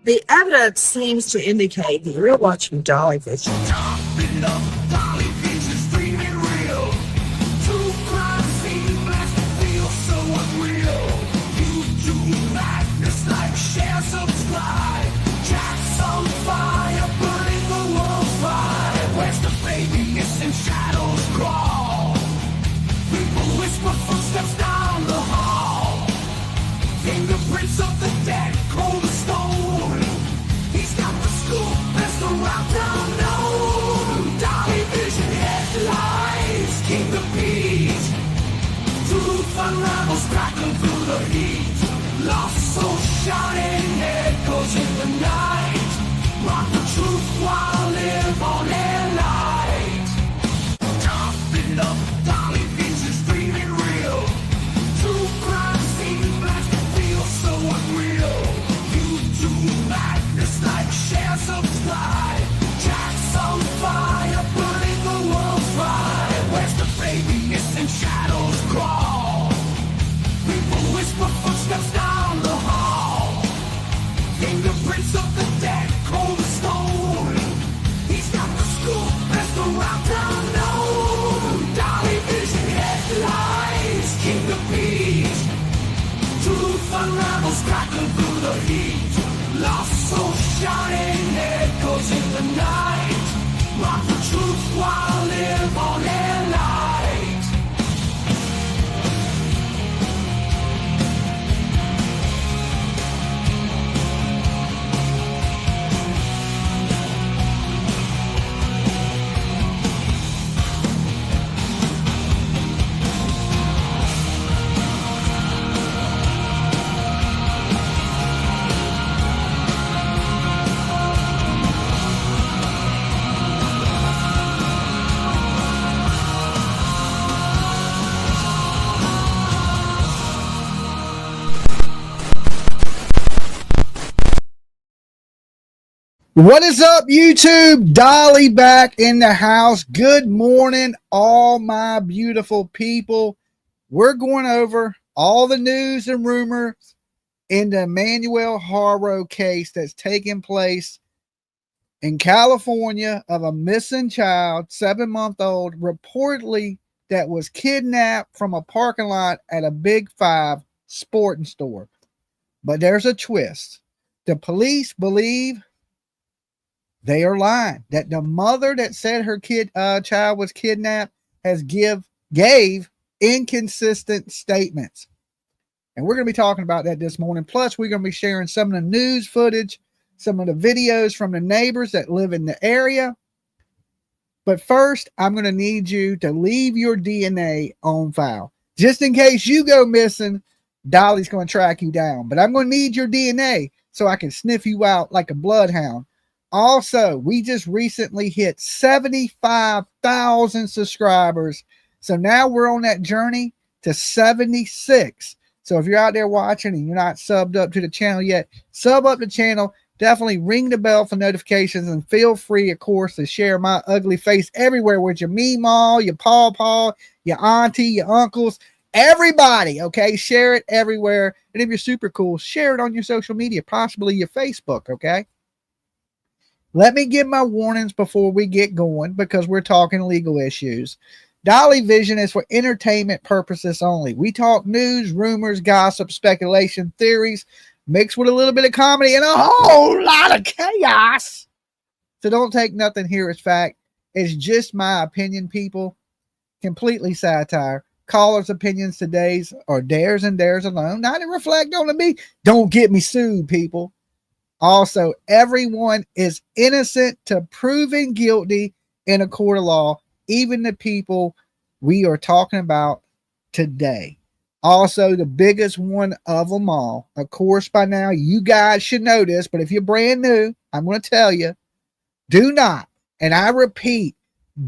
The evidence seems to indicate that you're watching Dolly Vision. Topping up, Dolly Vision's dreaming real. True crime scene blast feel so unreal. YouTube madness like share, subscribe. Jack's on fire, burning the world's fire. Where's the baby missing? Shadows crawl. People whisper footsteps down the hall. Fingerprints of the dead, cold as stone. He's got the scoop, best around town known. Dolly Vision headlines, King of Peace. Truth unravels, crackling through the heat. Lost soul shining, echoes in the night. Rock the truth while live on air light. Topping up, Dolly Vision's dreaming real. True crime scene blast feel so unreal. YouTube madness like share, subscribe. Jack's on fire, burning the world's fire. Where's the baby missing? Shadows crawl. People whisper footsteps down the hall. Fingerprints of the dead, cold as stone. He's got the scoop, best around town known. Dolly Vision headlines, King of Peace. Truth unravels, crackling through the heat. Lost soul shining, echoes in the night. Rock the truth while live on air light. What is up, YouTube? Dolly back in the house. Good morning, all my beautiful people. We're going over all the news and rumors in the Emmanuel Haro case that's taking place in California of a missing child, 7-month-old, reportedly that was kidnapped from a parking lot at a Big Five sporting store. But there's a twist. The police believe they are lying, that the mother that said her child was kidnapped has gave inconsistent statements. And we're going to be talking about that this morning. Plus, we're going to be sharing some of the news footage, some of the videos from the neighbors that live in the area. But first, I'm going to need you to leave your DNA on file. Just in case you go missing, Dolly's going to track you down. But I'm going to need your DNA so I can sniff you out like a bloodhound. Also, we just recently hit 75,000 subscribers. So now we're on that journey to 76. So if you're out there watching and you're not subbed up to the channel yet, sub up the channel. Definitely ring the bell for notifications, and feel free, of course, to share my ugly face everywhere with your meemaw, your pawpaw, your auntie, your uncles, everybody. Okay, share it everywhere. And if you're super cool, share it on your social media, possibly your Facebook. Okay. Let me give my warnings before we get going, because we're talking legal issues. Dolly Vision is for entertainment purposes only. We talk news, rumors, gossip, speculation, theories, mixed with a little bit of comedy and a whole lot of chaos. So don't take nothing here as fact. It's just my opinion, people. Completely satire. Callers' opinions today's are theirs and theirs alone. Not to reflect on me. Don't get me sued, people. Also, everyone is innocent to proven guilty in a court of law, even the people we are talking about today. Also, the biggest one of them all, of course, by now, you guys should know this, but if you're brand new, I'm going to tell you, do not, and I repeat,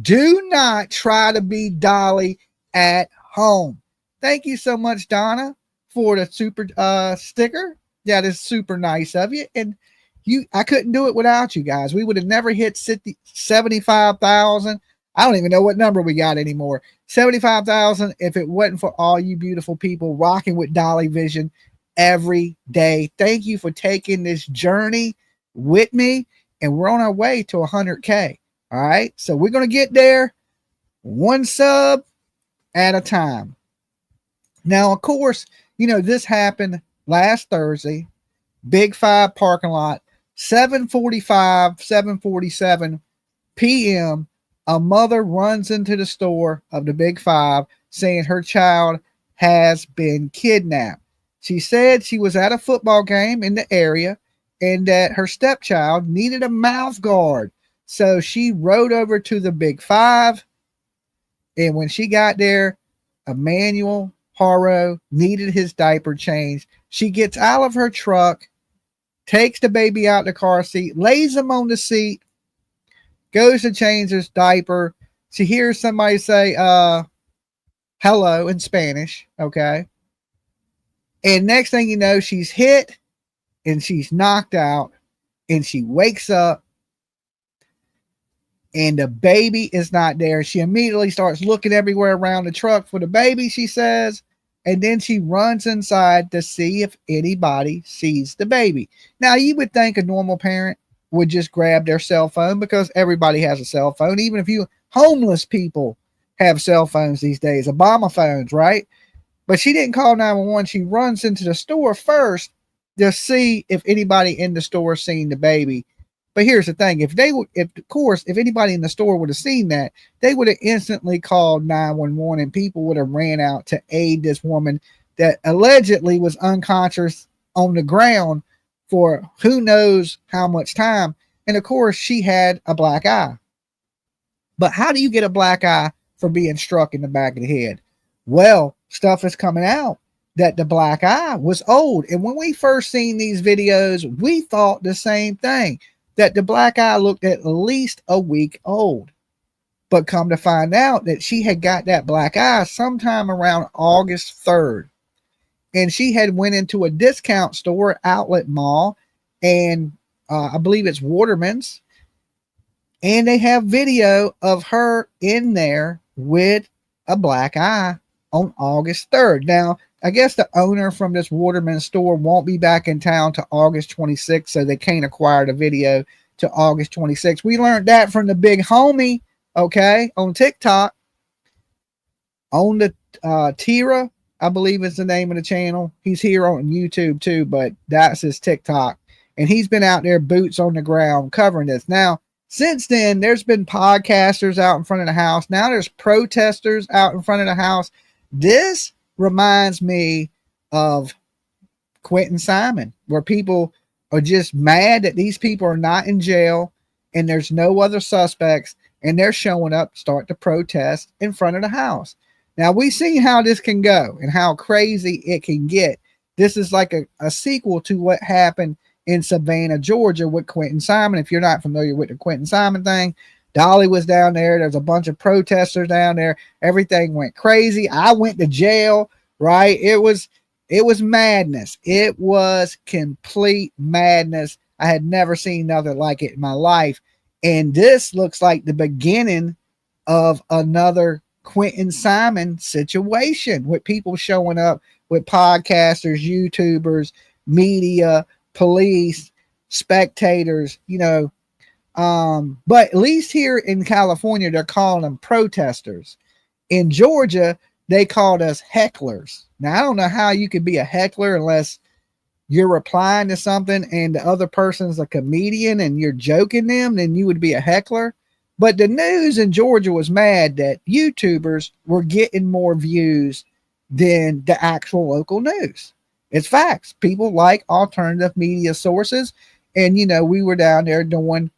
do not try to be Dolly at home. Thank you so much, Donna, for the super sticker. That is super nice of you. And I couldn't do it without you guys. We would have never hit 75,000. I don't even know what number we got anymore. 75,000 if it wasn't for all you beautiful people rocking with Dolly Vision every day. Thank you for taking this journey with me, and we're on our way to 100K. All right. So we're going to get there one sub at a time. Now, of course, this happened last Thursday, Big Five parking lot, 7:45, 7:47 p.m. A mother runs into the store of the Big Five saying her child has been kidnapped. She said she was at a football game in the area and that her stepchild needed a mouth guard. So she rode over to the Big Five. And when she got there, Emmanuel Haro needed his diaper changed. She gets out of her truck, takes the baby out the car seat, lays him on the seat, goes to change his diaper. She hears somebody say, hello in Spanish. Okay. And next thing you know, she's hit and she's knocked out and she wakes up and the baby is not there. She immediately starts looking everywhere around the truck for the baby, she says. And then she runs inside to see if anybody sees the baby. Now, you would think a normal parent would just grab their cell phone because everybody has a cell phone. Even if homeless people have cell phones these days, Obama phones, right? But she didn't call 911. She runs into the store first to see if anybody in the store seen the baby. But here's the thing. If anybody in the store would have seen that, they would have instantly called 911 and people would have ran out to aid this woman that allegedly was unconscious on the ground for who knows how much time. And of course, she had a black eye. But how do you get a black eye for being struck in the back of the head? Well, stuff is coming out that the black eye was old. And when we first seen these videos, we thought the same thing, that the black eye looked at least a week old. But come to find out that she had got that black eye sometime around August 3rd. And she had went into a discount store, outlet mall, and I believe it's Waterman's. And they have video of her in there with a black eye on August 3rd. Now, I guess the owner from this Waterman store won't be back in town to August 26th, so they can't acquire the video to August 26th. We learned that from the big homie, okay, on TikTok. On the Tira, I believe is the name of the channel. He's here on YouTube too, but that's his TikTok. And he's been out there boots on the ground covering this. Now, since then, there's been podcasters out in front of the house. Now there's protesters out in front of the house. This reminds me of Quentin Simon, where people are just mad that these people are not in jail and there's no other suspects, and they're showing up, start to protest in front of the house. Now, we see how this can go and how crazy it can get. This is like a sequel to what happened in Savannah, Georgia with Quentin Simon. If you're not familiar with the Quentin Simon thing, Dolly was down there. There's a bunch of protesters down there. Everything went crazy. I went to jail, right? It was madness. It was complete madness. I had never seen nothing like it in my life. And this looks like the beginning of another Quentin Simon situation with people showing up with podcasters, YouTubers, media, police, spectators, but at least here in California, they're calling them protesters. In Georgia, they called us hecklers. Now, I don't know how you could be a heckler unless you're replying to something and the other person's a comedian and you're joking them, then you would be a heckler. But the news in Georgia was mad that YouTubers were getting more views than the actual local news. It's facts. People like alternative media sources. And, we were down there doing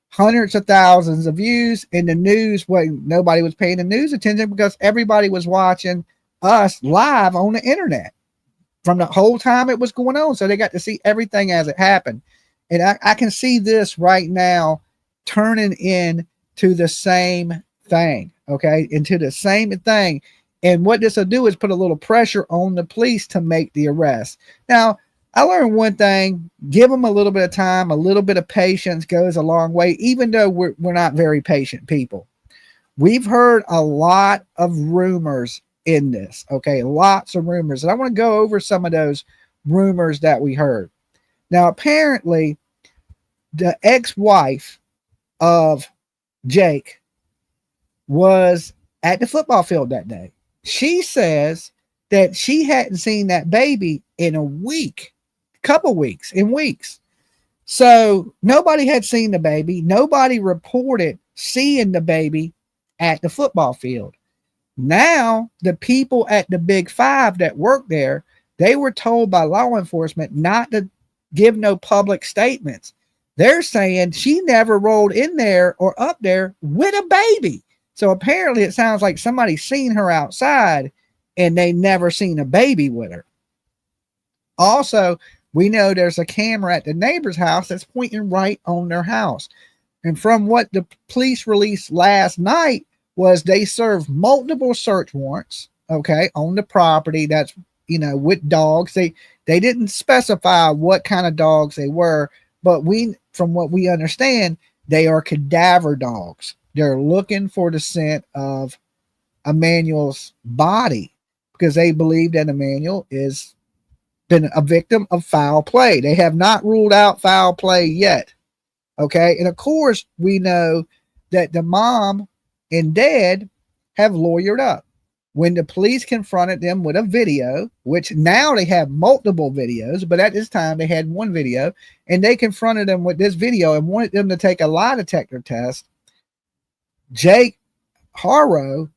hundreds of thousands of views in the news. Nobody was paying the news attention because everybody was watching us live on the internet from the whole time it was going on. So they got to see everything as it happened. And I can see this right now turning into the same thing. Okay. Into the same thing. And what this will do is put a little pressure on the police to make the arrest. Now, I learned one thing: give them a little bit of time, a little bit of patience goes a long way, even though we're not very patient people. We've heard a lot of rumors in this, okay? Lots of rumors. And I want to go over some of those rumors that we heard. Now, apparently, the ex-wife of Jake was at the football field that day. She says that she hadn't seen that baby in a week, couple weeks, in weeks. So nobody had seen the baby. Nobody reported seeing the baby at the football field. Now, the people at the Big Five that work there, they were told by law enforcement not to give no public statements. They're saying she never rolled in there or up there with a baby. So apparently it sounds like somebody's seen her outside and they never seen a baby with her. Also, we know there's a camera at the neighbor's house that's pointing right on their house. And from what the police released last night was they served multiple search warrants, okay, on the property that's, you know, with dogs. They didn't specify what kind of dogs they were, but from what we understand, they are cadaver dogs. They're looking for the scent of Emmanuel's body because they believe that Emmanuel is been a victim of foul play. They have not ruled out foul play yet. Okay. And of course, we know that the mom and dad have lawyered up. When the police confronted them with a video, which now they have multiple videos, but at this time they had one video, and they confronted them with this video and wanted them to take a lie detector test, Jake Haro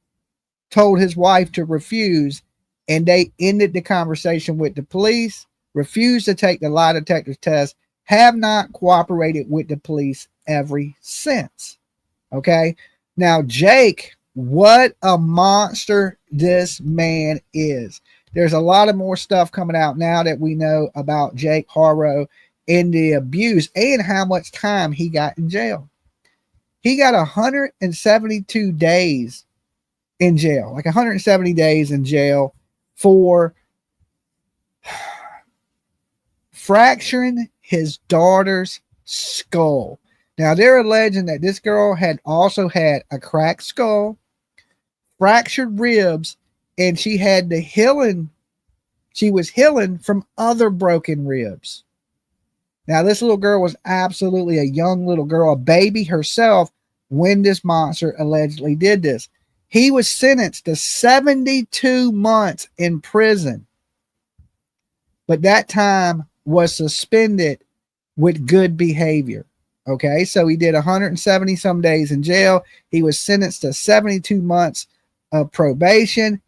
told his wife to refuse, and they ended the conversation with the police, refused to take the lie detector test, have not cooperated with the police ever since. Okay. Now, Jake, what a monster this man is. There's a lot of more stuff coming out now that we know about Jake Haro and the abuse and how much time he got in jail. He got 172 days in jail, like 170 days in jail for fracturing his daughter's skull. Now, they're alleging that this girl had also had a cracked skull, fractured ribs, and she had the healing. She was healing from other broken ribs. Now, this little girl was absolutely a young little girl, a baby herself, when this monster allegedly did this. He was sentenced to 72 months in prison, but that time was suspended with good behavior. Okay, so he did 170 some days in jail. He was sentenced to 72 months of probation,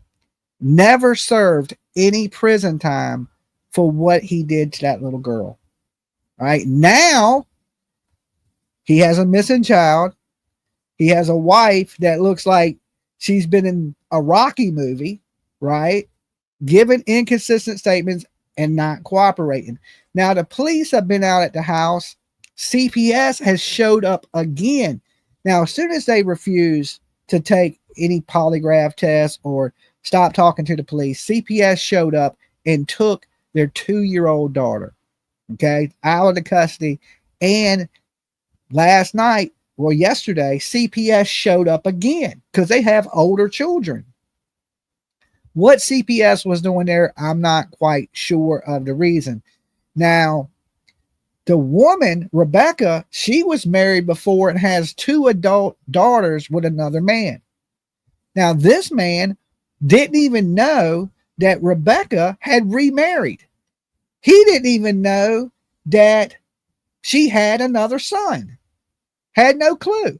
never served any prison time for what he did to that little girl. All right, now he has a missing child. He has a wife that looks like she's been in a Rocky movie, right? Giving inconsistent statements and not cooperating. Now, the police have been out at the house. CPS has showed up again. Now, as soon as they refuse to take any polygraph tests or stop talking to the police, CPS showed up and took their 2-year-old daughter, okay, out of the custody. And last night, well, yesterday, CPS showed up again because they have older children. What CPS was doing there, I'm not quite sure of the reason. Now, the woman, Rebecca, she was married before and has 2 adult daughters with another man. Now, this man didn't even know that Rebecca had remarried. He didn't even know that she had another son. Had no clue.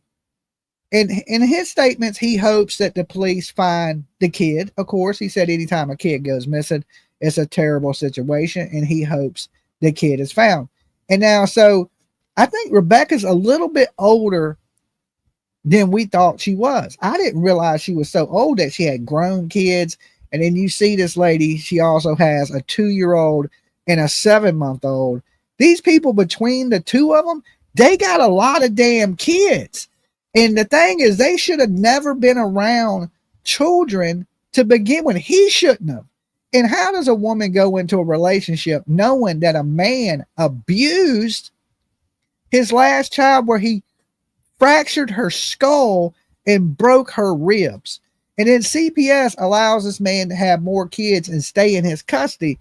And in his statements, he hopes that the police find the kid. Of course, he said anytime a kid goes missing, it's a terrible situation, and he hopes the kid is found. And now, so I think Rebecca's a little bit older than we thought she was. I didn't realize she was so old that she had grown kids. And then you see this lady, she also has a 2-year-old and a 7-month-old. These people, between the two of them, they got a lot of damn kids. And the thing is, they should have never been around children to begin with. He shouldn't have. And how does a woman go into a relationship knowing that a man abused his last child, where he fractured her skull and broke her ribs? And then CPS allows this man to have more kids and stay in his custody.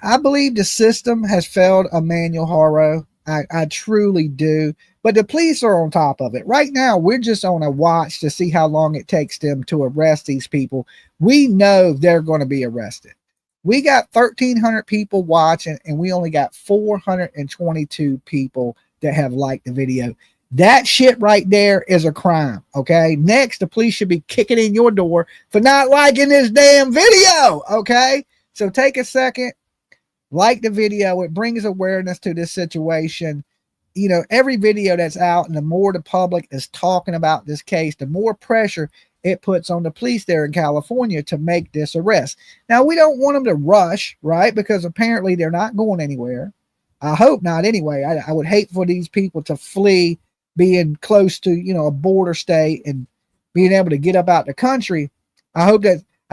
I believe the system has failed Emmanuel Haro. I truly do. But the police are on top of it. Right now, we're just on a watch to see how long it takes them to arrest these people. We know they're going to be arrested. We got 1,300 people watching, and we only got 422 people that have liked the video. That shit right there is a crime. Okay. Next, the police should be kicking in your door for not liking this damn video. Okay. So take a second, like the video. It brings awareness to this situation. You know, every video that's out, and the more the public is talking about this case, the more pressure it puts on the police there in California to make this arrest. Now, we don't want them to rush, right? Because apparently they're not going anywhere. I hope not anyway. I would hate for these people to flee being close to, you know, a border state and being able to get up out the country. I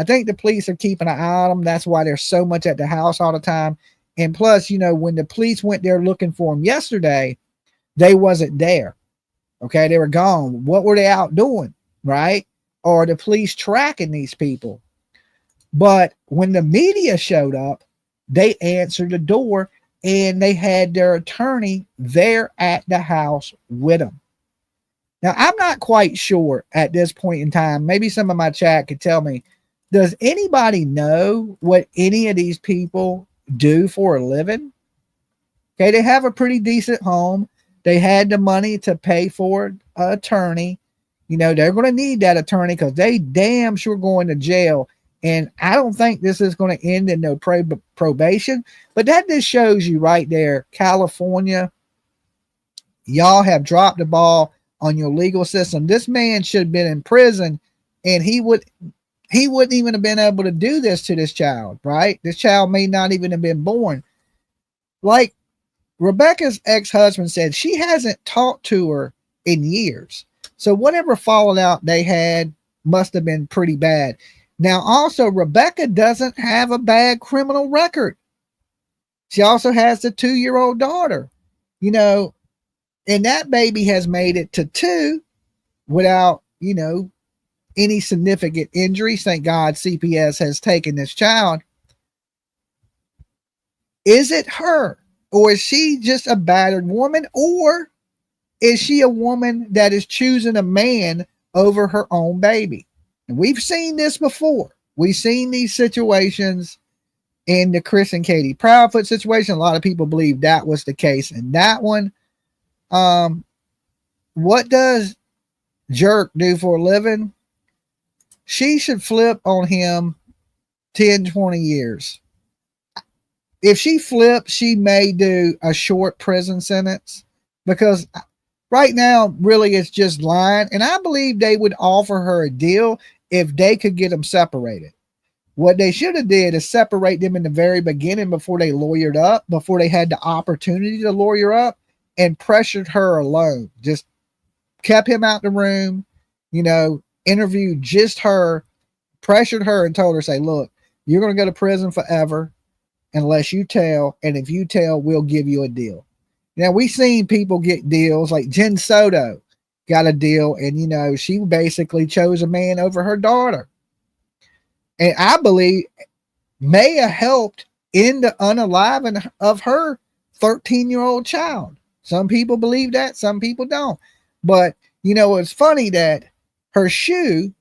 think the police are keeping an eye on them. That's why there's so much at the house all the time. And plus, you know, when the police went there looking for them yesterday, they wasn't there. Okay. They were gone. What were they out doing? Right. Or the police tracking these people? But when the media showed up, they answered the door, and they had their attorney there at the house with them. Now, I'm not quite sure at this point in time. Maybe some of my chat could tell me, does anybody know what any of these people do for a living? Okay, they have a pretty decent home. They had the money to pay for an attorney. You know, they're going to need that attorney because they damn sure going to jail. And I don't think this is going to end in no probation. But that just shows you right there, California, y'all have dropped the ball on your legal system. This man should have been in prison, and he wouldn't even have been able to do this to this child, right? This child may not even have been born. Like Rebecca's ex-husband said, she hasn't talked to her in years. So whatever falling out they had must have been pretty bad. Now, also, Rebecca doesn't have a bad criminal record. She also has the 2-year-old daughter, you know, and that baby has made it to 2 without, you know, any significant injuries. Thank God CPS has taken this child. Is it her, or is she just a battered woman, or is she a woman that is choosing a man over her own baby? And we've seen this before. We've seen these situations in the Chris and Katie Proudfoot situation. A lot of people believe that was the case in that one. What does Jerk do for a living? She should flip on him 10, 20 years. If she flips, she may do a short prison sentence, because right now, really, it's just lying. And I believe they would offer her a deal if they could get them separated. What they should have did is separate them in the very beginning before they lawyered up, before they had the opportunity to lawyer up, and pressured her alone. Just kept him out the room, you know, interviewed just her, pressured her and told her, say, look, you're going to go to prison forever unless you tell. And if you tell, we'll give you a deal. Now, we've seen people get deals, like Jen Soto got a deal, and, you know, she basically chose a man over her daughter. And I believe may have helped in the unaliving of her 13-year-old child. Some people believe that, some people don't. But, you know, it's funny that her shoe,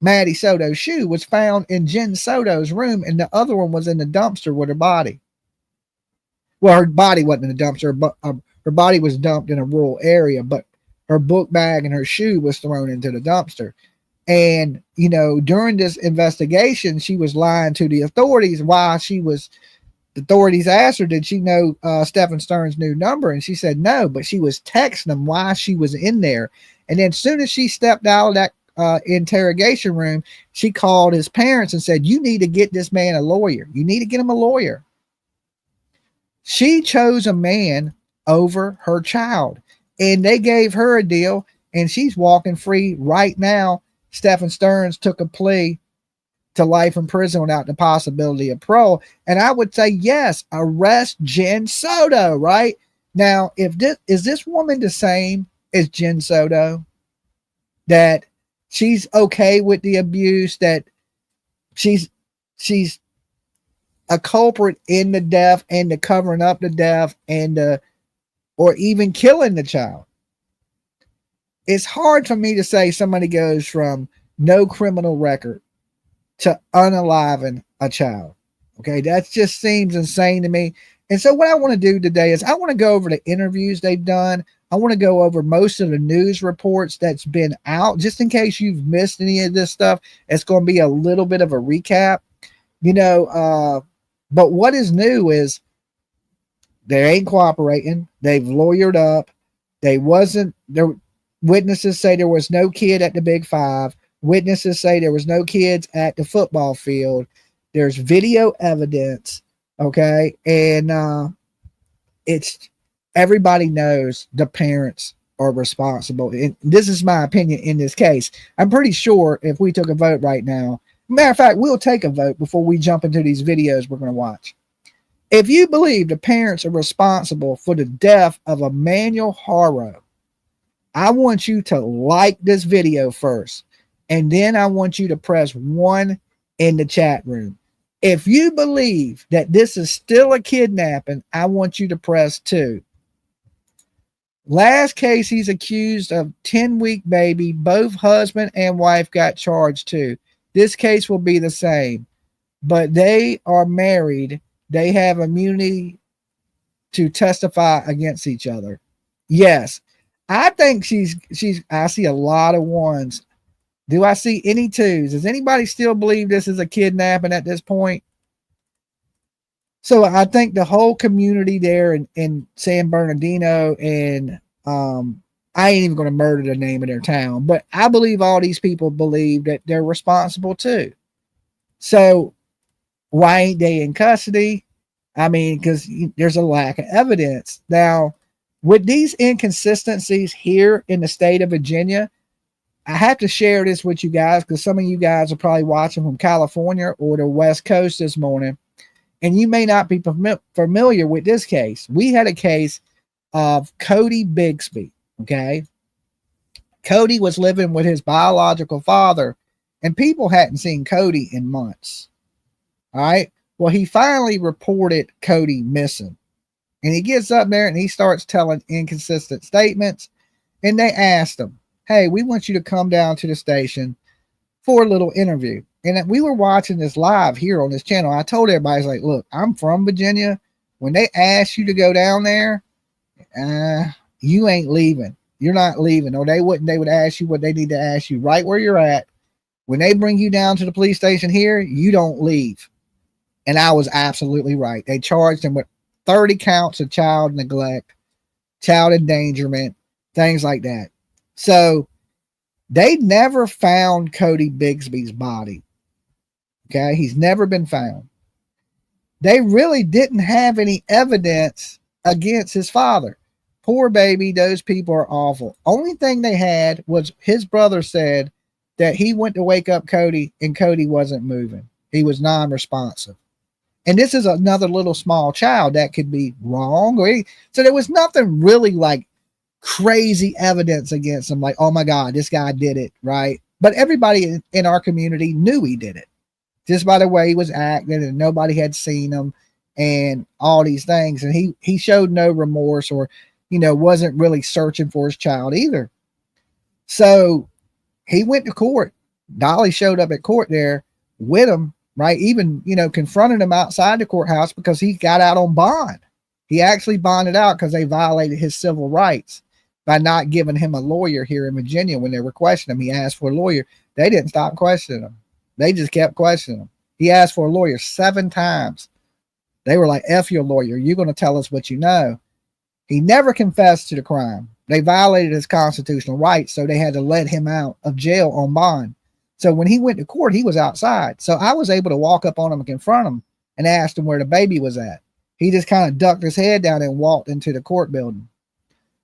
Maddie Soto's shoe, was found in Jen Soto's room, and the other one was in the dumpster with her body. Well, her body wasn't in the dumpster, but her body was dumped in a rural area, but her book bag and her shoe was thrown into the dumpster. And, you know, during this investigation, she was lying to the authorities while the authorities asked her, did she know Stephen Stern's new number? And she said no, but she was texting them while she was in there. And then as soon as she stepped out of that interrogation room, she called his parents and said, you need to get this man a lawyer. You need to get him a lawyer. She chose a man over her child, and they gave her a deal, and she's walking free right now. Stephen Stearns took a plea to life in prison without the possibility of parole. And I would say, yes, arrest Jen Soto, right? Now, is this woman the same as Jen Soto? That she's okay with the abuse, that she's a culprit in the death and the covering up the death and the or even killing the child. It's hard for me to say somebody goes from no criminal record to unaliving a child. Okay, that just seems insane to me. And so what I want to do today is I want to go over the interviews they've done. I want to go over most of the news reports that's been out, just in case you've missed any of this stuff. It's going to be a little bit of a recap, but what is new is they ain't cooperating. They've lawyered up. Witnesses say there was no kid at the Big Five. Witnesses say there was no kids at the football field. There's video evidence. Okay. And it's everybody knows the parents are responsible. And this is my opinion in this case. I'm pretty sure if we took a vote right now, matter of fact, we'll take a vote before we jump into these videos we're going to watch. If you believe the parents are responsible for the death of Emmanuel Haro, I want you to like this video first, and then I want you to press 1 in the chat room. If you believe that this is still a kidnapping, I want you to press 2. Last case, he's accused of 10-week baby. Both husband and wife got charged too. This case will be the same, but they are married. They have immunity to testify against each other. Yes. I think I see a lot of 1s. Do I see any 2s? Does anybody still believe this is a kidnapping at this point? So I think the whole community there in San Bernardino, and I ain't even going to murder the name of their town, but I believe all these people believe that they're responsible too. So why ain't they in custody? I mean, because there's a lack of evidence. Now, with these inconsistencies here in the state of Virginia, I have to share this with you guys because some of you guys are probably watching from California or the West Coast this morning, and you may not be familiar with this case. We had a case of Cody Bixsby, okay? Cody was living with his biological father, and people hadn't seen Cody in months, all right? Well, he finally reported Cody missing. And he gets up there and he starts telling inconsistent statements. And they asked him, hey, we want you to come down to the station for a little interview. And we were watching this live here on this channel. I told everybody, like, look, I'm from Virginia. When they ask you to go down there, you ain't leaving. You're not leaving. Or they would ask you what they need to ask you right where you're at. When they bring you down to the police station here, you don't leave. And I was absolutely right. They charged him with 30 counts of child neglect, child endangerment, things like that. So they never found Cody Bixby's body. Okay. He's never been found. They really didn't have any evidence against his father. Poor baby. Those people are awful. Only thing they had was his brother said that he went to wake up Cody and Cody wasn't moving. He was non-responsive. And this is another little small child that could be wrong. So there was nothing really like crazy evidence against him. Like, oh my God, this guy did it, right? But everybody in our community knew he did it just by the way he was acting, and nobody had seen him and all these things. And he showed no remorse or, wasn't really searching for his child either. So he went to court. Dolly showed up at court there with him. Right. Even, confronted him outside the courthouse because he got out on bond. He actually bonded out because they violated his civil rights by not giving him a lawyer here in Virginia. When they were questioning him, he asked for a lawyer. They didn't stop questioning him. They just kept questioning him. He asked for a lawyer 7 times. They were like, F your lawyer. You're going to tell us what you know. He never confessed to the crime. They violated his constitutional rights, so they had to let him out of jail on bond. So when he went to court, he was outside. So I was able to walk up on him and confront him and asked him where the baby was at. He just kind of ducked his head down and walked into the court building.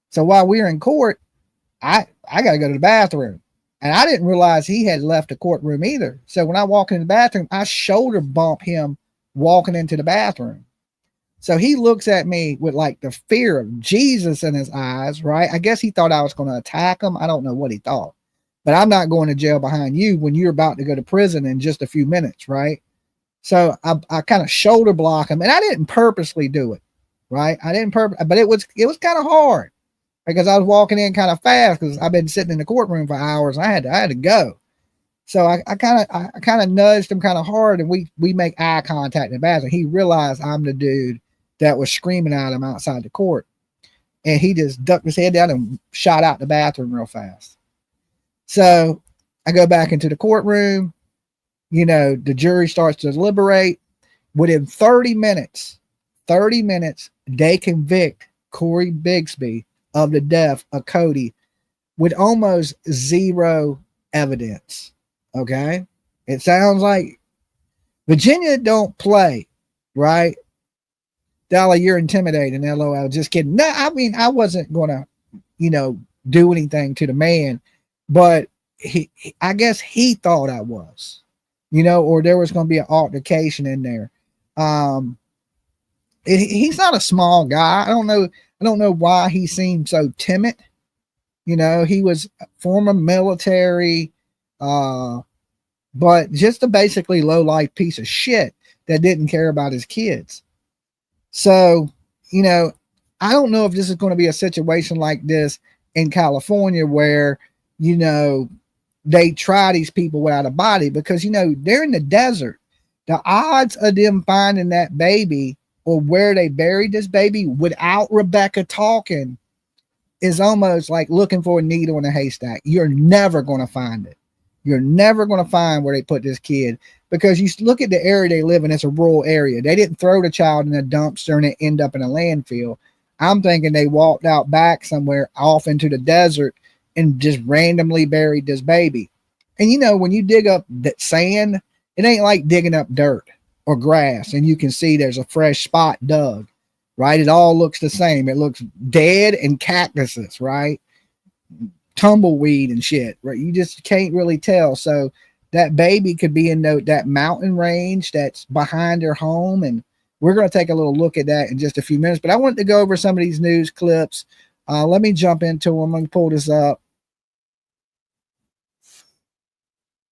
So while we were in court, I got to go to the bathroom. And I didn't realize he had left the courtroom either. So when I walk in the bathroom, I shoulder bump him walking into the bathroom. So he looks at me with like the fear of Jesus in his eyes, right? I guess he thought I was going to attack him. I don't know what he thought. But I'm not going to jail behind you when you're about to go to prison in just a few minutes, right? So I kind of shoulder block him, and I didn't purposely do it. right? I didn't but it was kind of hard because I was walking in kind of fast because I've been sitting in the courtroom for hours. I had to go. So I kind of nudged him kind of hard, and we make eye contact in the bathroom. He realized I'm the dude that was screaming at him outside the court, and he just ducked his head down and shot out the bathroom real fast. So I go back into the courtroom. You know, the jury starts to deliberate. Within 30 minutes, they convict Cody Bixsby of the death of Cody with almost zero evidence. Okay. It sounds like Virginia don't play, right? Dolly, you're intimidating. LOL. Just kidding. No, I mean, I wasn't going to, do anything to the man, but I guess he thought I was, or there was going to be an altercation in there. He's not a small guy. I don't know why he seemed so timid. He was former military, but just a basically low life piece of shit that didn't care about his kids. So, I don't know if this is going to be a situation like this in California where, they try these people without a body because, they're in the desert. The odds of them finding that baby or where they buried this baby without Rebecca talking is almost like looking for a needle in a haystack. You're never going to find it. You're never going to find where they put this kid because you look at the area they live in. It's a rural area. They didn't throw the child in a dumpster and it end up in a landfill. I'm thinking they walked out back somewhere off into the desert and just randomly buried this baby. And when you dig up that sand, it ain't like digging up dirt or grass and you can see there's a fresh spot dug, right? It all looks the same. It looks dead and cactuses, right? Tumbleweed and shit, right? You just can't really tell. So that baby could be in that mountain range that's behind their home. And we're going to take a little look at that in just a few minutes. But I wanted to go over some of these news clips. Let me jump into them. Let me pull this up.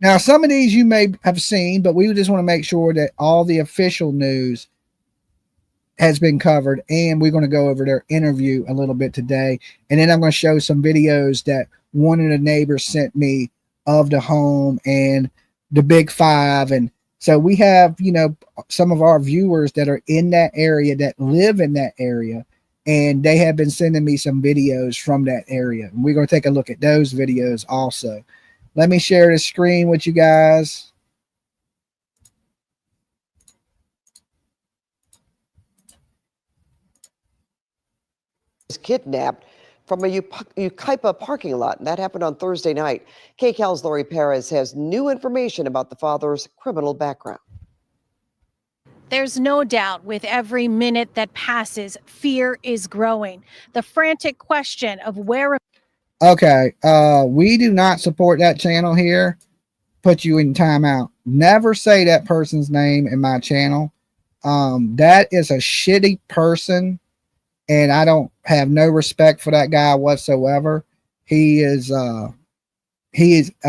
Now, some of these you may have seen, but we just want to make sure that all the official news has been covered, and we're going to go over their interview a little bit today. And then I'm going to show some videos that one of the neighbors sent me of the home and the big five. And so we have, some of our viewers that are in that area that live in that area, and they have been sending me some videos from that area. And we're going to take a look at those videos also. Let me share the screen with you guys. Was kidnapped from a Yucaipa parking lot. And that happened on Thursday night. KCAL's Lori Perez has new information about the father's criminal background. There's no doubt with every minute that passes, fear is growing. The frantic question of where. Okay, we do not support that channel here. Put you in timeout. Never say that person's name in my channel. That is a shitty person, and I don't have no respect for that guy whatsoever. He is a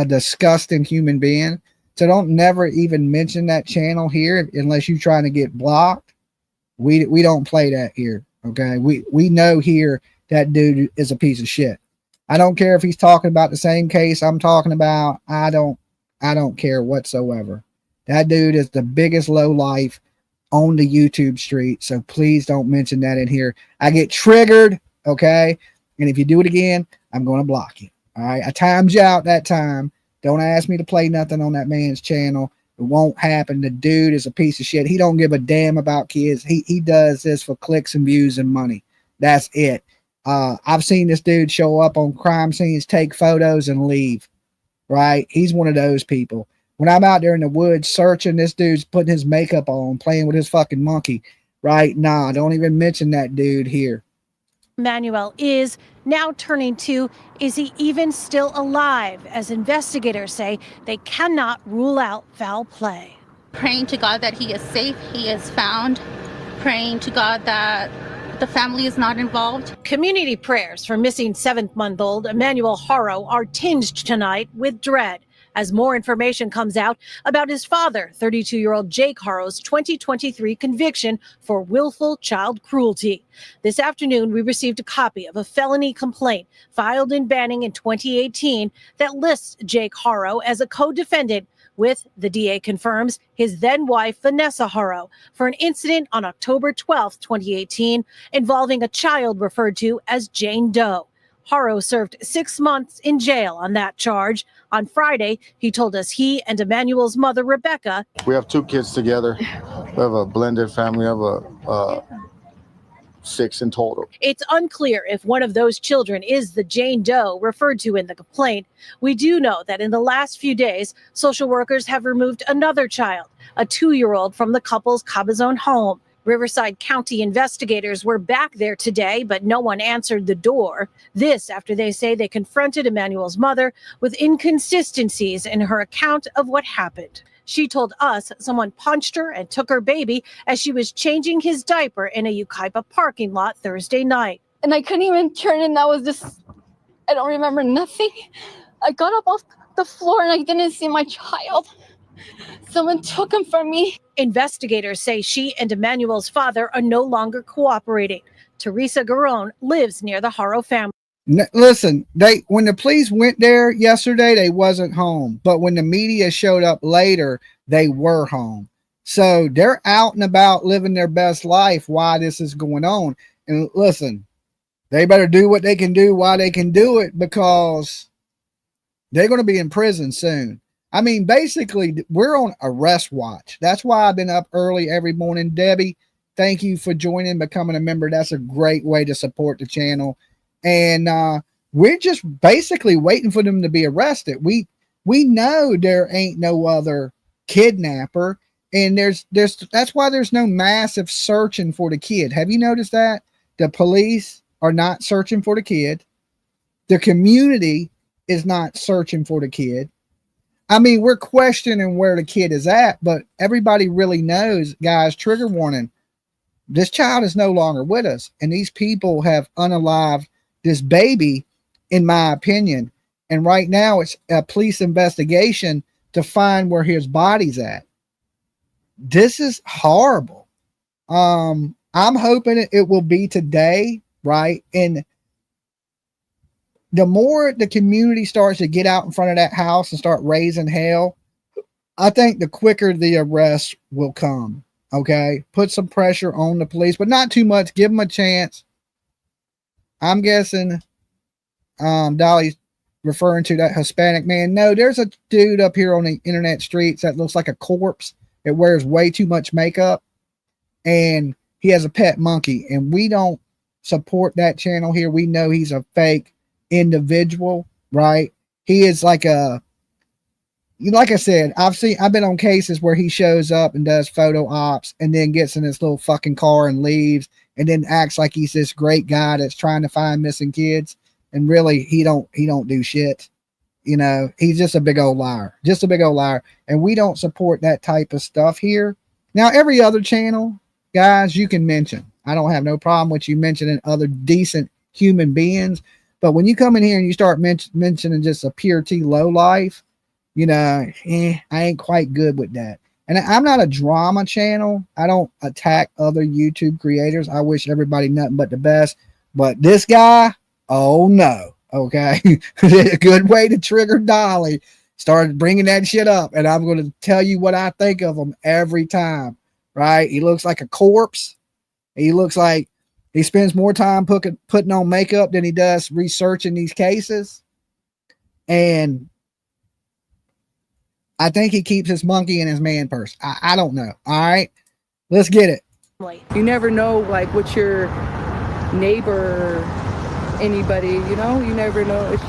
disgusting human being. So don't never even mention that channel here unless you're trying to get blocked. We don't play that here. Okay, we know here that dude is a piece of shit. I don't care if he's talking about the same case I'm talking about. I don't care whatsoever. That dude is the biggest low life on the YouTube street. So please don't mention that in here. I get triggered. Okay. And if you do it again, I'm going to block you. All right. I timed you out that time. Don't ask me to play nothing on that man's channel. It won't happen. The dude is a piece of shit. He don't give a damn about kids. He does this for clicks and views and money. That's it. I've seen this dude show up on crime scenes, take photos and leave, right? He's one of those people. When I'm out there in the woods searching, this dude's putting his makeup on, playing with his fucking monkey, right? Nah, don't even mention that dude here. Emmanuel is now turning to, is he even still alive? As investigators say, they cannot rule out foul play. Praying to God that he is safe, he is found. Praying to God that the family is not involved. Community prayers for missing 7-month-old Emmanuel Haro are tinged tonight with dread. as more information comes out about his father, 32-year-old Jake Haro's 2023 conviction for willful child cruelty. This afternoon, we received a copy of a felony complaint filed in Banning in 2018 that lists Jake Haro as a co-defendant with, the DA confirms, his then-wife Vanessa Haro for an incident on October 12, 2018, involving a child referred to as Jane Doe. Haro served 6 months in jail on that charge. On Friday, he told us he and Emmanuel's mother, Rebecca, we have 2 kids together. We have a blended family of 6 in total. It's unclear if one of those children is the Jane Doe referred to in the complaint. We do know that in the last few days, social workers have removed another child, a 2-year-old, from the couple's Cabazon home. Riverside County investigators were back there today, but no one answered the door. This after they say they confronted Emmanuel's mother with inconsistencies in her account of what happened. She told us someone punched her and took her baby as she was changing his diaper in a Yucaipa parking lot Thursday night. And I couldn't even turn, and that was just, I don't remember nothing. I got up off the floor and I didn't see my child. Someone took him from me. Investigators say she and Emmanuel's father are no longer cooperating. Teresa Garone lives near the Haro family. Listen, when the police went there yesterday, they wasn't home. But when the media showed up later, they were home. So they're out and about living their best life while this is going on. And listen, they better do what they can do while they can do it, because they're going to be in prison soon. I mean, basically, we're on arrest watch. That's why I've been up early every morning. Debbie, thank you for joining, becoming a member. That's a great way to support the channel. And we're just basically waiting for them to be arrested. We know there ain't no other kidnapper, and that's why there's no massive searching for the kid. Have you noticed that? The police are not searching for the kid. The community is not searching for the kid. I mean, we're questioning where the kid is at, but everybody really knows, guys, trigger warning, this child is no longer with us. And these people have unalived this baby, in my opinion. And right now it's a police investigation to find where his body's at. This is horrible. I'm hoping it will be today, right? And the more the community starts to get out in front of that house and start raising hell, I think the quicker the arrest will come. Okay. Put some pressure on the police, but not too much. Give them a chance. I'm guessing Dolly's referring to that Hispanic man. No, there's a dude up here on the internet streets that looks like a corpse. It wears way too much makeup, and he has a pet monkey, and we don't support that channel here. We know he's a fake individual, right? He is like I said, I've been on cases where he shows up and does photo ops and then gets in his little fucking car and leaves, and then acts like he's this great guy that's trying to find missing kids. And really, he don't do shit. You know, he's just a big old liar, And we don't support that type of stuff here. Now, every other channel, guys, you can mention. I don't have no problem with you mentioning other decent human beings. But when you come in here and you start mentioning just a pure T low life, you know, I ain't quite good with that. And I'm not a drama channel. I don't attack other YouTube creators. I wish everybody nothing but the best. But this guy, oh no. Okay. A good way to trigger Dolly. Started bringing that shit up. And I'm going to tell you what I think of him every time. Right? He looks like a corpse. He looks like he spends more time putting on makeup than he does researching these cases. And I think he keeps his monkey in his man purse. I don't know. All right, let's get it. You never know, like, what your neighbor, anybody, you never know. It's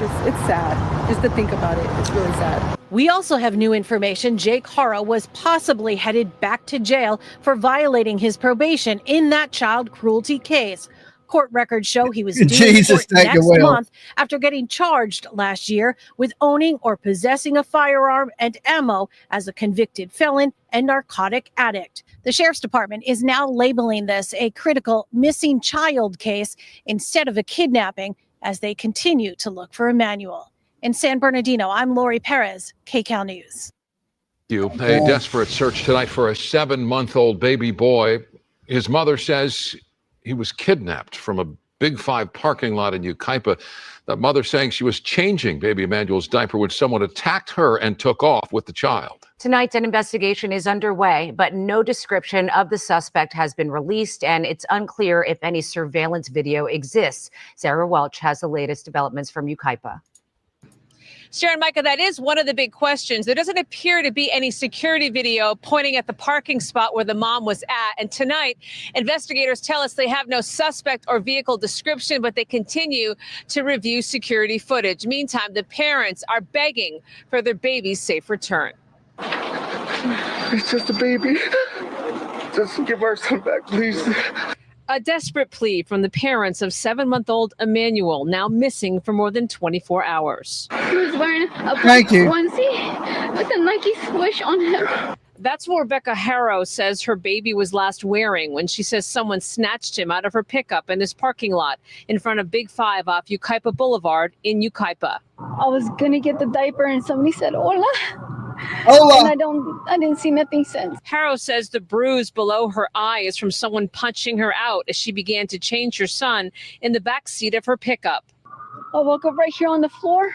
sad just to think about it. It's really sad. We also have new information. Jake Haro was possibly headed back to jail for violating his probation in that child cruelty case. Court records show he was due in court next month after getting charged last year with owning or possessing a firearm and ammo as a convicted felon and narcotic addict. The Sheriff's Department is now labeling this a critical missing child case instead of a kidnapping as they continue to look for Emmanuel. In San Bernardino, I'm Lori Perez, KCAL News. A desperate search tonight for a 7-month-old baby boy. His mother says he was kidnapped from a Big 5 parking lot in Yucaipa. The mother saying she was changing baby Emmanuel's diaper when someone attacked her and took off with the child. Tonight, an investigation is underway, but no description of the suspect has been released, and it's unclear if any surveillance video exists. Sarah Welch has the latest developments from Yucaipa. Sharon, Micah, that is one of the big questions. There doesn't appear to be any security video pointing at the parking spot where the mom was at. And tonight, investigators tell us they have no suspect or vehicle description, but they continue to review security footage. Meantime, the parents are begging for their baby's safe return. It's just a baby. Just give our son back, please. A desperate plea from the parents of 7-month-old Emmanuel, now missing for more than 24 hours. He was wearing a black onesie with a Nike swoosh on him. That's what Rebecca Haro says her baby was last wearing when she says someone snatched him out of her pickup in this parking lot in front of Big 5 off Yucaipa Boulevard in Yucaipa. I was gonna get the diaper and somebody said, "Hola." Hola. And I didn't see nothing since. Haro says the bruise below her eye is from someone punching her out as she began to change her son in the back seat of her pickup. I woke up right here on the floor.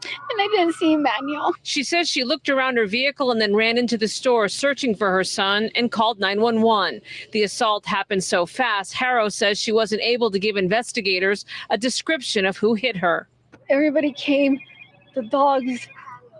And I didn't see Emmanuel. She says she looked around her vehicle and then ran into the store searching for her son and called 911. The assault happened so fast, Haro says she wasn't able to give investigators a description of who hit her. Everybody came, the dogs,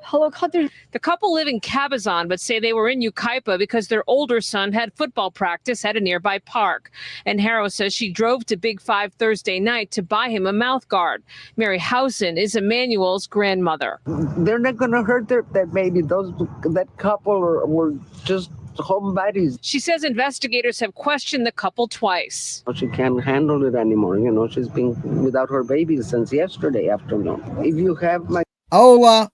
helicopters. The couple live in Cabazon, but say they were in Yucaipa because their older son had football practice at a nearby park. And Haro says she drove to Big 5 Thursday night to buy him a mouth guard. Mary Housen is Emmanuel's grandmother. They're not going to hurt that baby. That couple were just home buddies. She says investigators have questioned the couple twice. She can't handle it anymore. You know, she's been without her baby since yesterday afternoon. If you have my Hola.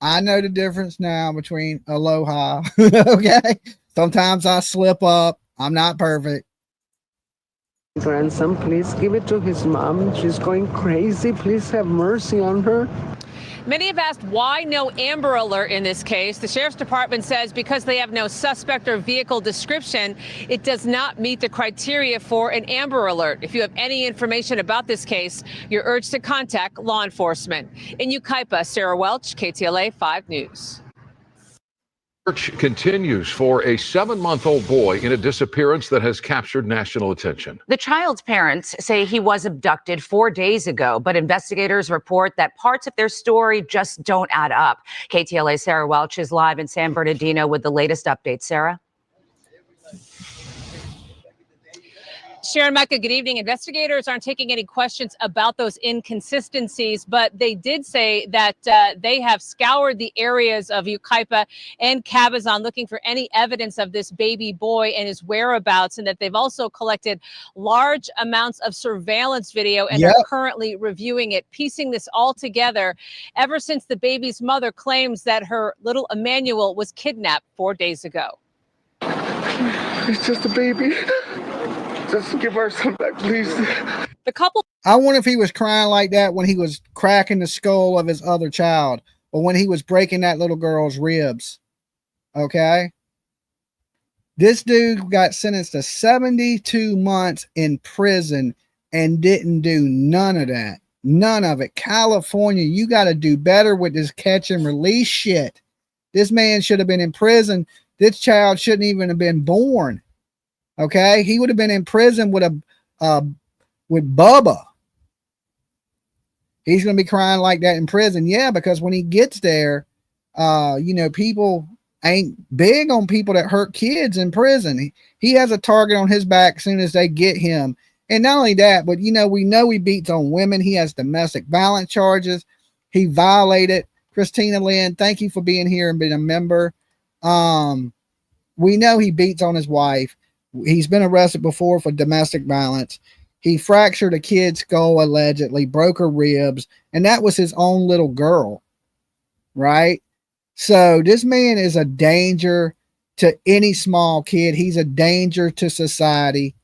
I know the difference now between aloha. Okay. Sometimes I slip up. I'm not perfect. grandson, please give it to his mom. She's going crazy. Please have mercy on her. Many have asked why no Amber Alert in this case. The Sheriff's Department says because they have no suspect or vehicle description, it does not meet the criteria for an Amber Alert. If you have any information about this case, you're urged to contact law enforcement. In Yucaipa, Sarah Welch, KTLA 5 News. Search continues for a 7-month-old boy in a disappearance that has captured national attention. The child's parents say he was abducted 4 days ago, but investigators report that parts of their story just don't add up. KTLA's Sarah Welch is live in San Bernardino with the latest updates. Sarah? Sharon, Micah, good evening. Investigators aren't taking any questions about those inconsistencies, but they did say that they have scoured the areas of Yucaipa and Cabazon looking for any evidence of this baby boy and his whereabouts, and that they've also collected large amounts of surveillance video and are currently reviewing it, piecing this all together ever since the baby's mother claims that her little Emmanuel was kidnapped 4 days ago. It's just a baby. Just give our son back, please. The couple. I wonder if he was crying like that when he was cracking the skull of his other child, or when he was breaking that little girl's ribs. Okay. This dude got sentenced to 72 months in prison and didn't do none of that. None of it. California, you got to do better with this catch and release shit. This man should have been in prison. This child shouldn't even have been born. Okay, he would have been in prison with Bubba. He's going to be crying like that in prison. Yeah, because when he gets there, people ain't big on people that hurt kids in prison. He has a target on his back as soon as they get him. And not only that, but we know he beats on women. He has domestic violence charges. He violated. Christina Lynn, thank you for being here and being a member. We know he beats on his wife. He's been arrested before for domestic violence. He fractured a kid's skull, allegedly, broke her ribs, and that was his own little girl, right? So this man is a danger to any small kid. He's a danger to society.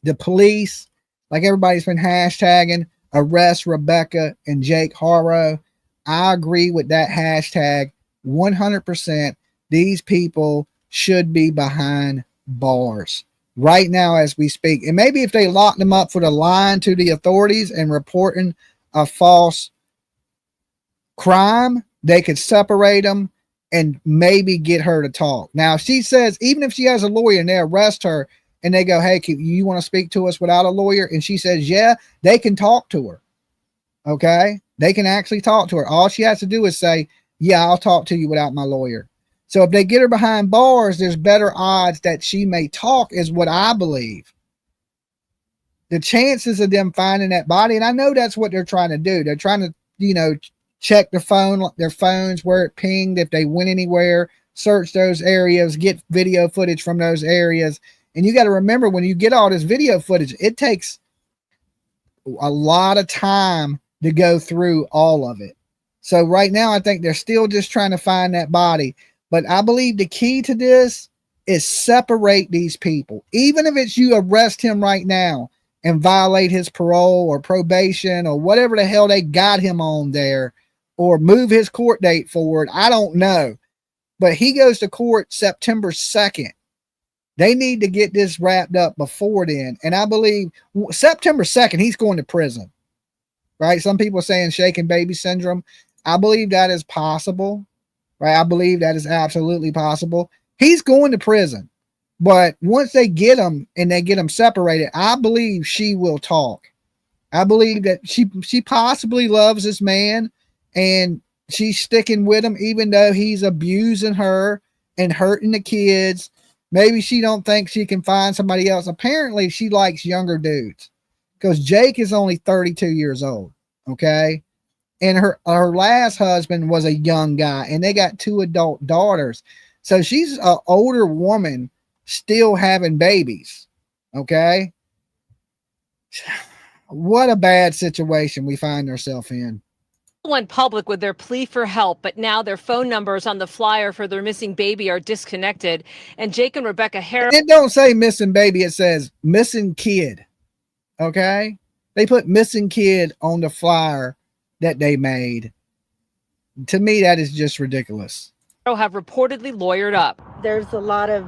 The police, like everybody's been hashtagging, arrest Rebecca and Jake Haro. I agree with that hashtag 100%. These people should be behind bars right now as we speak. And maybe if they locked them up for the lying to the authorities and reporting a false crime, they could separate them and maybe get her to talk. Now, she says, even if she has a lawyer and they arrest her and they go, hey, you want to speak to us without a lawyer? And she says, yeah, they can talk to her. Okay. They can actually talk to her. All she has to do is say, yeah, I'll talk to you without my lawyer. So if they get her behind bars, there's better odds that she may talk, is what I believe. The chances of them finding that body, and I know that's what they're trying to do. They're trying to, check their phones where it pinged, if they went anywhere, search those areas, get video footage from those areas. And you got to remember, when you get all this video footage, it takes a lot of time to go through all of it. So right now, I think they're still just trying to find that body. But I believe the key to this is separate these people. Even if it's you arrest him right now and violate his parole or probation or whatever the hell they got him on there, or move his court date forward, I don't know. But he goes to court September 2nd. They need to get this wrapped up before then. And I believe September 2nd, he's going to prison. Right? Some people are saying shaken baby syndrome. I believe that is possible. Right? I believe that is absolutely possible. He's going to prison. But once they get him and they get him separated, I believe she will talk. I believe that she possibly loves this man and she's sticking with him even though he's abusing her and hurting the kids. Maybe she don't think she can find somebody else. Apparently, she likes younger dudes because Jake is only 32 years old. Okay. And her last husband was a young guy and they got 2 adult daughters. So she's an older woman still having babies. Okay. What a bad situation we find ourselves in. Went public with their plea for help, but now their phone numbers on the flyer for their missing baby are disconnected. And Jake and Rebecca Haro. It don't say missing baby. It says missing kid. Okay. They put missing kid on the flyer that they made. To me, that is just ridiculous. Have reportedly lawyered up. There's a lot of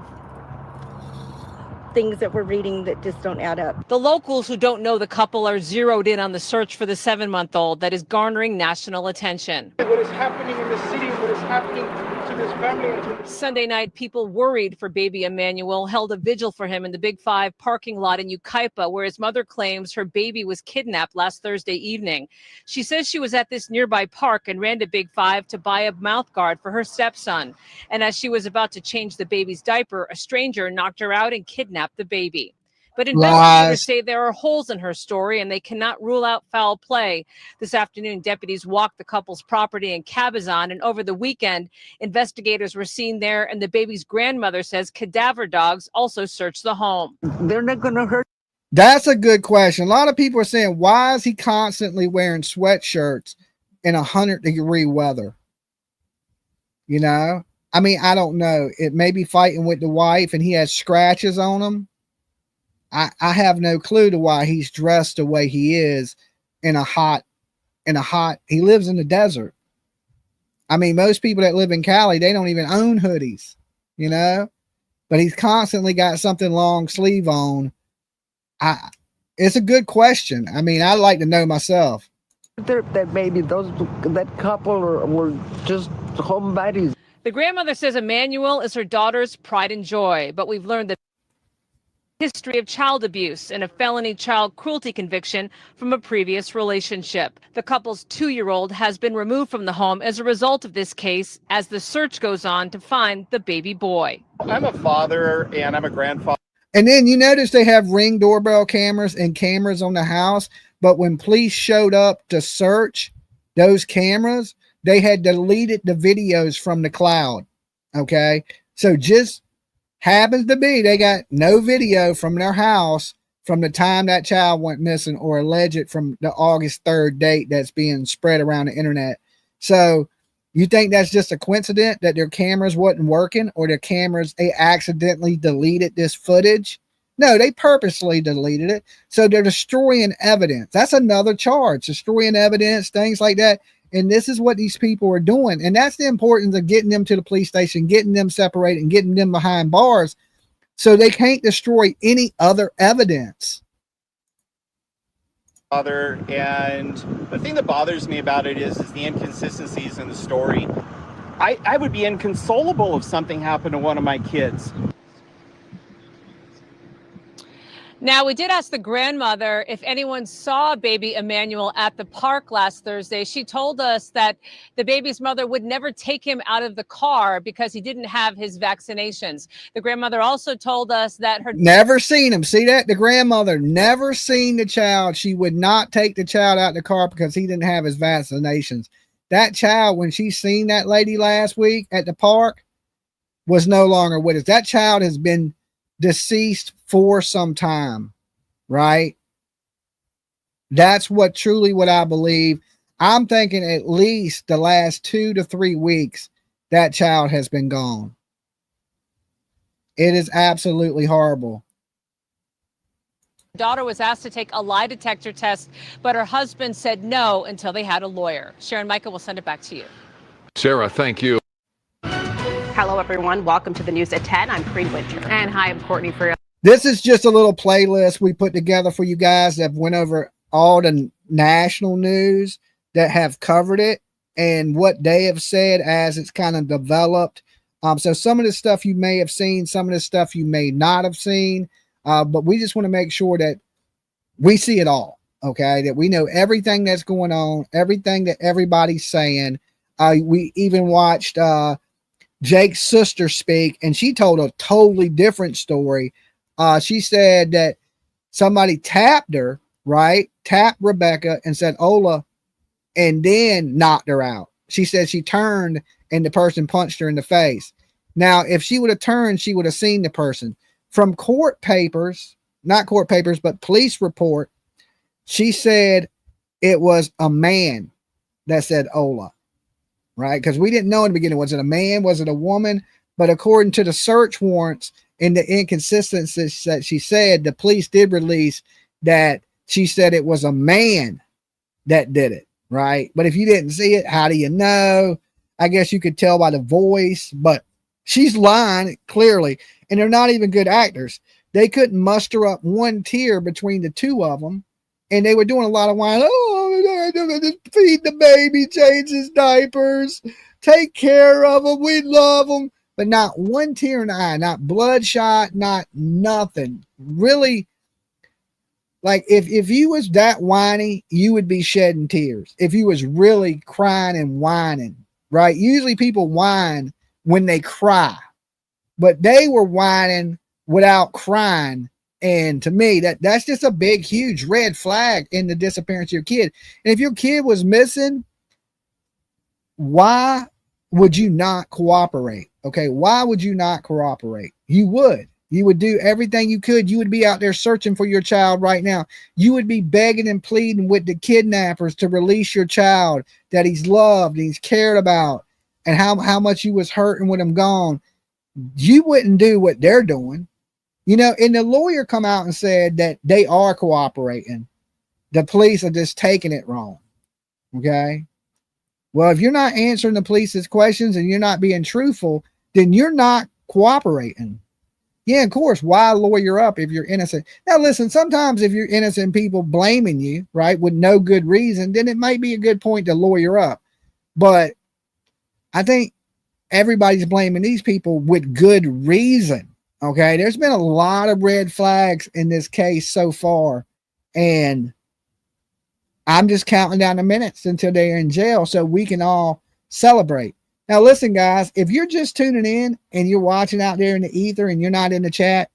things that we're reading that just don't add up. The locals who don't know the couple are zeroed in on the search for the 7-month-old that is garnering national attention. What is happening in the city, what is happening to this family. Sunday night, people worried for baby Emmanuel held a vigil for him in the Big 5 parking lot in Yucaipa, where his mother claims her baby was kidnapped last Thursday evening. She says she was at this nearby park and ran to Big 5 to buy a mouth guard for her stepson. And as she was about to change the baby's diaper, a stranger knocked her out and kidnapped the baby. But investigators say there are holes in her story and they cannot rule out foul play. This afternoon, deputies walked the couple's property in Cabazon, and over the weekend, investigators were seen there, and the baby's grandmother says cadaver dogs also searched the home. They're not going to hurt. That's a good question. A lot of people are saying, why is he constantly wearing sweatshirts in 100-degree weather? You know, I mean, I don't know. It may be fighting with the wife and he has scratches on him. I have no clue to why he's dressed the way he is he lives in the desert. I mean, most people that live in Cali, they don't even own hoodies, you know, but he's constantly got something long sleeve on. It's a good question. I mean, I'd like to know myself. That maybe that couple were just homebodies. The grandmother says Emmanuel is her daughter's pride and joy, but we've learned that history of child abuse and a felony child cruelty conviction from a previous relationship. The couple's 2-year-old has been removed from the home as a result of this case as the search goes on to find the baby boy. I'm a father and I'm a grandfather. And then you notice they have Ring doorbell cameras and cameras on the house, but when police showed up to search those cameras, they had deleted the videos from the cloud. Okay. So just happens to be they got no video from their house from the time that child went missing, or alleged from the August 3rd date that's being spread around the internet. So you think that's just a coincidence that their cameras wasn't working, or their cameras, they accidentally deleted this footage? No, they purposely deleted it. So they're destroying evidence. That's another charge, destroying evidence, things like that. And this is what these people are doing. And that's the importance of getting them to the police station, getting them separated, and getting them behind bars so they can't destroy any other evidence. And the thing that bothers me about it is the inconsistencies in the story. I would be inconsolable if something happened to one of my kids. Now, we did ask the grandmother if anyone saw baby Emmanuel at the park last Thursday. She told us that the baby's mother would never take him out of the car because he didn't have his vaccinations. The grandmother also told us that her never seen him. See that? The grandmother never seen the child. She would not take the child out of the car because he didn't have his vaccinations. That child, when she seen that lady last week at the park, was no longer with us. That child has been deceased for some time, right? That's what I believe. I'm thinking at least the last 2 to 3 weeks that child has been gone. It is absolutely horrible. daughter was asked to take a lie detector test, but her husband said no until they had a lawyer. Sharon Michael will send it back to you. Sarah, thank you. Hello, everyone. Welcome to the news at 10. I'm Cree Winter. And hi, I'm Courtney Freer. This is just a little playlist we put together for you guys that went over all the national news that have covered it and what they have said as it's kind of developed. So some of the stuff you may have seen, some of the stuff you may not have seen, but we just want to make sure that we see it all, okay? That we know everything that's going on, everything that everybody's saying. We even watched Jake's sister speak, and she told a totally different story. She said that somebody tapped her, right? Tapped Rebecca and said, Ola, and then knocked her out. She said she turned and the person punched her in the face. Now, if she would have turned, she would have seen the person. From court papers, not court papers, but police report, she said it was a man that said Ola, right? Because we didn't know in the beginning, was it a man? Was it a woman? But according to the search warrants and the inconsistencies that she said, the police did release that she said it was a man that did it, right? But if you didn't see it, how do you know? I guess you could tell by the voice, but she's lying clearly, and they're not even good actors. They couldn't muster up one tear between the two of them, and they were doing a lot of whining. Oh, just feed the baby, change his diapers, take care of him, we love him. But not one tear in the eye, not bloodshot, not nothing. Really, like if you was that whiny, you would be shedding tears. If you was really crying and whining, right? Usually people whine when they cry, but they were whining without crying. And to me, that's just a big, huge red flag in the disappearance of your kid. And if your kid was missing, why would you not cooperate? Okay, why would you not cooperate? You would do everything you could. You would be out there searching for your child right now. You would be begging and pleading with the kidnappers to release your child, that he's loved, he's cared about, and how much you was hurting with him gone. You wouldn't do what they're doing. You know, and the lawyer come out and said that they are cooperating. The police are just taking it wrong. Okay. Well, if you're not answering the police's questions and you're not being truthful, then you're not cooperating. Yeah, of course. Why lawyer up if you're innocent? Now, listen, sometimes if you're innocent people blaming you, right, with no good reason, then it might be a good point to lawyer up. But I think everybody's blaming these people with good reason. Okay, there's been a lot of red flags in this case so far, and I'm just counting down the minutes until they're in jail so we can all celebrate. Now, listen, guys, if you're just tuning in and you're watching out there in the ether and you're not in the chat,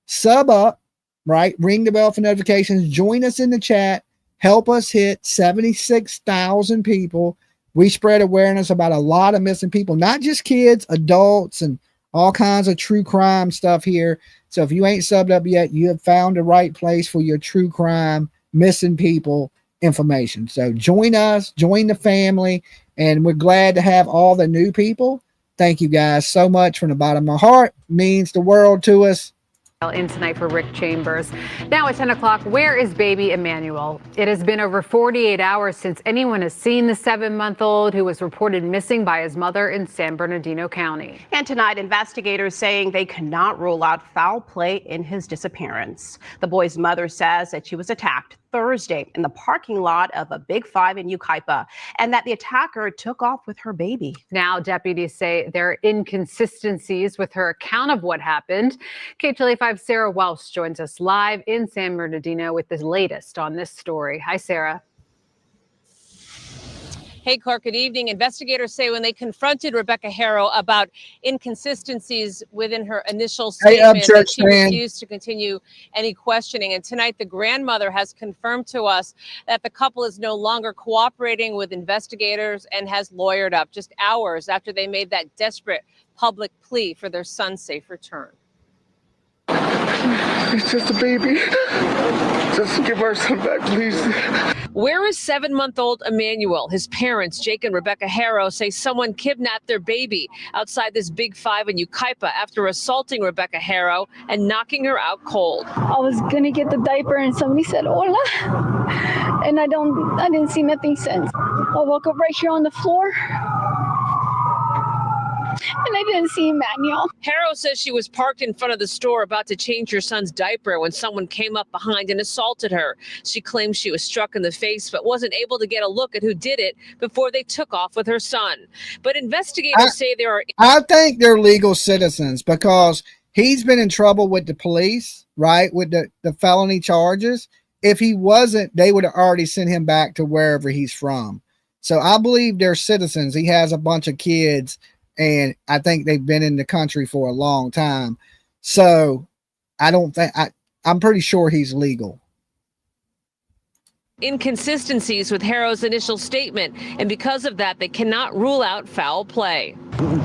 sub up, right? Ring the bell for notifications. Join us in the chat. Help us hit 76,000 people. We spread awareness about a lot of missing people, not just kids, adults, and all kinds of true crime stuff here. So if you ain't subbed up yet, you have found the right place for your true crime, missing people information. So join us, join the family, and we're glad to have all the new people. Thank you guys so much from the bottom of my heart. It means the world to us. In tonight for Rick Chambers. Now at 10 o'clock, where is baby Emmanuel? It has been over 48 hours since anyone has seen the 7-month-old who was reported missing by his mother in San Bernardino County. And tonight, investigators saying they cannot rule out foul play in his disappearance. The boy's mother says that she was attacked Thursday in the parking lot of a Big Five in Yucaipa, and that the attacker took off with her baby. Now, deputies say there are inconsistencies with her account of what happened. KTLA 5 Sarah Welsh joins us live in San Bernardino with the latest on this story. Hi, Sarah. Hey, Clark, good evening. Investigators say when they confronted Rebecca Haro about inconsistencies within her initial statement, that she refused to continue any questioning. And tonight, the grandmother has confirmed to us that the couple is no longer cooperating with investigators and has lawyered up just hours after they made that desperate public plea for their son's safe return. It's just a baby. Just give our son back, please. Where is 7-month-old Emmanuel? His parents, Jake and Rebecca Haro, say someone kidnapped their baby outside this Big Five in Yucaipa after assaulting Rebecca Haro and knocking her out cold. I was gonna get the diaper and somebody said hola, and I didn't see nothing since. I woke up right here on the floor. And I didn't see Emmanuel. Haro says she was parked in front of the store about to change her son's diaper when someone came up behind and assaulted her. She claims she was struck in the face but wasn't able to get a look at who did it before they took off with her son. But investigators say there are... I think they're legal citizens because he's been in trouble with the police, right, with the felony charges. If he wasn't, they would have already sent him back to wherever he's from. So I believe they're citizens. He has a bunch of kids, and I think they've been in the country for a long time. So I don't think I'm pretty sure he's legal. Inconsistencies with Haro's initial statement, and because of that, they cannot rule out foul play.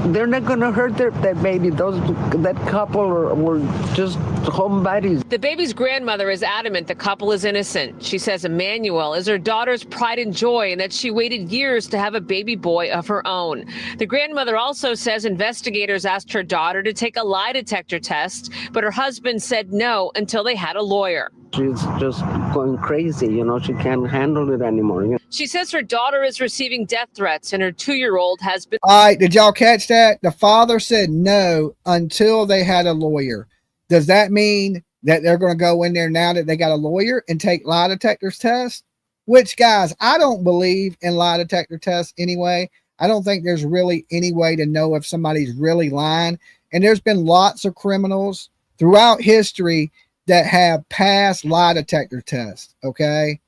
They're not going to hurt that baby. That couple were just homebodies. The baby's grandmother is adamant the couple is innocent. She says Emmanuel is her daughter's pride and joy and that she waited years to have a baby boy of her own. The grandmother also says investigators asked her daughter to take a lie detector test, but her husband said no until they had a lawyer. She's just going crazy, she can't handle it anymore. She says her daughter is receiving death threats and her 2-year-old has been... All right, did y'all catch that? The father said no until they had a lawyer. Does that mean that they're going to go in there now that they got a lawyer and take lie detectors tests? Which, guys, I don't believe in lie detector tests anyway. I don't think there's really any way to know if somebody's really lying. And there's been lots of criminals throughout history that have passed lie detector tests. Okay.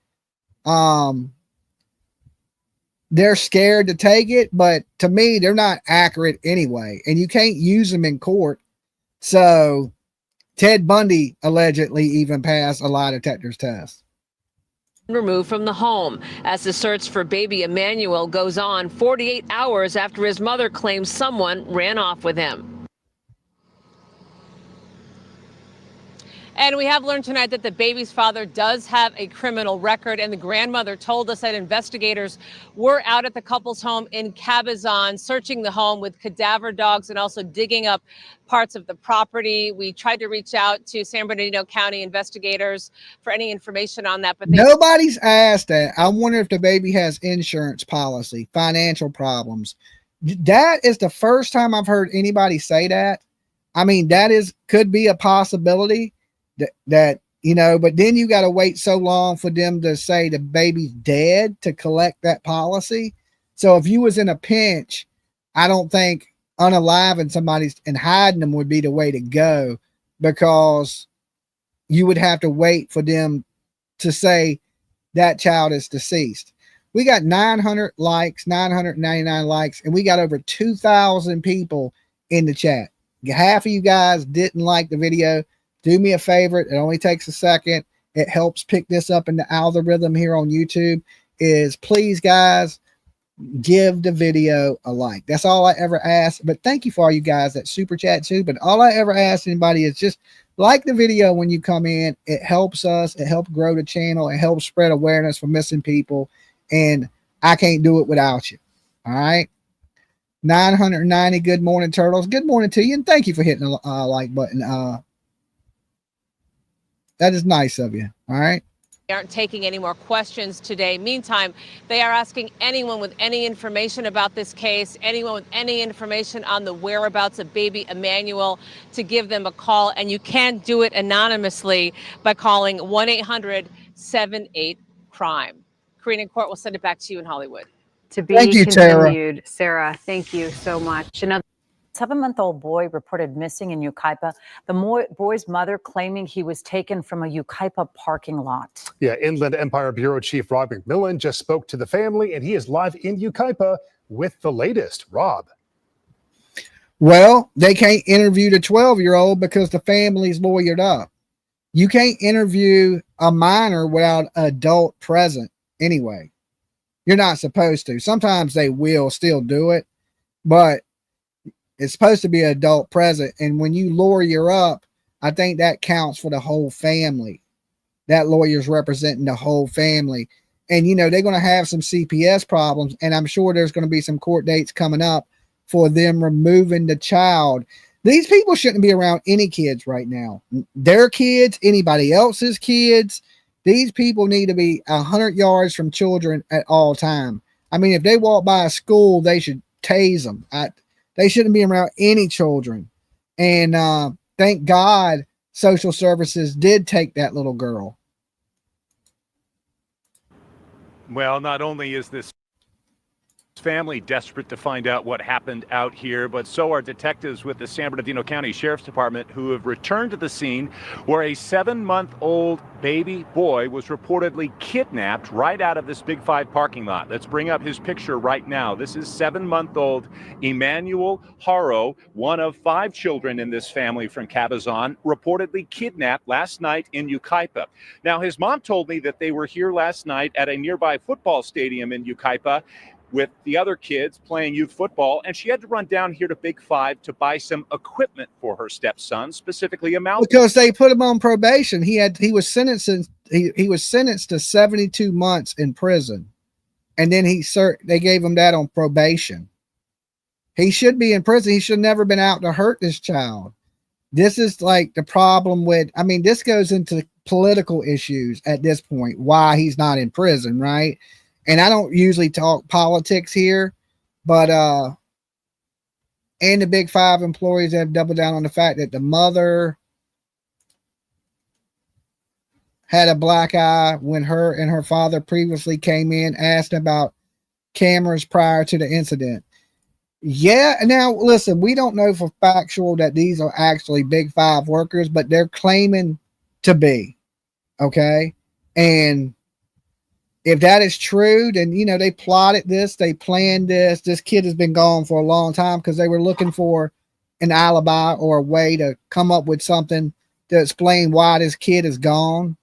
They're scared to take it, but to me, they're not accurate anyway, and you can't use them in court. So Ted Bundy allegedly even passed a lie detectors test. Removed from the home as the search for baby Emmanuel goes on 48 hours after his mother claims someone ran off with him. And we have learned tonight that the baby's father does have a criminal record, and the grandmother told us that investigators were out at the couple's home in Cabazon, searching the home with cadaver dogs and also digging up parts of the property. We tried to reach out to San Bernardino County investigators for any information on that, but nobody's asked that. I wonder if the baby has insurance policy, financial problems. That is the first time I've heard anybody say that. I mean, could be a possibility. That but then you got to wait so long for them to say the baby's dead to collect that policy. So if you was in a pinch, I don't think unaliving somebody and hiding them would be the way to go, because you would have to wait for them to say that child is deceased. We got 900 likes, 999 likes, and we got over 2,000 people in the chat. Half of you guys didn't like the video. Do me a favor. It only takes a second. It helps pick this up in the algorithm here on YouTube. Is please, guys, give the video a like. That's all I ever ask. But thank you for all you guys that super chat too. But all I ever ask anybody is just like the video when you come in. It helps us. It helps grow the channel. It helps spread awareness for missing people. And I can't do it without you. All right. 990. Good morning, turtles. Good morning to you. And thank you for hitting the like button. That is nice of you. All right. They aren't taking any more questions today. Meantime, they are asking anyone with any information about this case, anyone with any information on the whereabouts of baby Emmanuel, to give them a call. And you can do it anonymously by calling 1-800-78-CRIME. Karina, Court will send it back to you in Hollywood. To be Thank you, continued, Sarah. Thank you so much. Another 7-month-old boy reported missing in Yucaipa. The boy's mother claiming he was taken from a Yucaipa parking lot. Yeah, Inland Empire Bureau Chief Rob McMillan just spoke to the family, and he is live in Yucaipa with the latest. Rob. Well, they can't interview the 12-year-old because the family's lawyered up. You can't interview a minor without an adult present anyway. You're not supposed to. Sometimes they will still do it, but it's supposed to be an adult present. And when you lawyer up, I think that counts for the whole family. That lawyer's representing the whole family. And, you know, they're going to have some CPS problems. And I'm sure there's going to be some court dates coming up for them removing the child. These people shouldn't be around any kids right now. Their kids, anybody else's kids. These people need to be 100 yards from children at all time. I mean, if they walk by a school, they should tase them. They shouldn't be around any children. And thank God social services did take that little girl. Well, not only is this family desperate to find out what happened out here, but so are detectives with the San Bernardino County Sheriff's Department, who have returned to the scene where a 7-month-old baby boy was reportedly kidnapped right out of this Big 5 parking lot. Let's bring up his picture right now. This is 7-month-old Emmanuel Haro, one of 5 children in this family from Cabazon, reportedly kidnapped last night in Yucaipa. Now, his mom told me that they were here last night at a nearby football stadium in Yucaipa with the other kids playing youth football, and she had to run down here to Big 5 to buy some equipment for her stepson, specifically a mouse. Because they put him on probation. He was sentenced to 72 months in prison, and then they gave him that on probation. He should be in prison. He should have never been out to hurt this child. This is like the problem with, I mean, this goes into political issues at this point, why he's not in prison, right? And I don't usually talk politics here, but and the Big 5 employees have doubled down on the fact that the mother had a black eye when her and her father previously came in, asked about cameras prior to the incident. Yeah, now listen, we don't know for factual that these are actually Big 5 workers, but they're claiming to be. Okay. And if that is true, then, you know, they plotted this, they planned this. This kid has been gone for a long time because they were looking for an alibi or a way to come up with something to explain why this kid is gone.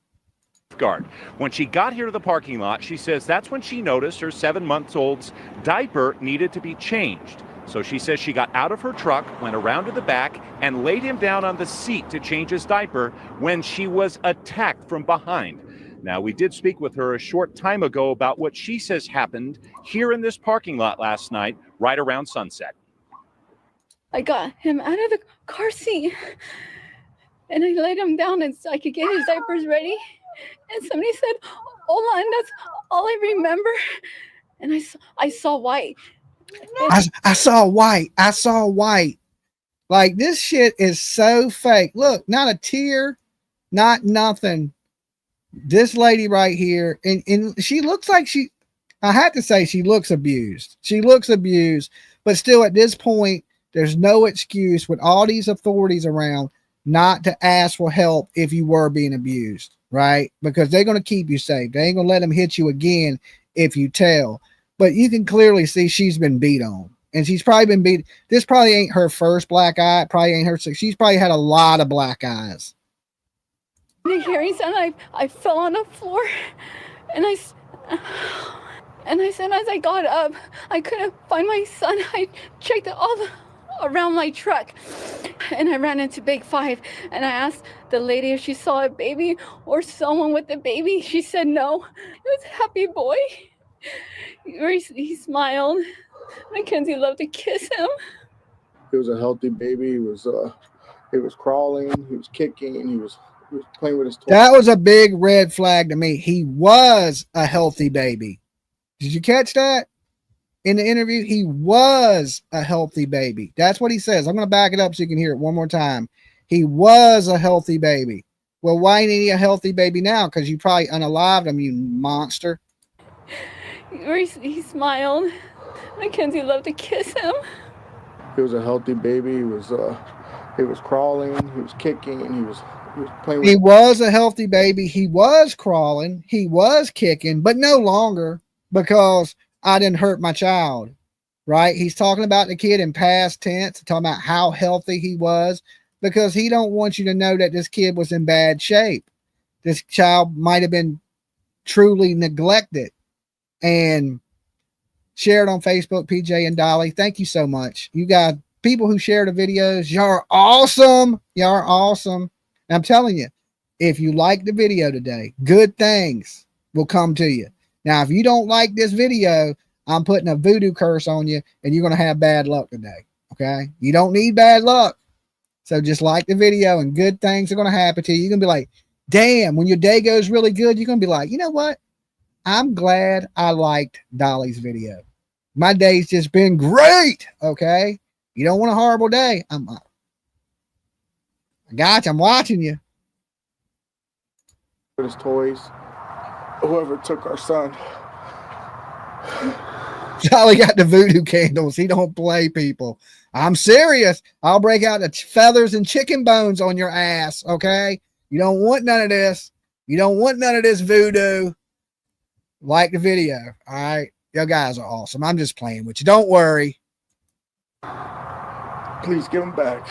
Guard. When she got here to the parking lot, she says that's when she noticed her 7-month-old's diaper needed to be changed. So she says she got out of her truck, went around to the back, and laid him down on the seat to change his diaper when she was attacked from behind. Now, we did speak with her a short time ago about what she says happened here in this parking lot last night, right around sunset. I got him out of the car seat and I laid him down and so I could get his diapers ready. And somebody said, "Hold on, that's all I remember." And I saw white. I saw white. I saw white. Like, this shit is so fake. Look, not a tear, not nothing. This lady right here, and she looks like I had to say she looks abused. She looks abused, but still at this point, there's no excuse with all these authorities around not to ask for help if you were being abused, right? Because they're going to keep you safe. They ain't going to let them hit you again if you tell. But you can clearly see she's been beat on, and she's probably been beat. This probably ain't her first black eye. Probably ain't her. She's probably had a lot of black eyes. The hearing sound, I fell on the floor, and I said as I got up, I couldn't find my son. I checked around my truck, and I ran into Big 5, and I asked the lady if she saw a baby or someone with a baby. She said no. It was a happy boy. He smiled. Mackenzie loved to kiss him. He was a healthy baby. He was crawling. He was kicking. He was He was playing with his toy. That was a big red flag to me. He was a healthy baby. Did you catch that in the interview? He was a healthy baby. That's what he says. I'm going to back it up so you can hear it one more time. He was a healthy baby. Well, why ain't he a healthy baby now? Because you probably unalived him, you monster. He smiled. Mackenzie loved to kiss him. He was a healthy baby. He was crawling. He was kicking. And he was playing with. He was a healthy baby. He was crawling. He was kicking, but no longer, because I didn't hurt my child. Right? He's talking about the kid in past tense, talking about how healthy he was, because he don't want you to know that this kid was in bad shape. This child might have been truly neglected. And shared on Facebook, PJ and Dolly. Thank you so much. You got people who share the videos. Y'all are awesome. Y'all are awesome. And I'm telling you, if you like the video today, good things will come to you. Now, if you don't like this video, I'm putting a voodoo curse on you and you're going to have bad luck today. Okay. You don't need bad luck. So just like the video and good things are going to happen to you. You're going to be like, damn, when your day goes really good, you're going to be like, you know what? I'm glad I liked Dolly's video. My day's just been great. Okay. You don't want a horrible day. I got you. I'm watching you. With his toys. Whoever took our son. Dolly got the voodoo candles. He don't play, people. I'm serious. I'll break out the feathers and chicken bones on your ass. Okay. You don't want none of this. You don't want none of this voodoo. Like the video. All right. You guys are awesome. I'm just playing with you. Don't worry. Please give him back.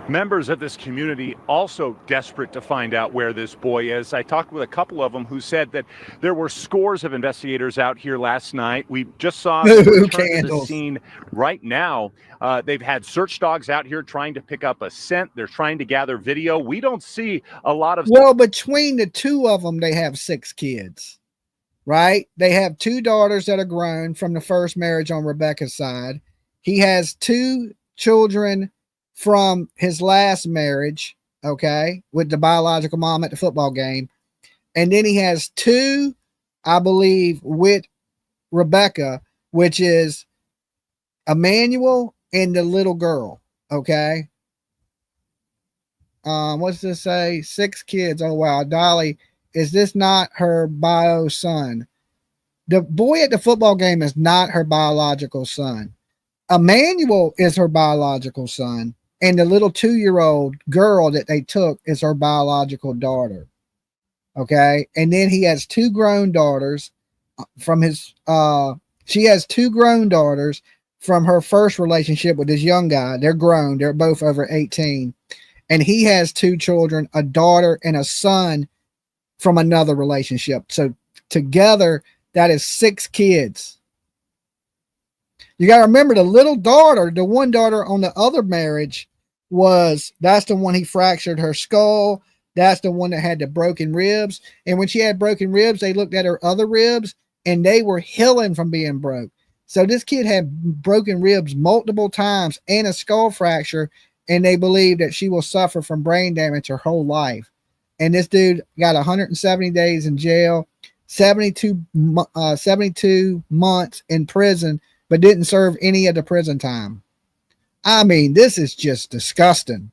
Members of this community also desperate to find out where this boy is. I talked with a couple of them who said that there were scores of investigators out here last night. We just saw them return to the scene right now. They've had search dogs out here trying to pick up a scent. They're trying to gather video. We don't see a lot of... Well, between the two of them, they have 6 kids, right? They have 2 daughters that are grown from the first marriage on Rebecca's side. He has 2 children from his last marriage, okay, with the biological mom at the football game. And then he has 2, I believe, with Rebecca, which is Emmanuel and the little girl, okay? What's this say? 6 kids. Oh, wow. Dolly, is this not her bio son? The boy at the football game is not her biological son. Emmanuel is her biological son. And the little 2-year-old girl that they took is her biological daughter. Okay. And then he has 2 grown daughters from his, she has 2 grown daughters from her first relationship with this young guy. They're grown. They're both over 18. And he has 2 children, a daughter and a son from another relationship. So together, that is 6 kids. You got to remember the little daughter, the one daughter on the other marriage that's the one he fractured her skull. That's the one that had the broken ribs. And when she had broken ribs, they looked at her other ribs and they were healing from being broke. So this kid had broken ribs multiple times and a skull fracture. And they believe that she will suffer from brain damage her whole life. And this dude got 170 days in jail, 72 months in prison, but didn't serve any of the prison time. I mean, this is just disgusting.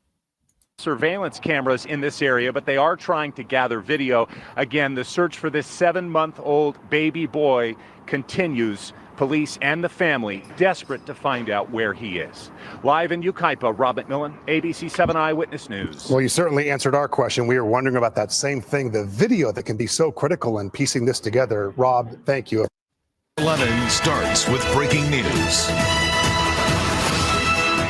Surveillance cameras in this area, but they are trying to gather video. Again, the search for this 7-month-old baby boy continues. Police and the family desperate to find out where he is. Live in Yucaipa, Rob McMillan, ABC 7 Eyewitness News. Well, you certainly answered our question. We were wondering about that same thing, the video that can be so critical in piecing this together. Rob, thank you. 11 starts with breaking news.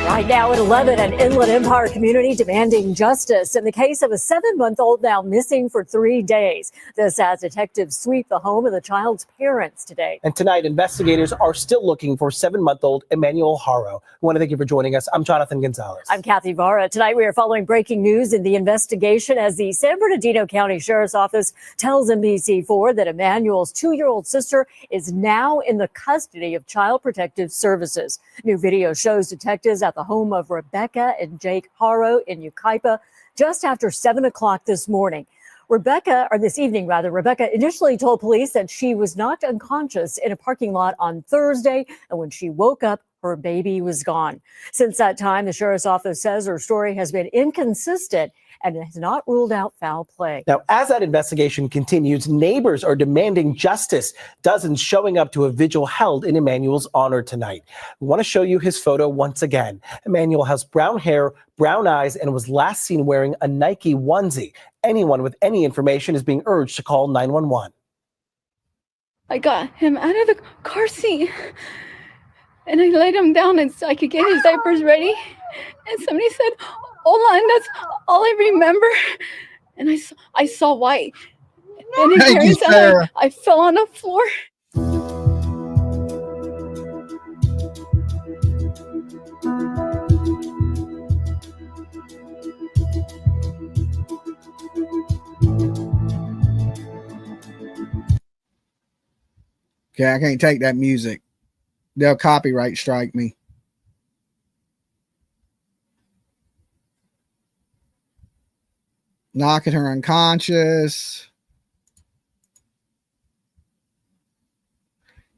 Right now at 11, an Inland Empire community demanding justice in the case of a 7-month-old now missing for 3 days. This as detectives sweep the home of the child's parents today. And tonight, investigators are still looking for 7-month-old Emmanuel Haro. I want to thank you for joining us. I'm Jonathan Gonzalez. I'm Kathy Vara. Tonight, we are following breaking news in the investigation as the San Bernardino County Sheriff's Office tells NBC4 that Emmanuel's 2-year-old sister is now in the custody of Child Protective Services. New video shows detectives at the home of Rebecca and Jake Haro in Yucaipa just after 7 o'clock this morning. Rebecca initially told police that she was knocked unconscious in a parking lot on Thursday, and when she woke up, her baby was gone. Since that time, the sheriff's office says her story has been inconsistent and has not ruled out foul play. Now, as that investigation continues, neighbors are demanding justice. Dozens showing up to a vigil held in Emmanuel's honor tonight. We want to show you his photo once again. Emmanuel has brown hair, brown eyes, and was last seen wearing a Nike onesie. Anyone with any information is being urged to call 911. I got him out of the car seat and I laid him down and so I could get his diapers ready. And somebody said, "Hola," and that's all I remember. And I saw white. And it turns out I fell on the floor. Okay, I can't take that music. They'll copyright strike me. Knocking her unconscious.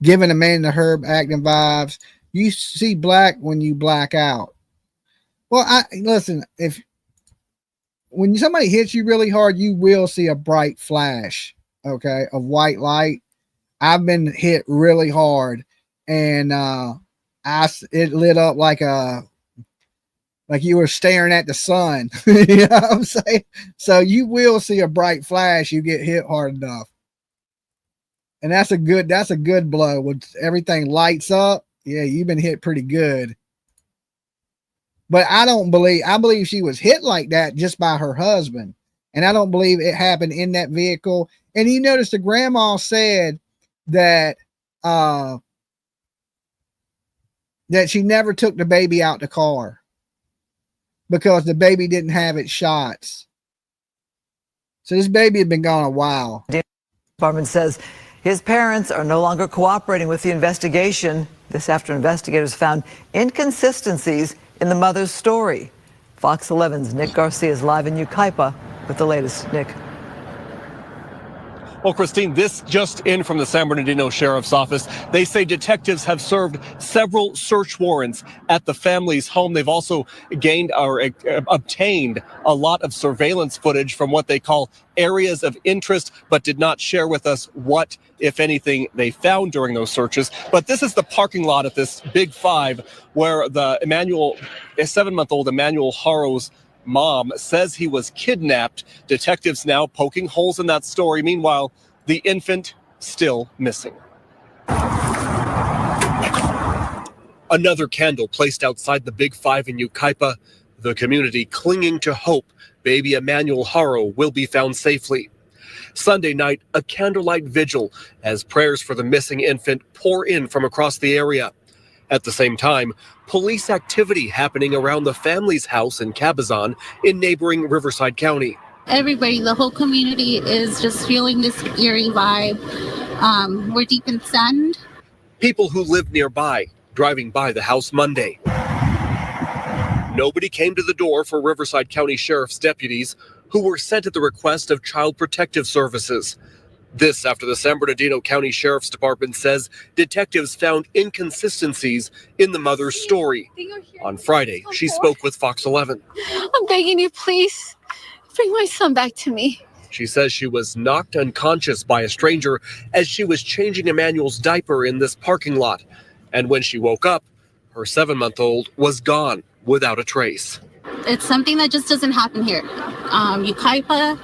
Giving a man the Herb acting vibes. You see black when you black out. Well, listen, when somebody hits you really hard, you will see a bright flash, okay, of white light. I've been hit really hard, and it lit up like you were staring at the sun. You know what I'm saying? So you will see a bright flash. You get hit hard enough, and that's a good blow. When everything lights up, yeah, you've been hit pretty good. But I believe she was hit like that just by her husband, and I don't believe it happened in that vehicle. And you notice the grandma said that she never took the baby out the car because the baby didn't have its shots. So this baby had been gone a while. The department says his parents are no longer cooperating with the investigation. This after investigators found inconsistencies in the mother's story. Fox 11's Nick Garcia is live in Yucaipa with the latest. Nick. Well, Christine, this just in from the San Bernardino Sheriff's Office. They say detectives have served several search warrants at the family's home. They've also gained or obtained a lot of surveillance footage from what they call areas of interest, but did not share with us what, if anything, they found during those searches. But this is the parking lot at this Big Five where the 7-month-old Emmanuel Haro's mom says he was kidnapped. Detectives now poking holes in that story. Meanwhile, the infant still missing. Another candle placed outside the Big Five in Yucaipa, the community clinging to hope baby Emmanuel Haro will be found safely. Sunday night, a candlelight vigil as prayers for the missing infant pour in from across the area. At the same time, police activity happening around the family's house in Cabazon in neighboring Riverside County. Everybody, the whole community is just feeling this eerie vibe. We're deep in sand. People who live nearby, driving by the house Monday. Nobody came to the door for Riverside County Sheriff's deputies who were sent at the request of Child Protective Services. This after the San Bernardino County Sheriff's Department says detectives found inconsistencies in the mother's story. On Friday, she spoke with Fox 11. I'm begging you, please bring my son back to me. She says she was knocked unconscious by a stranger as she was changing Emmanuel's diaper in this parking lot. And when she woke up, her 7-month-old was gone without a trace. It's something that just doesn't happen here. Yucaipa,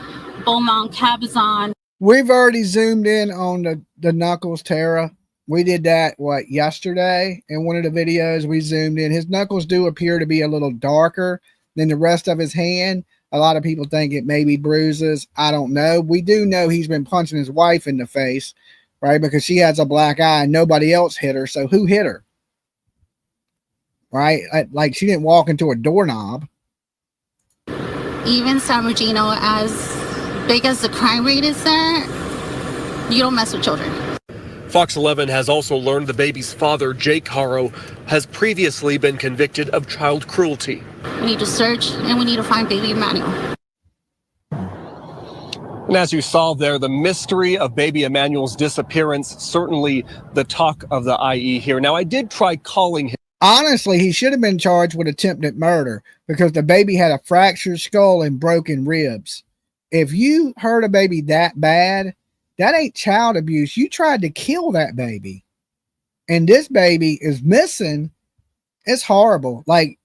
Beaumont, Cabazon. We've already zoomed in on the knuckles, Tara. We did that, yesterday? In one of the videos, we zoomed in. His knuckles do appear to be a little darker than the rest of his hand. A lot of people think it may be bruises. I don't know. We do know he's been punching his wife in the face, right? Because she has a black eye and nobody else hit her. So who hit her? Right? Like she didn't walk into a doorknob. Even San Bernardino, as big as the crime rate is there, you don't mess with children. Fox 11 has also learned the baby's father, Jake Haro, has previously been convicted of child cruelty. We need to search and we need to find baby Emmanuel. And as you saw there, the mystery of baby Emmanuel's disappearance, certainly the talk of the IE here. Now, I did try calling him. Honestly, he should have been charged with attempted murder because the baby had a fractured skull and broken ribs. If you hurt a baby that bad, that ain't child abuse. You tried to kill that baby. And this baby is missing. It's horrible. Like,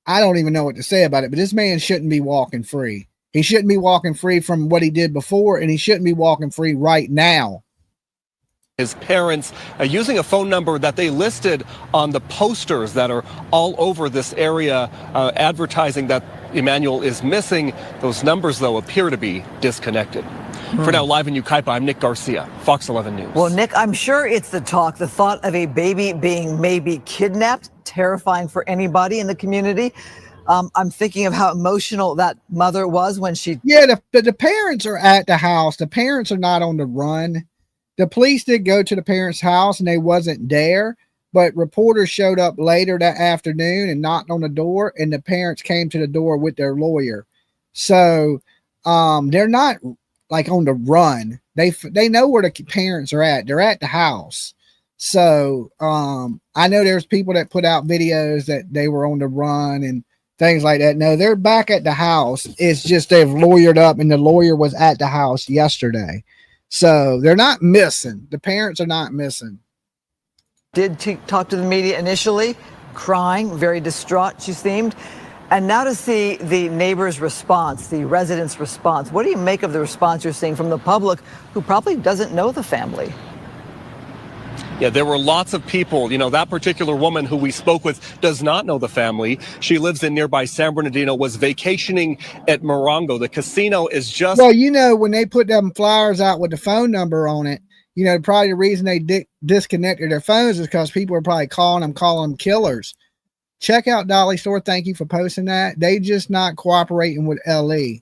I don't even know what to say about it, but this man shouldn't be walking free. He shouldn't be walking free from what he did before, and he shouldn't be walking free right now. His parents using a phone number that they listed on the posters that are all over this area advertising that Emmanuel is missing. Those numbers, though, appear to be disconnected. For now, live in Yucaipa, I'm Nick Garcia, Fox 11 News. Well, Nick, I'm sure it's the talk, the thought of a baby being maybe kidnapped, terrifying for anybody in the community. I'm thinking of how emotional that mother was when she... Yeah, the parents are at the house. The parents are not on the run. The police did go to the parents' house and they wasn't there, but reporters showed up later that afternoon and knocked on the door, and the parents came to the door with their lawyer. So they're not like on the run. They know where the parents are at. They're at the house. So I know there's people that put out videos that they were on the run and things like that. No, they're back at the house. It's just they've lawyered up, and the lawyer was at the house yesterday. So they're not missing. The parents are not missing. Did talk to the media initially, crying, very distraught she seemed. And now to see the neighbors' response, the residents' response. What do you make of the response you're seeing from the public who probably doesn't know the family? Yeah, there were lots of people. You know, that particular woman who we spoke with does not know the family. She lives in nearby San Bernardino, was vacationing at Morongo. The casino is just... Well, you know, when they put them flyers out with the phone number on it, you know, probably the reason they disconnected their phones is because people are probably calling them killers. Check out Dolly Store. Thank you for posting that. They just not cooperating with LE.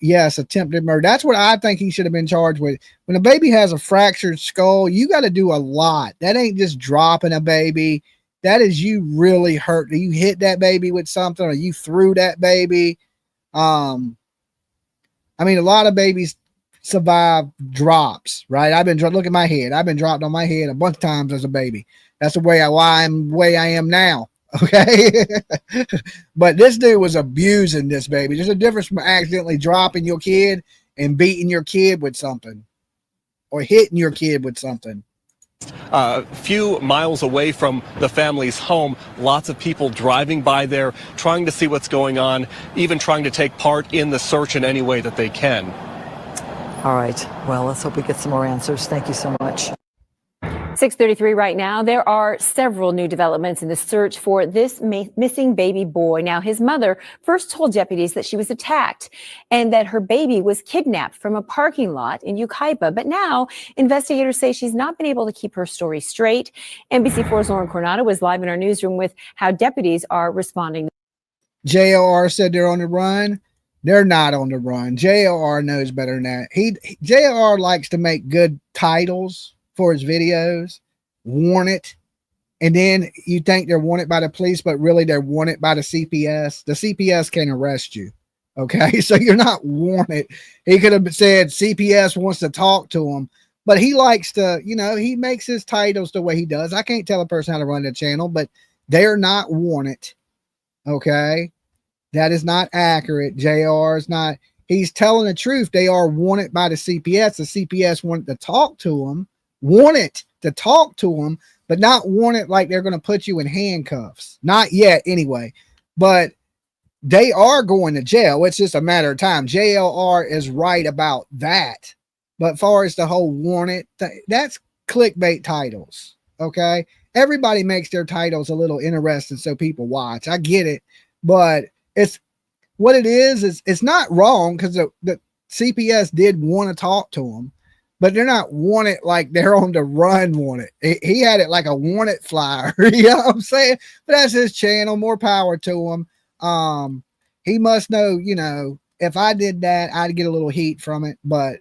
Yes, attempted murder. That's what I think he should have been charged with. When a baby has a fractured skull, you got to do a lot. That ain't just dropping a baby. That is you really hurt. You hit that baby with something, or you threw that baby. I mean, a lot of babies survive drops, right? Look at my head. I've been dropped on my head a bunch of times as a baby. That's the way I am now. Okay. But this dude was abusing this baby. There's a difference from accidentally dropping your kid and beating your kid with something, or hitting your kid with something. A few miles away from the family's home, lots of people driving by there, trying to see what's going on, even trying to take part in the search in any way that they can. All right. Well, let's hope we get some more answers. Thank you so much. 6:33 right now. There are several new developments in the search for this missing baby boy. Now, his mother first told deputies that she was attacked and that her baby was kidnapped from a parking lot in Yucaipa. But now investigators say she's not been able to keep her story straight. NBC4's Lauren Coronado was live in our newsroom with how deputies are responding. JLR said they're on the run. They're not on the run. JLR knows better than that. JLR likes to make good titles for his videos, wanted, and then you think they're wanted by the police, but really they're wanted by the CPS. The CPS can't arrest you. Okay, so you're not wanted. He could have said CPS wants to talk to him, but he likes to, you know, he makes his titles the way he does. I can't tell a person how to run the channel, but they're not wanted. Okay, that is not accurate. JR is not. He's telling the truth. They are wanted by the CPS. The CPS wanted to talk to him. Want to talk to them, but not want it like they're going to put you in handcuffs. Not yet, anyway. But they are going to jail. It's just a matter of time. JLR is right about that. But far as the whole wanted, that's clickbait titles. Okay, everybody makes their titles a little interesting so people watch. I get it, but it's what it is it's not wrong because the CPS did want to talk to them. But they're not wanted like they're on the run wanted. He had it like a wanted flyer. You know what I'm saying? But that's his channel. More power to him. He must know, you know, if I did that, I'd get a little heat from it. But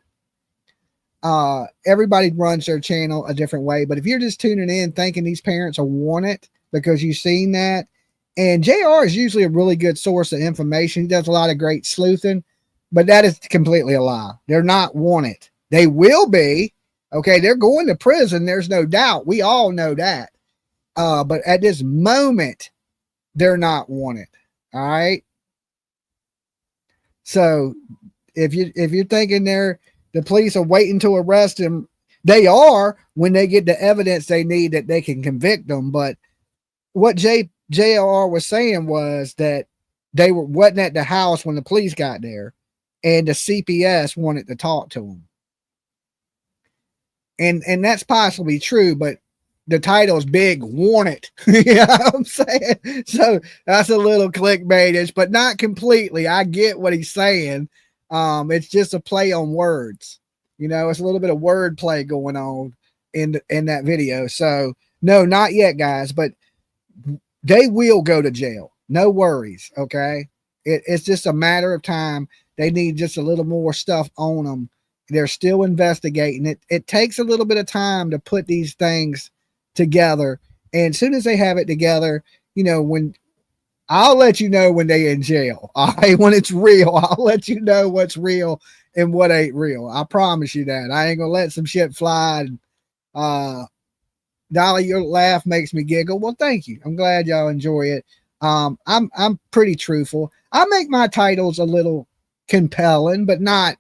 Everybody runs their channel a different way, but if you're just tuning in thinking these parents are wanted because you've seen that, and JR is usually a really good source of information. He does a lot of great sleuthing, but that is completely a lie. They're not wanted. They will be. Okay, they're going to prison. There's no doubt. We all know that. But at this moment, they're not wanted. All right. So if you're thinking the police are waiting to arrest him, they are when they get the evidence they need that they can convict them. But what JLR was saying was that they wasn't at the house when the police got there, and the CPS wanted to talk to them. And that's possibly true, but the title's big, wanted. You know what I'm saying? So that's a little clickbaitish, but not completely. I get what he's saying. It's just a play on words. You know, it's a little bit of word play going on in that video. So no, not yet, guys, but they will go to jail. No worries. Okay. It's just a matter of time. They need just a little more stuff on them. They're still investigating it. It takes a little bit of time to put these things together. And as soon as they have it together, you know, when I'll let you know when they in jail. All right. When it's real, I'll let you know what's real and what ain't real. I promise you that. I ain't gonna let some shit fly. Dolly, your laugh makes me giggle. Well, thank you. I'm glad y'all enjoy it. I'm pretty truthful. I make my titles a little compelling, but not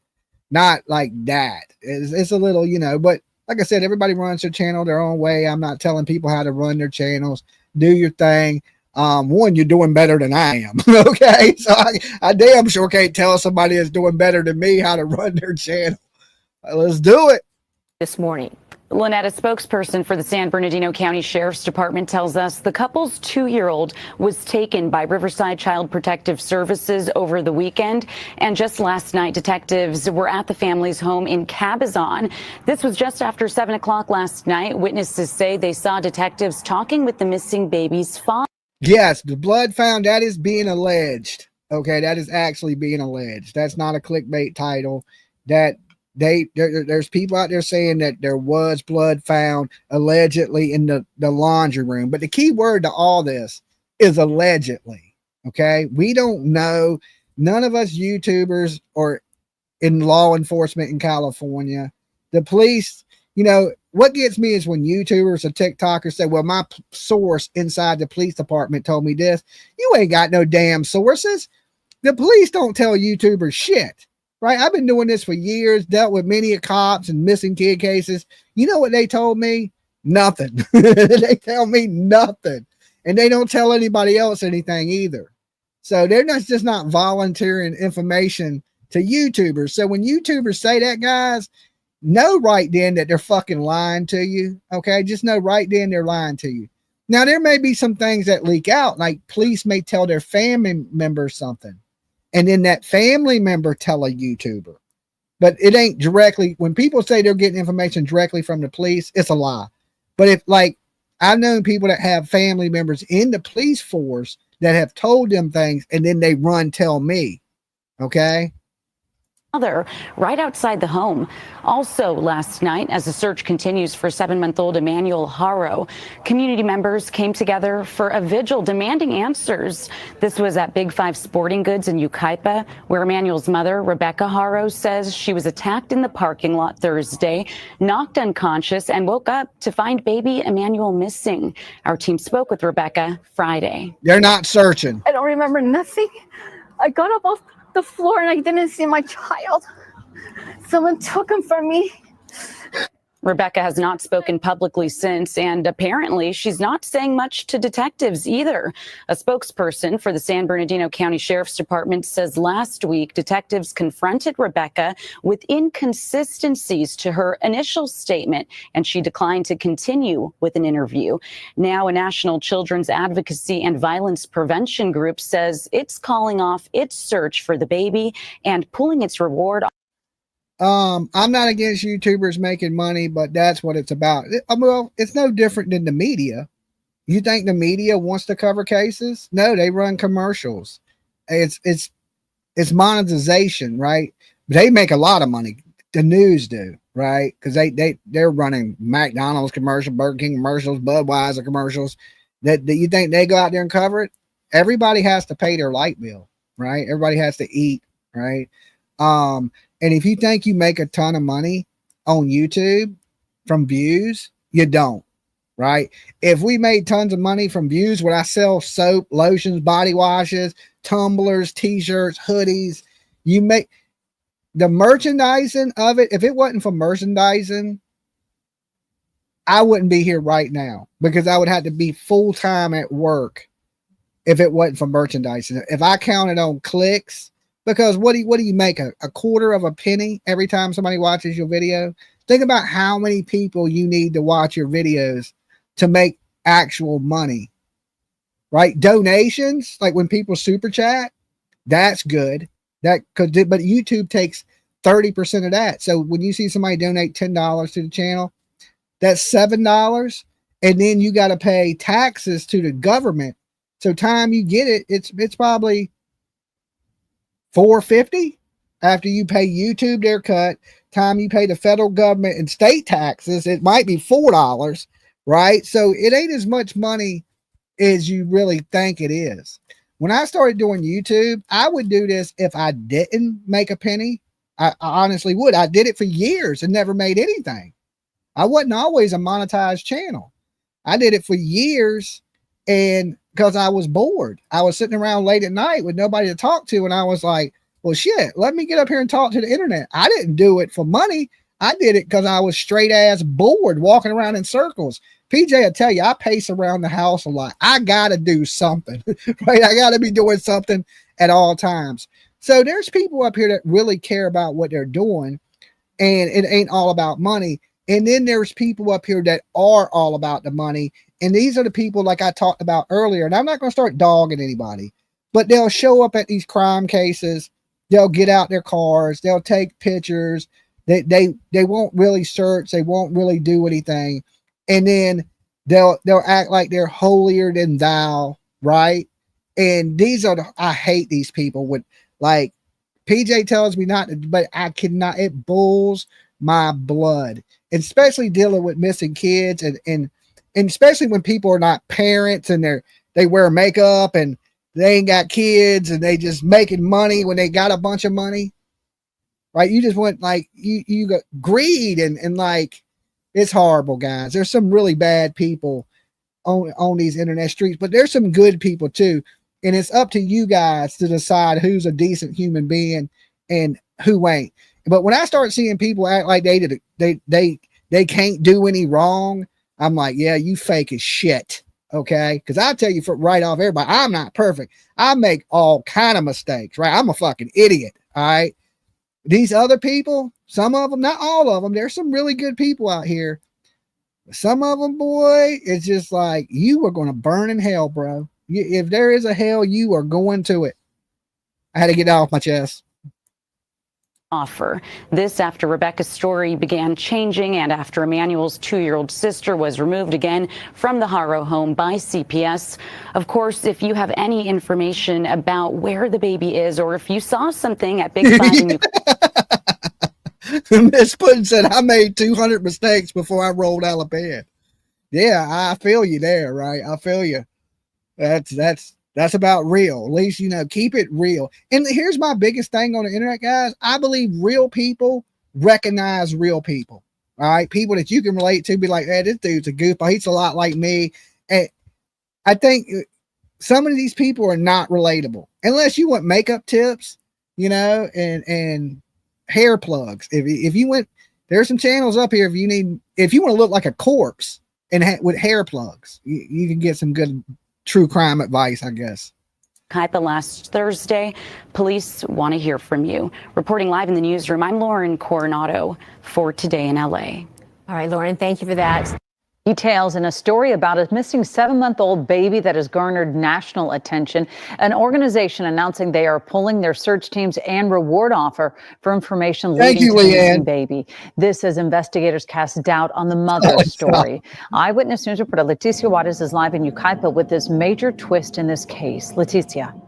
like that. It's a little, you know, but like I said, everybody runs their channel their own way. I'm not telling people how to run their channels. Do your thing. One, you're doing better than I am. Okay. So I damn sure can't tell somebody that's doing better than me how to run their channel. Let's do it. This morning, Lynette, a spokesperson for the San Bernardino County Sheriff's Department, tells us the couple's 2-year-old was taken by Riverside Child Protective Services over the weekend. And just last night, detectives were at the family's home in Cabazon. This was just after 7 o'clock last night. Witnesses say they saw detectives talking with the missing baby's father. Yes, the blood found, that is being alleged. Okay, that is actually being alleged. That's not a clickbait title. That there's people out there saying that there was blood found allegedly in the laundry room. But the key word to all this is allegedly. Okay, we don't know. None of us YouTubers are in law enforcement in California. The police, you know, what gets me is when YouTubers or TikTokers say, well, my source inside the police department told me this. You ain't got no damn sources. The police don't tell YouTubers shit. Right? I've been doing this for years, dealt with many cops and missing kid cases. You know what they told me? Nothing. They tell me nothing. And they don't tell anybody else anything either. So they're just not volunteering information to YouTubers. So when YouTubers say that, guys, know right then that they're fucking lying to you. Okay? Just know right then they're lying to you. Now, there may be some things that leak out, like police may tell their family members something. And then that family member tell a YouTuber, but it ain't directly. When people say they're getting information directly from the police, it's a lie. But if, like, I've known people that have family members in the police force that have told them things, and then they tell me. Okay. Right outside the home. Also last night, as the search continues for 7-month-old Emmanuel Haro, community members came together for a vigil demanding answers. This was at Big 5 Sporting Goods in Yucaipa, where Emmanuel's mother, Rebecca Haro, says she was attacked in the parking lot Thursday, knocked unconscious, and woke up to find baby Emmanuel missing. Our team spoke with Rebecca Friday. They're not searching. I don't remember nothing. I got up off the floor and I didn't see my child. Someone took him from me. Rebecca has not spoken publicly since, and apparently she's not saying much to detectives either. A spokesperson for the San Bernardino County Sheriff's Department says last week detectives confronted Rebecca with inconsistencies to her initial statement, and she declined to continue with an interview. Now, a national children's advocacy and violence prevention group says it's calling off its search for the baby and pulling its reward. I'm not against YouTubers making money, but that's what it's about. Well, it's no different than the media. You think the media wants to cover cases? No, they run commercials. It's monetization, right? They make a lot of money. The news do, right? Because they're running McDonald's commercial, Burger King commercials, Budweiser commercials. That you think they go out there and cover it? Everybody has to pay their light bill, right? Everybody has to eat, right? And if you think you make a ton of money on YouTube from views, you don't, right? If we made tons of money from views, would I sell soap, lotions, body washes, tumblers, t-shirts, hoodies? You make the merchandising of it. If it wasn't for merchandising, I wouldn't be here right now because I would have to be full-time at work if it wasn't for merchandising. If I counted on clicks, because what do you make, a quarter of a penny every time somebody watches your video? Think about how many people you need to watch your videos to make actual money, right? Donations, like when people super chat, that's good. But YouTube takes 30% of that. So when you see somebody donate $10 to the channel, that's $7, and then you got to pay taxes to the government. So time you get it, it's probably $4.50 after you pay YouTube their cut. Time you pay the federal government and state taxes, it might be $4, right? So it ain't as much money as you really think it is. When I started doing YouTube, I would do this if I didn't make a penny. I honestly would. I did it for years and never made anything. I wasn't always a monetized channel. I did it for years, and because I was bored. I was sitting around late at night with nobody to talk to, and I was like, well, shit, let me get up here and talk to the internet. I didn't do it for money. I did it because I was straight ass bored walking around in circles. PJ, I tell you, I pace around the house a lot. I got to do something, right? I got to be doing something at all times. So there's people up here that really care about what they're doing, and it ain't all about money. And then there's people up here that are all about the money. And these are the people like I talked about earlier. And I'm not going to start dogging anybody, but they'll show up at these crime cases. They'll get out their cars. They'll take pictures. They won't really search. They won't really do anything. And then they'll act like they're holier than thou, right? And these are I hate these people with, like, PJ tells me not to, but I cannot. It boils my blood, especially dealing with missing kids, and especially when people are not parents and they wear makeup and they ain't got kids and they just making money when they got a bunch of money, right? You just want, like, you got greed and like, it's horrible, guys. There's some really bad people on these internet streets, but there's some good people too. And it's up to you guys to decide who's a decent human being and who ain't. But when I start seeing people act like they can't do any wrong, I'm like, yeah, you fake as shit. Okay. Cause I tell you right off, everybody, I'm not perfect. I make all kind of mistakes, right? I'm a fucking idiot. All right. These other people, some of them, not all of them, there's some really good people out here. Some of them, boy, it's just like, you are going to burn in hell, bro. If there is a hell, you are going to it. I had to get that off my chest. Offer. This after Rebecca's story began changing and after Emmanuel's 2-year-old sister was removed again from the Haro home by CPS. Of course, if you have any information about where the baby is or if you saw something at Big Five in Miss Puddin said, I made 200 mistakes before I rolled out of bed. Yeah, I feel you there, right? I feel you. That's about real. At least, keep it real. And here's my biggest thing on the internet, guys. I believe real people recognize real people. All right. People that you can relate to, be like, hey, this dude's a goofball. He's a lot like me. And I think some of these people are not relatable unless you want makeup tips, and hair plugs. If you went, there's some channels up here. If you want to look like a corpse and with hair plugs, you can get some good true crime advice, I guess. Kaipa last Thursday. Police want to hear from you. Reporting live in the newsroom, I'm Lauren Coronado for Today in LA. All right, Lauren, thank you for that. Details in a story about a missing 7-month-old baby that has garnered national attention. An organization announcing they are pulling their search teams and reward offer for information leading to the missing baby. This as investigators cast doubt on the mother's story. Eyewitness News reporter Leticia Juarez is live in Yucaipa with this major twist in this case. Leticia.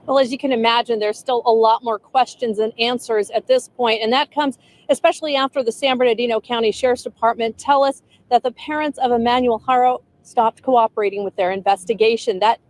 Well, as you can imagine, there's still a lot more questions and answers at this point, and that comes especially after the San Bernardino County Sheriff's Department tell us that the parents of Emmanuel Haro stopped cooperating with their investigation. That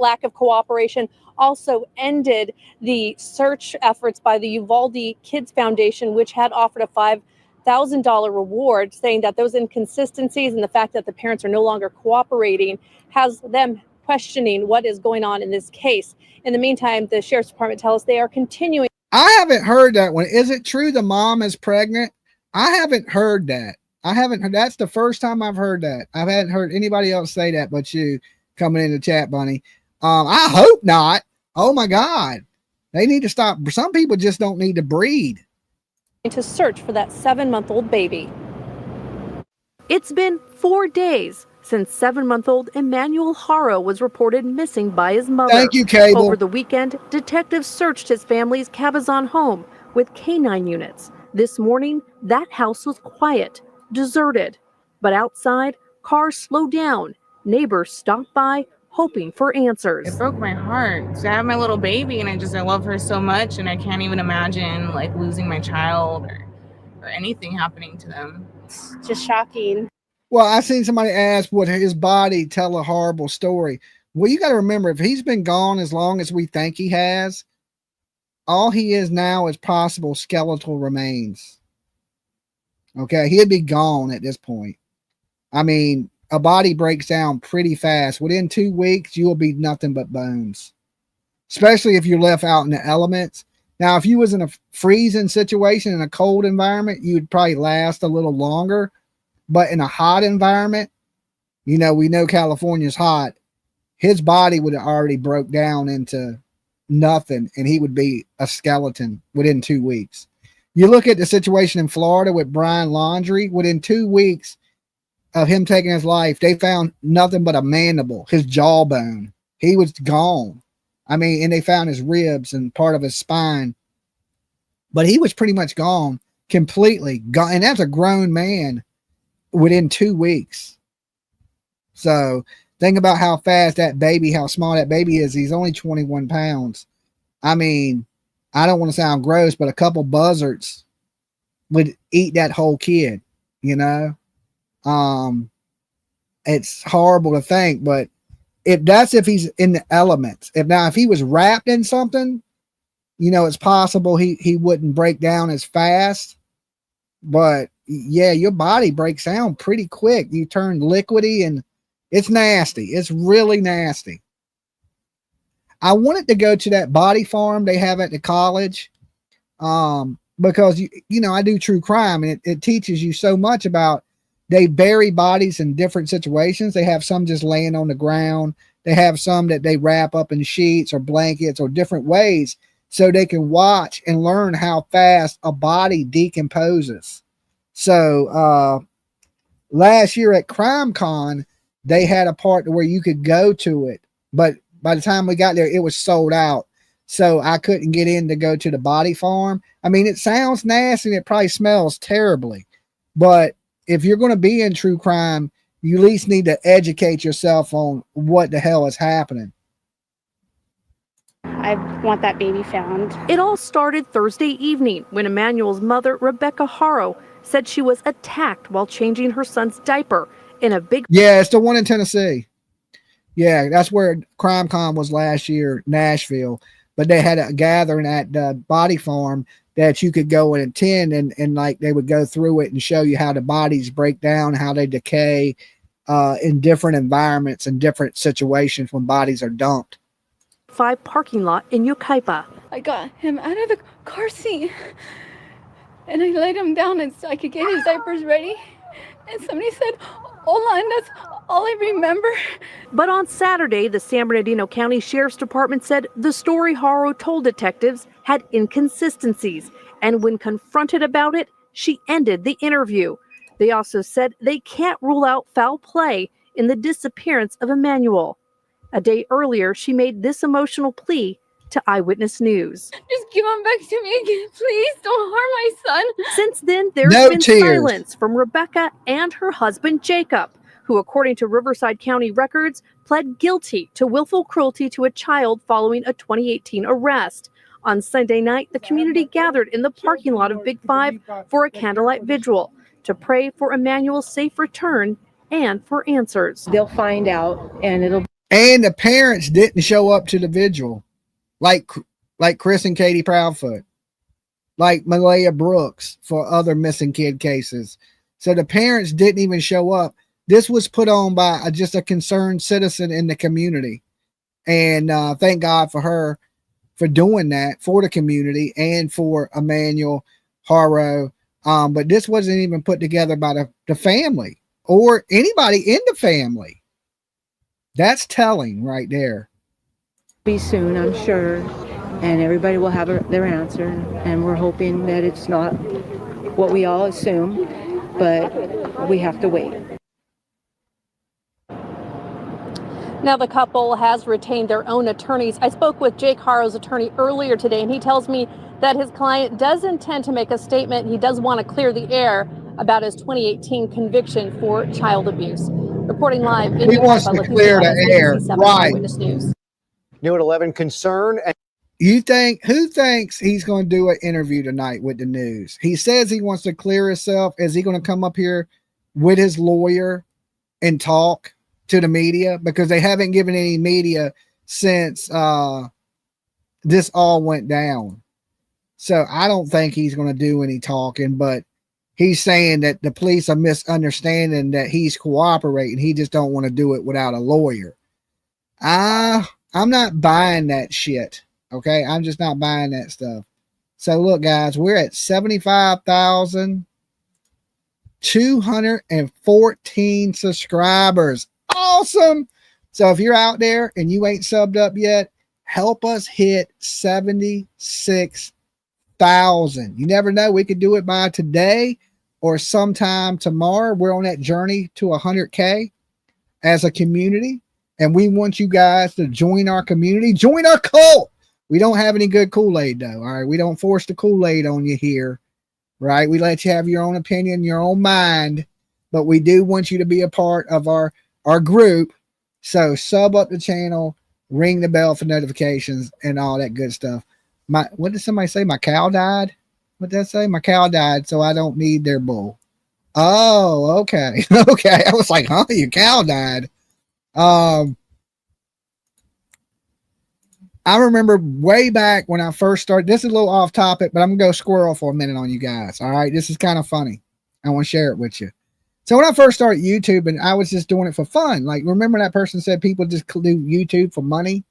lack of cooperation also ended the search efforts by the Uvalde Kids Foundation, which had offered a $5,000 reward, saying that those inconsistencies and the fact that the parents are no longer cooperating has them questioning what is going on in this case. In the meantime, the Sheriff's Department tells us they are continuing. I haven't heard that one. Is it true the mom is pregnant? I haven't heard that. I haven't heard. That's the first time I've heard that. I haven't heard anybody else say that but you coming in the chat, Bunny. I hope not. Oh my God. They need to stop. Some people just don't need to breed. To search for that 7-month-old baby. It's been 4 days since 7-month-old Emmanuel Haro was reported missing by his mother. Thank you, Cable. Over the weekend, detectives searched his family's Cabazon home with canine units. This morning, that house was quiet, deserted. But outside, cars slowed down. Neighbors stopped by, hoping for answers. It broke my heart. I have my little baby and I love her so much, and I can't even imagine like losing my child or anything happening to them. It's just shocking. Well, I seen somebody ask, would his body tell a horrible story? Well, you got to remember, if he's been gone as long as we think he has, all he is now is possible skeletal remains. Okay, he'd be gone at this point. I mean, a body breaks down pretty fast. Within 2 weeks, you will be nothing but bones, especially if you're left out in the elements. Now, if you was in a freezing situation in a cold environment, you'd probably last a little longer. But in a hot environment, you know, we know California's hot. His body would have already broke down into nothing, and he would be a skeleton within 2 weeks. You look at the situation in Florida with Brian Laundrie. Within 2 weeks of him taking his life, they found nothing but a mandible, his jawbone. He was gone. I mean, and they found his ribs and part of his spine. But he was pretty much gone, completely gone. And that's a grown man within 2 weeks. So think about how fast that baby, how small that baby is. He's only 21 pounds. I mean, I don't want to sound gross, but a couple buzzards would eat that whole kid, you know? It's horrible to think, but if he's in the elements. If he was wrapped in something, you know, it's possible he wouldn't break down as fast. But yeah, your body breaks down pretty quick. You turn liquidy and it's nasty. It's really nasty. I wanted to go to that body farm they have at the college because, you know, I do true crime, and it teaches you so much about, they bury bodies in different situations. They have some just laying on the ground. They have some that they wrap up in sheets or blankets or different ways so they can watch and learn how fast a body decomposes. So last year at CrimeCon, they had a part where you could go to it, but by the time we got there, it was sold out. So I couldn't get in to go to the body farm. I mean, it sounds nasty and it probably smells terribly, but if you're going to be in true crime, you at least need to educate yourself on what the hell is happening. I want that baby found. It all started Thursday evening when Emmanuel's mother, Rebecca Haro, said she was attacked while changing her son's diaper in a big... Yeah, it's the one in Tennessee. Yeah, that's where CrimeCon was last year, Nashville. But they had a gathering at the body farm that you could go and attend, and like they would go through it and show you how the bodies break down, how they decay in different environments and different situations when bodies are dumped. 5 parking lot in Yucaipa. I got him out of the car seat and I laid him down and so I could get his diapers ready. And somebody said, "Hola," and that's all I remember. But on Saturday, the San Bernardino County Sheriff's Department said the story Haro told detectives had inconsistencies. And when confronted about it, she ended the interview. They also said they can't rule out foul play in the disappearance of Emmanuel. A day earlier, she made this emotional plea to Eyewitness News. Just give him back to me again, please. Don't harm my son. Since then, there's been silence from Rebecca and her husband, Jacob, who who, according to Riverside County records, pled guilty to willful cruelty to a child following a 2018 arrest. On Sunday night, the community gathered in the parking lot of Big Five for a candlelight vigil to pray for Emmanuel's safe return and for answers. They'll find out, and it'll. And the parents didn't show up to the vigil, like Chris and Katie Proudfoot, like Malaya Brooks for other missing kid cases. So the parents didn't even show up. This was put on by just a concerned citizen in the community, and thank God for her for doing that for the community and for Emmanuel Haro. But this wasn't even put together by the family or anybody in the family. That's telling right there. Be soon, I'm sure, and everybody will have their answer, and we're hoping that it's not what we all assume, but we have to wait. Now the couple has retained their own attorneys. I spoke with Jake Haro's attorney earlier today, and he tells me that his client does intend to make a statement. He does want to clear the air about his 2018 conviction for child abuse. Reporting live in he wants to clear the air, right? News. New at 11, concern. Who thinks he's going to do an interview tonight with the news? He says he wants to clear himself. Is he going to come up here with his lawyer and talk to the media? Because they haven't given any media since this all went down. So I don't think he's going to do any talking, but he's saying that the police are misunderstanding that he's cooperating. He just don't want to do it without a lawyer. I'm not buying that shit. Okay. I'm just not buying that stuff. So look, guys, we're at 75,214 subscribers. Awesome. So if you're out there and you ain't subbed up yet, help us hit 76,000. You never know. We could do it by today or sometime tomorrow. We're on that journey to 100K as a community. And we want you guys to join our community, join our cult. We don't have any good Kool-Aid though. All right. We don't force the Kool-Aid on you here, right? We let you have your own opinion, your own mind, but we do want you to be a part of our group. So sub up the channel, ring the bell for notifications and all that good stuff. What did somebody say? My cow died? What did that say? My cow died, so I don't need their bull. Oh, okay. Okay. I was like, huh? Your cow died. I remember way back when I first started. This is a little off topic, but I'm gonna go squirrel for a minute on you guys. All right. This is kind of funny. I want to share it with you. So when I first started YouTube, and I was just doing it for fun. Like, remember that person said people just do YouTube for money?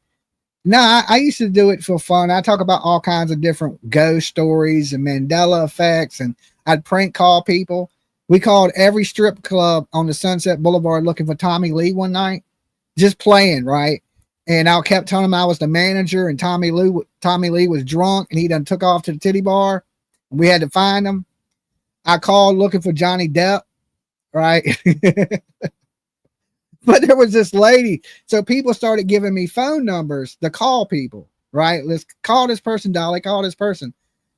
No, I used to do it for fun. I talk about all kinds of different ghost stories and Mandela effects, and I'd prank call people. We called every strip club on the Sunset Boulevard looking for Tommy Lee one night, just playing, right? And I kept telling him I was the manager, and Tommy Lee was drunk, and he done took off to the titty bar. And we had to find him. I called looking for Johnny Depp, right? But there was this lady. So people started giving me phone numbers to call people, right? Let's call this person, Dolly, call this person.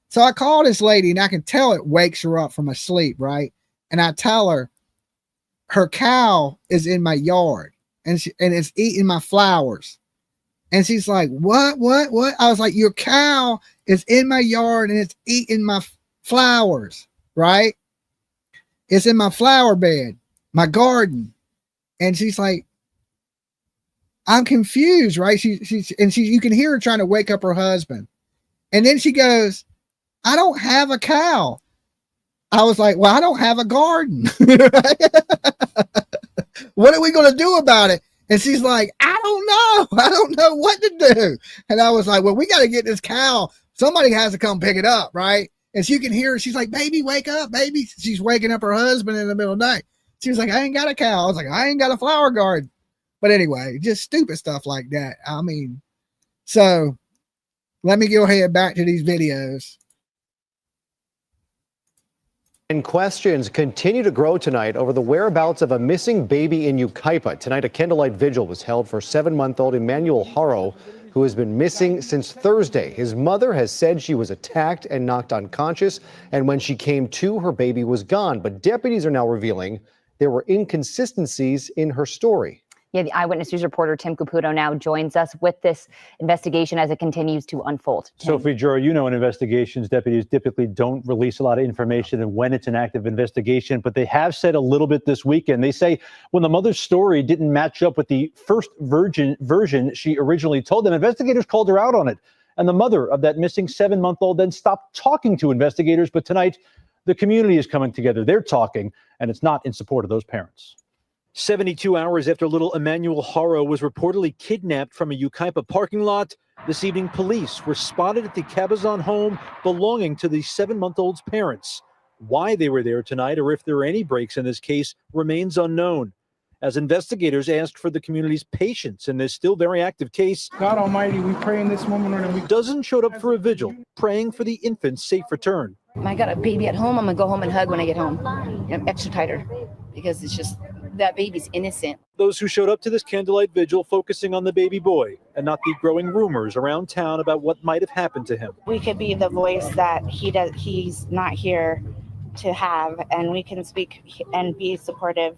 So I call this lady, and I can tell it wakes her up from a sleep, right? And I tell her cow is in my yard, and it's eating my flowers. And she's like, what? I was like, your cow is in my yard and it's eating my flowers, right? It's in my flower bed, my garden. And she's like, I'm confused, right? You can hear her trying to wake up her husband. And then she goes, I don't have a cow. I was like, well, I don't have a garden. What are we going to do about it? And she's like, I don't know. I don't know what to do. And I was like, well, we got to get this cow. Somebody has to come pick it up, right? And she can hear her. She's like, baby, wake up, baby. She's waking up her husband in the middle of the night. She was like, I ain't got a cow. I was like, I ain't got a flower garden. But anyway, just stupid stuff like that. I mean, so let me go ahead back to these videos. And questions continue to grow tonight over the whereabouts of a missing baby in Yucaipa. Tonight, a candlelight vigil was held for 7-month-old Emmanuel Haro, who has been missing since Thursday. His mother has said she was attacked and knocked unconscious, and when she came to, her baby was gone. But deputies are now revealing there were inconsistencies in her story. Yeah, the Eyewitness News reporter Tim Caputo now joins us with this investigation as it continues to unfold. Tim. Sophie Jura, you know, in investigations, deputies typically don't release a lot of information and when it's an active investigation, but they have said a little bit this weekend. They say when the mother's story didn't match up with the first version she originally told them, investigators called her out on it. And the mother of that missing 7-month-old then stopped talking to investigators. But tonight, the community is coming together. They're talking, and it's not in support of those parents. 72 hours after little Emmanuel Haro was reportedly kidnapped from a Yucaipa parking lot, this evening police were spotted at the Cabazon home belonging to the 7-month-old's parents. Why they were there tonight or if there are any breaks in this case remains unknown. As investigators asked for the community's patience in this still very active case, God Almighty, we pray in this moment and we dozens showed up for a vigil, praying for the infant's safe return. I got a baby at home. I'm gonna go home and hug when I get home. I'm extra tighter because it's just that baby's innocent. Those who showed up to this candlelight vigil focusing on the baby boy and not the growing rumors around town about what might have happened to him. We could be the voice that he's not here to have, and we can speak and be supportive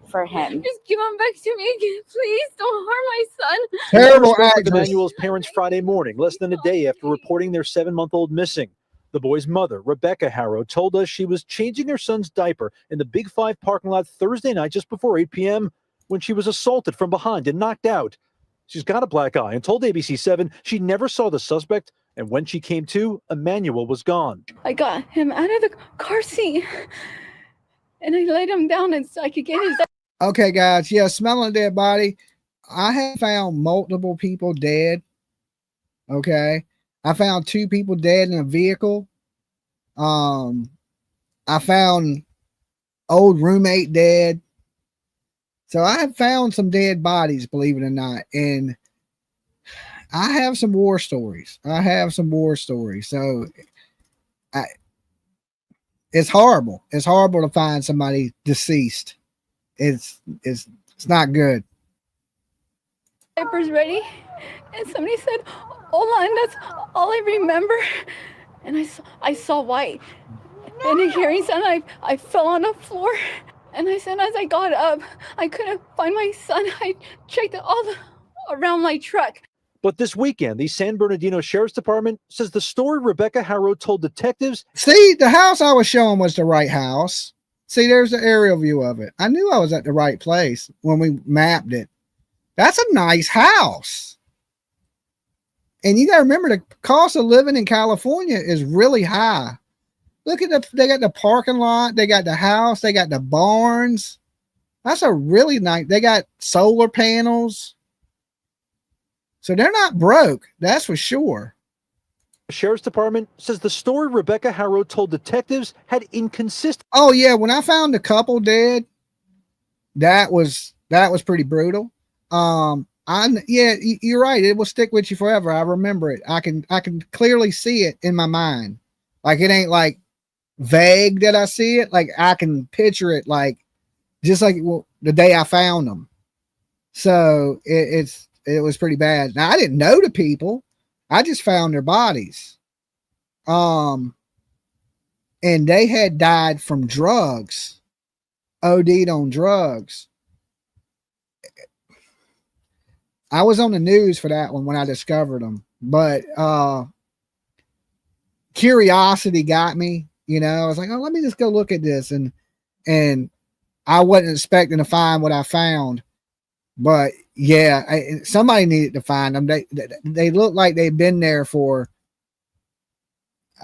for him. Just give him back to me again, please. Don't harm my son. Terrible actress. Emmanuel's parents Friday morning, less than a day after reporting their 7-month-old missing. The boy's mother, Rebecca Haro, told us she was changing her son's diaper in the Big 5 parking lot Thursday night just before 8 p.m. when she was assaulted from behind and knocked out. She's got a black eye and told ABC7 she never saw the suspect, and when she came to, Emmanuel was gone. I got him out of the car seat and I laid him down and so I could get his. Okay, guys. Yeah, smelling a dead body. I have found multiple people dead. Okay. I found 2 people dead in a vehicle. I found old roommate dead. So I have found some dead bodies, believe it or not. And I have some war stories. So it's horrible. It's horrible to find somebody deceased. It's not good. Diaper's ready. And somebody said, "Hola," and that's all I remember. And I saw white. And hearing something, I fell on the floor. And I said, as I got up, I couldn't find my son. I checked around my truck. But this weekend, the San Bernardino Sheriff's Department says the story Rebecca Haro told detectives. See, the house I was showing was the right house. See, there's the aerial view of it. I knew I was at the right place when we mapped it. That's a nice house. And you got to remember the cost of living in California is really high. Look at they got the parking lot, they got the house, they got the barns. That's a really nice, they got solar panels. So they're not broke, that's for sure. The Sheriff's Department says the story Rebecca Haro told detectives had inconsistent. Oh yeah, when I found the couple dead, that was pretty brutal. Yeah, you're right. It will stick with you forever. I remember it. I can clearly see it in my mind. Like it ain't like vague that I see it. Like I can picture it like just like the day I found them. So it was pretty bad. Now I didn't know the people. I just found their bodies. And they had died from drugs. OD'd on drugs. I was on the news for that one when I discovered them, but curiosity got me. You know, I was like, oh, let me just go look at this, and I wasn't expecting to find what I found, but yeah, somebody needed to find them. They look like they've been there for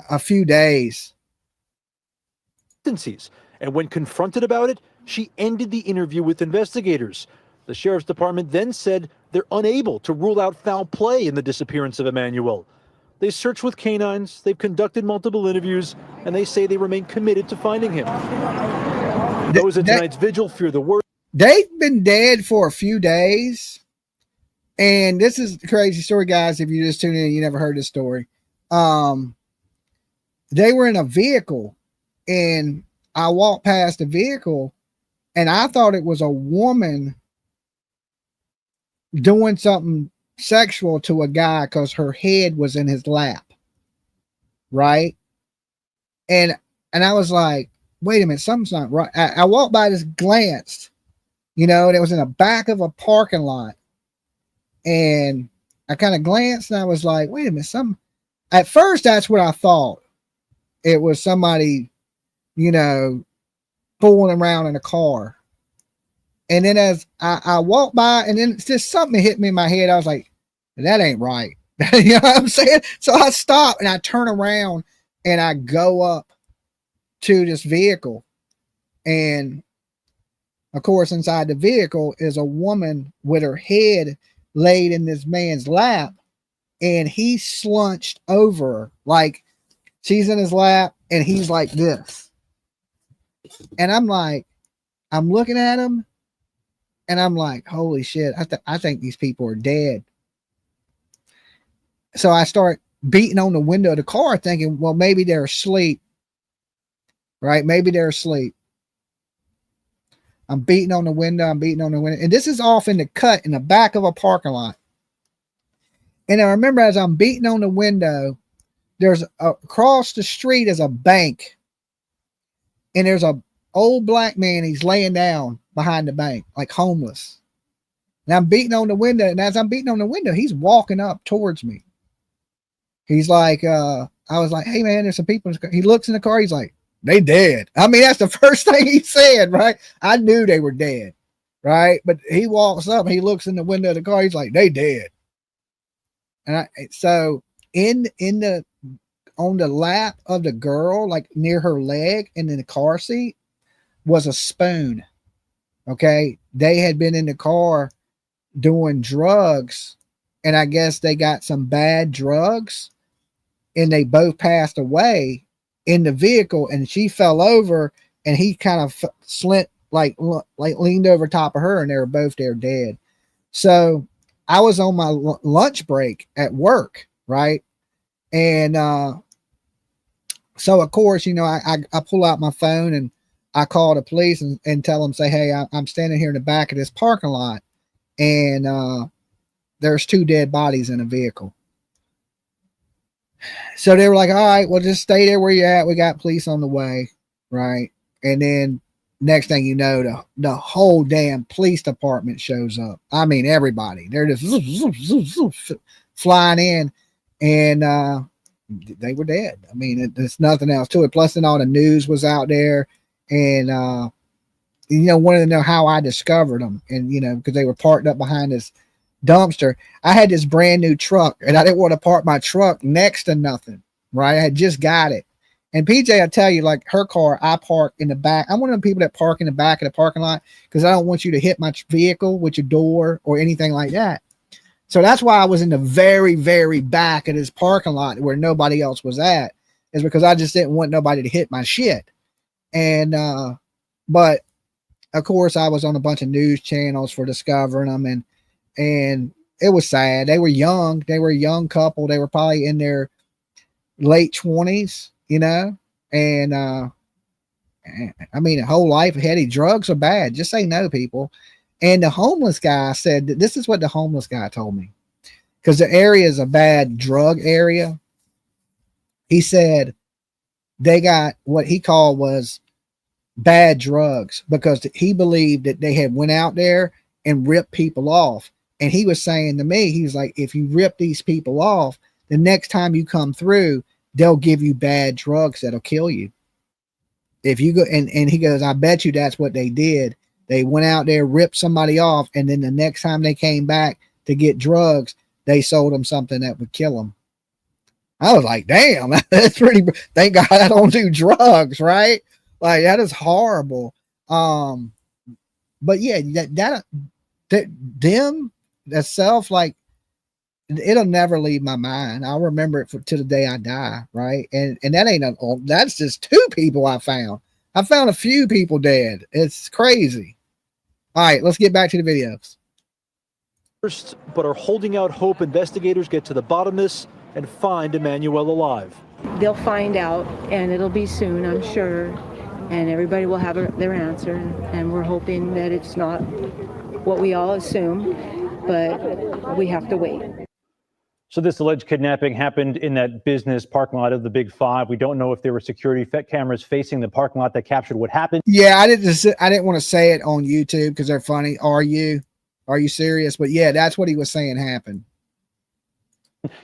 a few days. And when confronted about it, she ended the interview with investigators. The Sheriff's Department then said they're unable to rule out foul play in the disappearance of Emmanuel. They searched with canines, they've conducted multiple interviews, and they say they remain committed to finding him. Those at tonight's vigil fear the worst. They've been dead for a few days. And this is a crazy story, guys. If you just tuned in, you never heard this story. They were in a vehicle, and I walked past the vehicle, and I thought it was a woman doing something sexual to a guy because her head was in his lap, right? And I was like, wait a minute, something's not right. I walked by, just glanced, and it was in the back of a parking lot. And I kind of glanced and I was like, wait a minute, at first that's what I thought. It was somebody, fooling around in a car. And then as I walked by, and then just something hit me in my head. I was like, that ain't right. You know what I'm saying? So I stop and I turn around and I go up to this vehicle. And of course, inside the vehicle is a woman with her head laid in this man's lap. And he slunched over her, like she's in his lap and he's like this. And I'm like, I'm looking at him and I'm like, holy shit, I think these people are dead. So I start beating on the window of the car thinking, well, maybe they're asleep, right? Maybe they're asleep. I'm beating on the window. And this is off in the cut in the back of a parking lot. And I remember as I'm beating on the window, there's across the street is a bank. And there's a old black man. He's laying down behind the bank, like homeless. And I'm beating on the window. And as I'm beating on the window, he's walking up towards me. He's like, I was like, hey man, there's some people. He looks in the car. He's like, they dead. I mean, that's the first thing he said, right? I knew they were dead, right? But he walks up and he looks in the window of the car. He's like, they dead. And so on the lap of the girl, like near her leg and in the car seat, was a spoon. Okay. They had been in the car doing drugs, and I guess they got some bad drugs, and they both passed away in the vehicle, and she fell over and he kind of leaned over top of her, and they were both there dead. So I was on my lunch break at work, right? And so of course, I pull out my phone and I call the police and tell them, say, hey, I'm standing here in the back of this parking lot, and there's 2 dead bodies in a vehicle. So they were like, all right, well, just stay there where you're at. We got police on the way, right? And then next thing you know, the whole damn police department shows up. I mean, everybody. They're just flying in, and they were dead. I mean, there's nothing else to it. Plus, then all the news was out there, and wanted to know how I discovered them, and because they were parked up behind this dumpster. I had this brand new truck, and I didn't want to park my truck next to nothing, right? I had just got it. And PJ, I tell you, like her car, I park in the back. I'm one of the people that park in the back of the parking lot because I don't want you to hit my vehicle with your door or anything like that. So that's why I was in the very, very back of this parking lot where nobody else was at, is because I just didn't want nobody to hit my shit. And, but of course I was on a bunch of news channels for discovering them, and it was sad. They were young. They were a young couple. They were probably in their late 20s, and I mean, a whole life ahead. Drugs are bad. Just say no, people. And the homeless guy said that this is what the homeless guy told me, because the area is a bad drug area. He said they got what he called was bad drugs because he believed that they had went out there and ripped people off. And he was saying to me, he was like, if you rip these people off, the next time you come through, they'll give you bad drugs that'll kill you. If you go, and he goes, I bet you that's what they did. They went out there, ripped somebody off, and then the next time they came back to get drugs, they sold them something that would kill them. I was like, damn, that's pretty, thank God I don't do drugs, right? Like, that is horrible. But yeah, them, that self, like, it'll never leave my mind. I'll remember it to the day I die, right? And that that's just 2 people I found. I found a few people dead. It's crazy. All right, let's get back to the videos. First, but are holding out hope investigators get to the bottom of this and find Emmanuel alive. They'll find out, and it'll be soon, I'm sure, and everybody will have their answer, and we're hoping that it's not what we all assume, but we have to wait. So this alleged kidnapping happened in that business parking lot of the Big Five. We don't know if there were security cameras facing the parking lot that captured what happened. Yeah, I didn't want to say it on YouTube because they're funny. Are you serious? But yeah, that's what he was saying happened.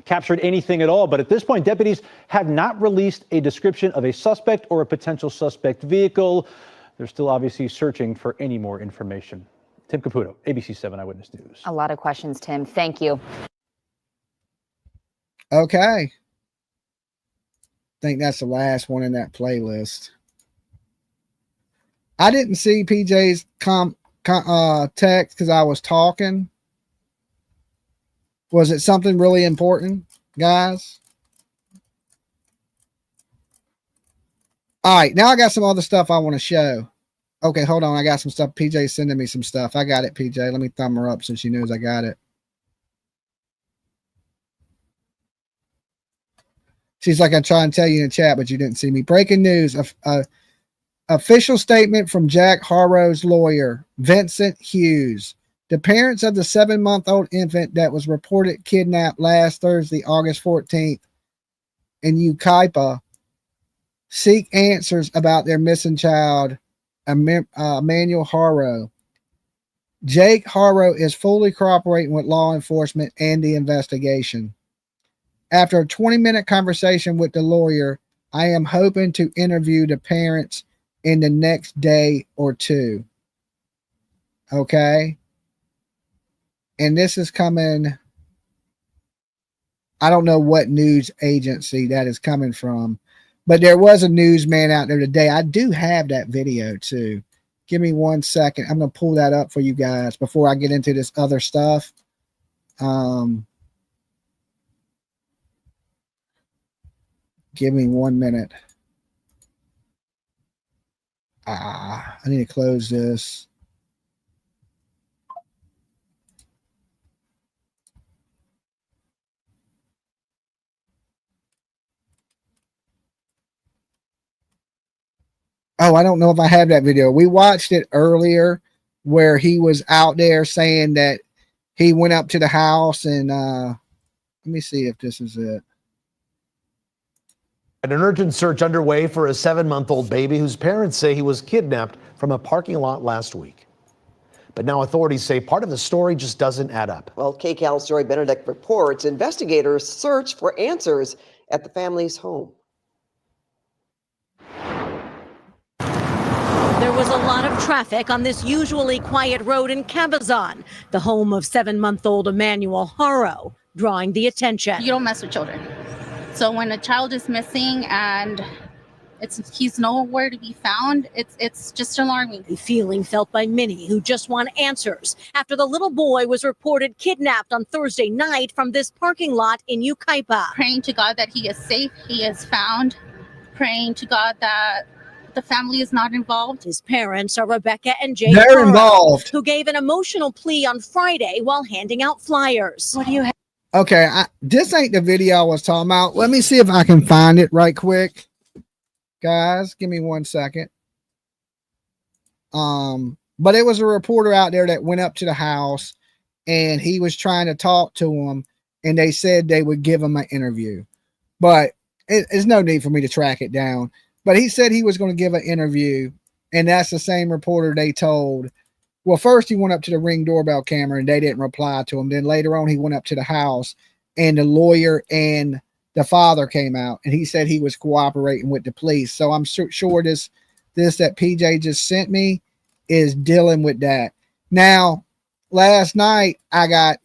Captured anything at all, but at this point, deputies have not released a description of a suspect or a potential suspect vehicle. They're still obviously searching for any more information. Tim Caputo, ABC 7 Eyewitness News. A lot of questions, Tim. Thank you. Okay. I think that's the last one in that playlist. I didn't see PJ's text because I was talking. Was it something really important, guys? All right, now I got some other stuff I want to show. Okay, hold on. I got some stuff. PJ's sending me some stuff. I got it, PJ. Let me thumb her up so she knows I got it. She's like, I try and tell you in the chat, but you didn't see me. Breaking news. Official statement from Jack Haro's lawyer, Vincent Hughes. The parents of the 7-month-old infant that was reported kidnapped last Thursday, August 14th, in Yucaipa, seek answers about their missing child, Emmanuel Haro. Jake Haro is fully cooperating with law enforcement and the investigation. After a 20-minute conversation with the lawyer, I am hoping to interview the parents in the next day or two. Okay? And this is coming, I don't know what news agency that is coming from, but there was a newsman out there today. I do have that video too. Give me 1 second. I'm going to pull that up for you guys before I get into this other stuff. Give me 1 minute. I need to close this. Oh, I don't know if I have that video. We watched it earlier where he was out there saying that he went up to the house and let me see if this is it. An urgent search underway for a 7-month-old baby whose parents say he was kidnapped from a parking lot last week. But now authorities say part of the story just doesn't add up. Well, KCAL's Joy Benedict reports investigators search for answers at the family's home. There was a lot of traffic on this usually quiet road in Cabazon, the home of 7-month-old Emmanuel Haro, drawing the attention. You don't mess with children. So when a child is missing and he's nowhere to be found, it's just alarming. A feeling felt by many who just want answers after the little boy was reported kidnapped on Thursday night from this parking lot in Yucaipa. Praying to God that he is safe, he is found. Praying to God that the family is not involved. His parents are Rebecca and Jake They're Haro, involved. who gave an emotional plea on Friday while handing out flyers. What do you have? Okay, this ain't the video I was talking about. Let me see if I can find it right quick. Guys, give me 1 second. But it was a reporter out there that went up to the house and he was trying to talk to him and they said they would give him an interview. But there's no need for me to track it down. But he said he was going to give an interview, and that's the same reporter they told. Well, first he went up to the Ring doorbell camera, and they didn't reply to him. Then later on, he went up to the house, and the lawyer and the father came out, and he said he was cooperating with the police. So I'm sure this that PJ just sent me is dealing with that. Now, last night, I got,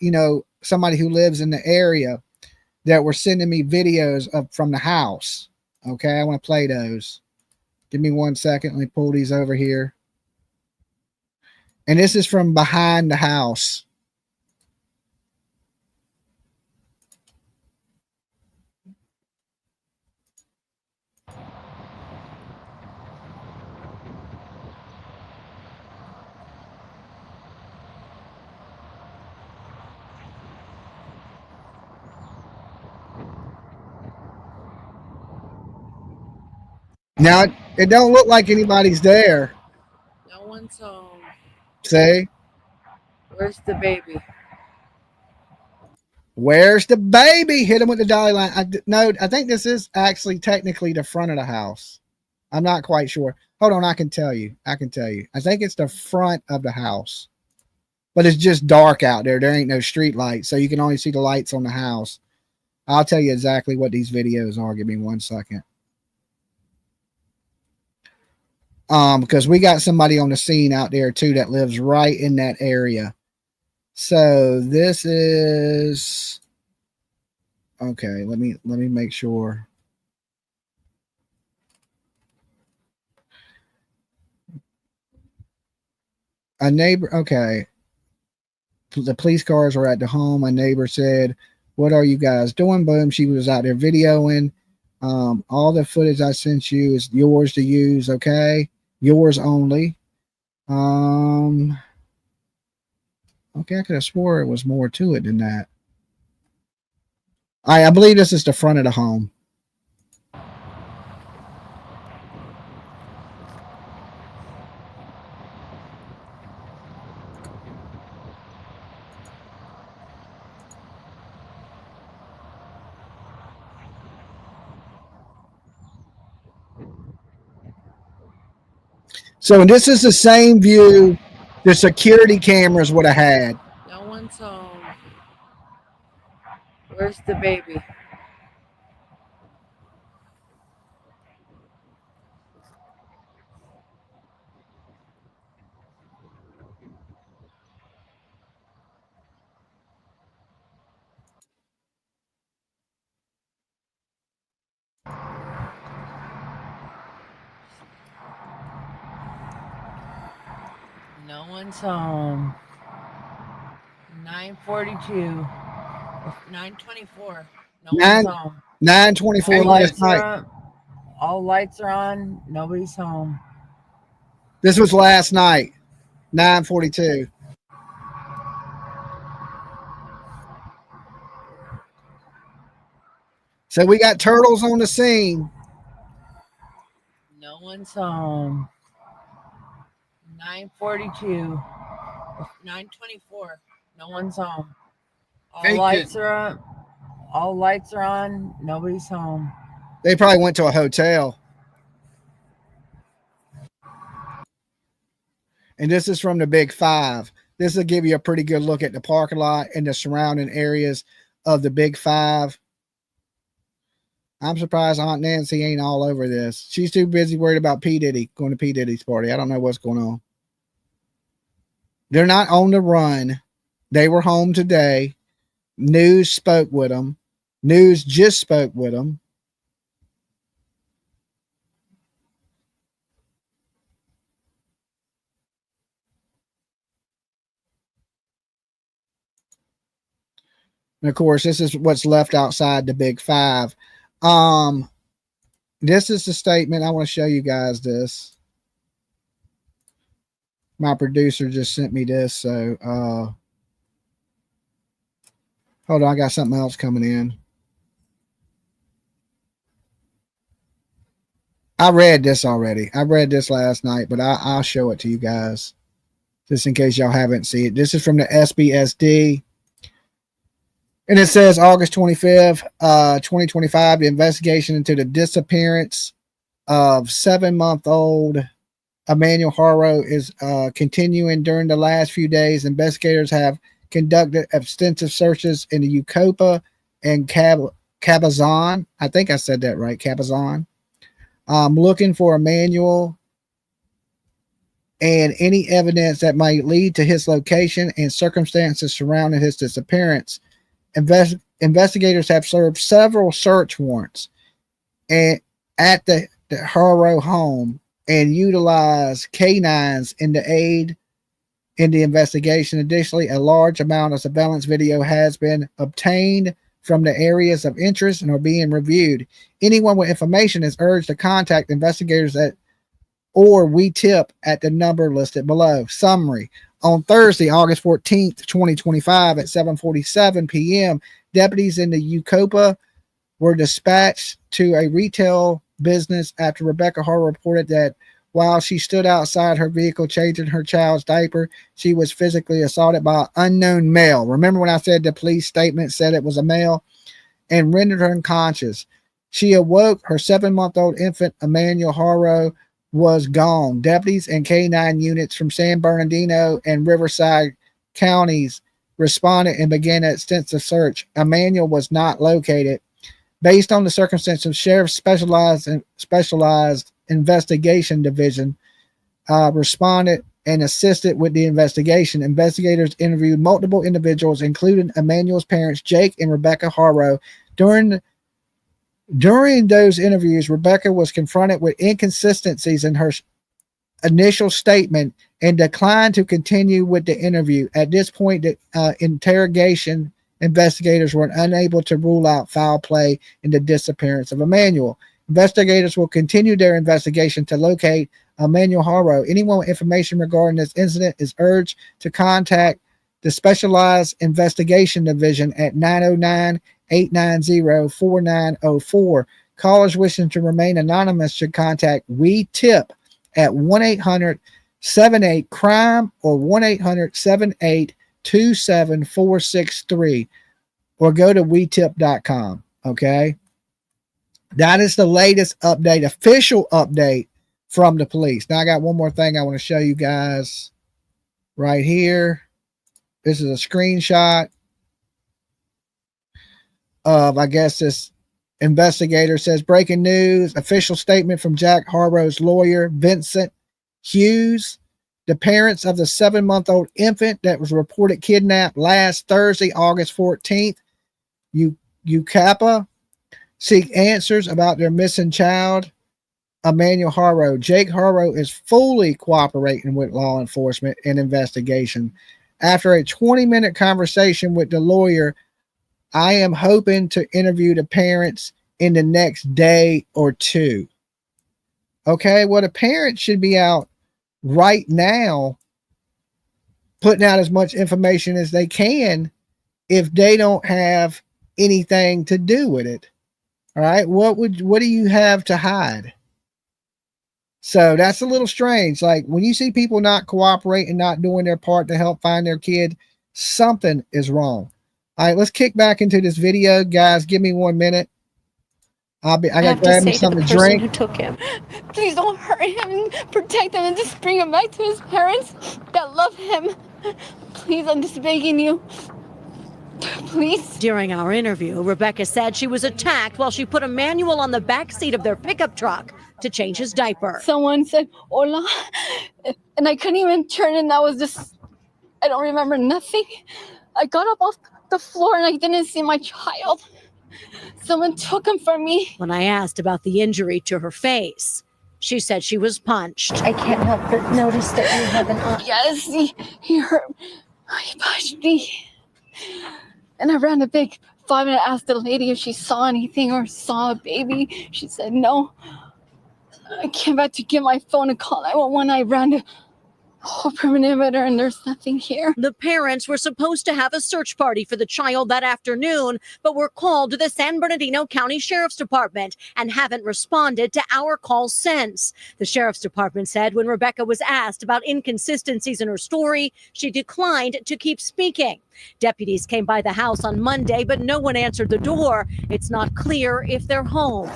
somebody who lives in the area that were sending me videos from the house. Okay, I want to play those. Give me 1 second. Let me pull these over here. And this is from behind the house. Now, it don't look like anybody's there. No one's home. See? Where's the baby? Where's the baby? Hit him with the dolly line. No, I think this is actually technically the front of the house. I'm not quite sure. Hold on, I can tell you. I think it's the front of the house. But it's just dark out there. There ain't no street lights, so you can only see the lights on the house. I'll tell you exactly what these videos are. Give me 1 second. Because we got somebody on the scene out there too that lives right in that area. So this is okay. Let me make sure. A neighbor, okay. The police cars were at the home. A neighbor said, "What are you guys doing?" Boom. She was out there videoing. All the footage I sent you is yours to use. Okay. Yours only. Okay, I could have swore it was more to it than that. I believe this is the front of the home. So this is the same view the security cameras would have had. No one's home. Where's the baby? No one's home. 9:42. 9:24. No one's home. 9:24 last night. All lights are on. Nobody's home. This was last night. 9:42. So we got turtles on the scene. No one's home. 9:42. 9:24. No one's home. All lights are on. All lights are on. Nobody's home. They probably went to a hotel. And this is from the Big Five. This will give you a pretty good look at the parking lot and the surrounding areas of the Big Five. I'm surprised Aunt Nancy ain't all over this. She's too busy worried about P. Diddy, going to P. Diddy's party. I don't know what's going on. They're not on the run. They were home today. News spoke with them. News just spoke with them. And of course, this is what's left outside the Big Five. This is the statement. I want to show you guys this. My producer just sent me this. So, hold on. I got something else coming in. I read this already. I read this last night, but I'll show it to you guys just in case y'all haven't seen it. This is from the SBSD. And it says August 25th, 2025, the investigation into the disappearance of 7-month-old Emmanuel Haro is continuing. During the last few days, investigators have conducted extensive searches in the Yucaipa and Cabazon. I think I said that right, Cabazon. Looking for Emmanuel and any evidence that might lead to his location and circumstances surrounding his disappearance. Investigators have served several search warrants at the Haro home and utilized canines in the aid in the investigation. Additionally, a large amount of surveillance video has been obtained from the areas of interest and are being reviewed. Anyone with information is urged to contact investigators or we tip at the number listed below. Summary. On Thursday, August 14th, 2025 at 7:47 p.m., deputies in the Yucaipa were dispatched to a retail business after Rebecca Haro reported that while she stood outside her vehicle changing her child's diaper. She was physically assaulted by an unknown male. Remember when I said the police statement said it was a male? And rendered her unconscious. She awoke. Her 7-month-old infant, Emmanuel Haro, was gone. Deputies and K-9 units from San Bernardino and Riverside counties responded and began an extensive search. Emmanuel was not located. Based on the circumstances, Sheriff's Specialized Investigation Division responded and assisted with the investigation. Investigators interviewed multiple individuals, including Emmanuel's parents, Jake and Rebecca Haro. During those interviews, Rebecca was confronted with inconsistencies in her initial statement and declined to continue with the interview. At this point, the interrogation investigators were unable to rule out foul play in the disappearance of Emmanuel. Investigators will continue their investigation to locate Emmanuel Haro. Anyone with information regarding this incident is urged to contact the Specialized Investigation Division at 909-890-4904. Callers wishing to remain anonymous should contact We Tip at 1-800-78-CRIME or 1-800-78-27463 or go to WeTip.com. Okay. That is the latest update, official update from the police. Now I got one more thing I want to show you guys right here. This is a screenshot of, I guess, this investigator says, breaking news, official statement from Jack Haro's lawyer, Vincent Hughes. The parents of the 7-month-old infant that was reported kidnapped last Thursday, August 14th, UCAPA, seek answers about their missing child, Emmanuel Haro. Jake Haro is fully cooperating with law enforcement and investigation. After a 20-minute conversation with the lawyer, I am hoping to interview the parents in the next day or two. Okay, well, the parents should be out right now putting out as much information as they can if they don't have anything to do with it. All right, what do you have to hide? So that's a little strange. Like when you see people not cooperating, not doing their part to help find their kid, something is wrong. All right, let's kick back into this video, guys. Give me 1 minute. I gotta grab me something to drink. Who took him? Please don't hurt him and protect him and just bring him back to his parents that love him. Please, I'm just begging you. Please. During our interview, Rebecca said she was attacked while she put Emmanuel on the back seat of their pickup truck to change his diaper. Someone said, hola, and I couldn't even turn, and that was just, I don't remember nothing. I got up off the floor and I didn't see my child. Someone took him from me. When I asked about the injury to her face, she said she was punched. I can't help but notice that you have an eye. Yes, he hurt. He punched me. And I ran a big 5 and I asked the lady if she saw anything or saw a baby. She said no. I came back to get my phone and call 911. I ran the whole perimeter and there's nothing here. The parents were supposed to have a search party for the child that afternoon, but were called to the San Bernardino County Sheriff's Department and haven't responded to our calls since. The Sheriff's Department said when Rebecca was asked about inconsistencies in her story, she declined to keep speaking. Deputies came by the house on Monday, but no one answered the door. It's not clear if they're home.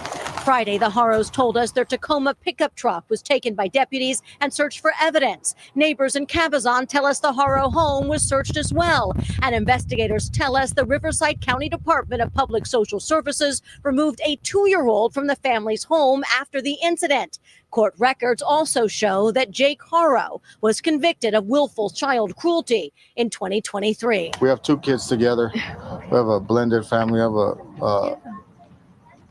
Friday, the Haros told us their Tacoma pickup truck was taken by deputies and searched for evidence. Neighbors in Cabazon tell us the Haro home was searched as well. And investigators tell us the Riverside County Department of Public Social Services removed a 2-year-old from the family's home after the incident. Court records also show that Jake Haro was convicted of willful child cruelty in 2023. We have 2 kids together. We have a blended family. We have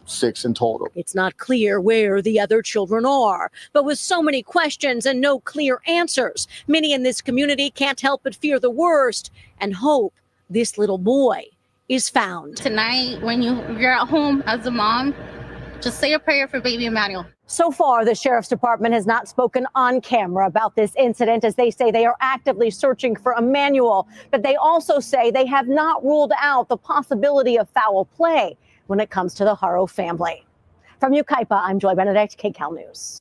6 in total. It's not clear where the other children are, but with so many questions and no clear answers, many in this community can't help but fear the worst and hope this little boy is found. Tonight, when you're at home as a mom, just say a prayer for baby Emmanuel. So far, the Sheriff's Department has not spoken on camera about this incident, as they say they are actively searching for Emmanuel. But they also say they have not ruled out the possibility of foul play when it comes to the Haro family. From Yucaipa, I'm Joy Benedict, KCAL News.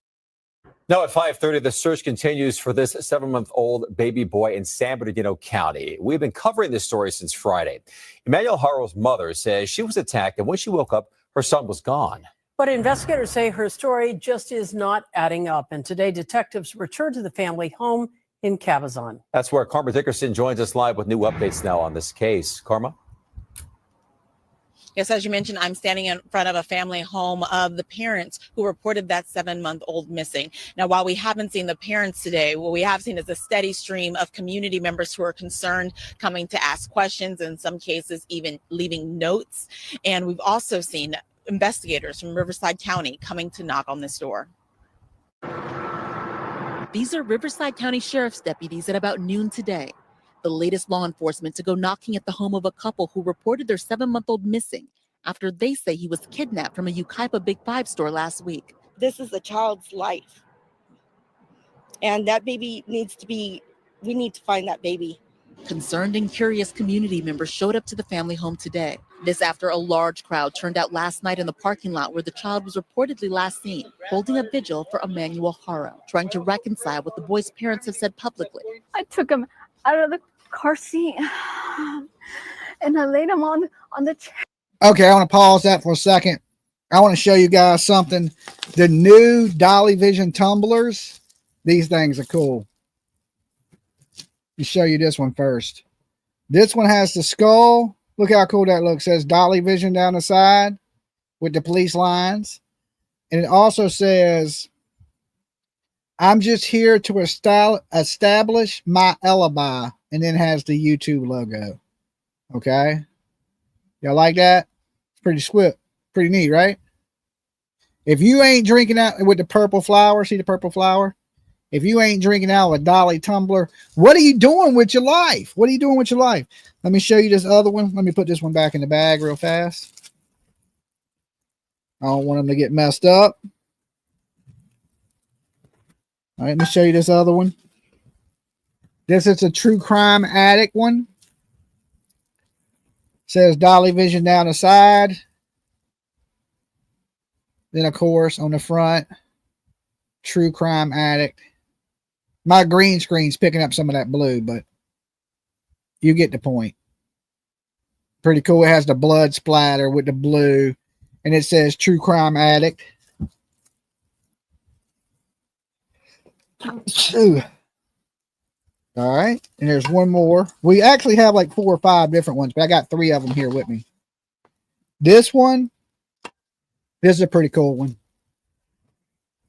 Now at 5:30, the search continues for this 7-month-old baby boy in San Bernardino County. We've been covering this story since Friday. Emmanuel Haro's mother says she was attacked, and when she woke up, her son was gone. But investigators say her story just is not adding up. And today, detectives returned to the family home in Cabazon. That's where Karma Dickerson joins us live with new updates now on this case. Karma? Yes, as you mentioned, I'm standing in front of a family home of the parents who reported that 7-month-old missing. Now, while we haven't seen the parents today, what we have seen is a steady stream of community members who are concerned, coming to ask questions, in some cases even leaving notes. And we've also seen investigators from Riverside County coming to knock on this door. These are Riverside County Sheriff's deputies at about noon today. The latest law enforcement to go knocking at the home of a couple who reported their 7-month-old missing after they say he was kidnapped from a Yucaipa Big Five store last week. This is a child's life. And that baby we need to find that baby. Concerned and curious community members showed up to the family home today. This after a large crowd turned out last night in the parking lot where the child was reportedly last seen, holding a vigil for Emmanuel Haro, trying to reconcile what the boy's parents have said publicly. I took him out of the car seat and I laid him on the chair. Okay, I want to pause that for a second. I want to show you guys something. The new Dolly Vision tumblers. These things are cool. Let me show you this one first. This one has the skull. Look how cool that looks. It says Dolly Vision down the side with the police lines. And it also says, I'm just here to establish my alibi. And then has the YouTube logo. Okay. Y'all like that? It's pretty swift. Pretty neat, right? If you ain't drinking out with the purple flower, see the purple flower? If you ain't drinking out with Dolly tumbler, what are you doing with your life? What are you doing with your life? Let me show you this other one. Let me put this one back in the bag real fast. I don't want them to get messed up. All right, let me show you this other one. This is a true crime addict one. Says Dolly Vision down the side. Then, of course, on the front, true crime addict. My green screen's picking up some of that blue, but you get the point. Pretty cool. It has the blood splatter with the blue, and it says true crime addict. Ooh. All right, and there's one more. We actually have like 4 or 5 different ones, but I got 3 of them here with me. This one, this is a pretty cool one.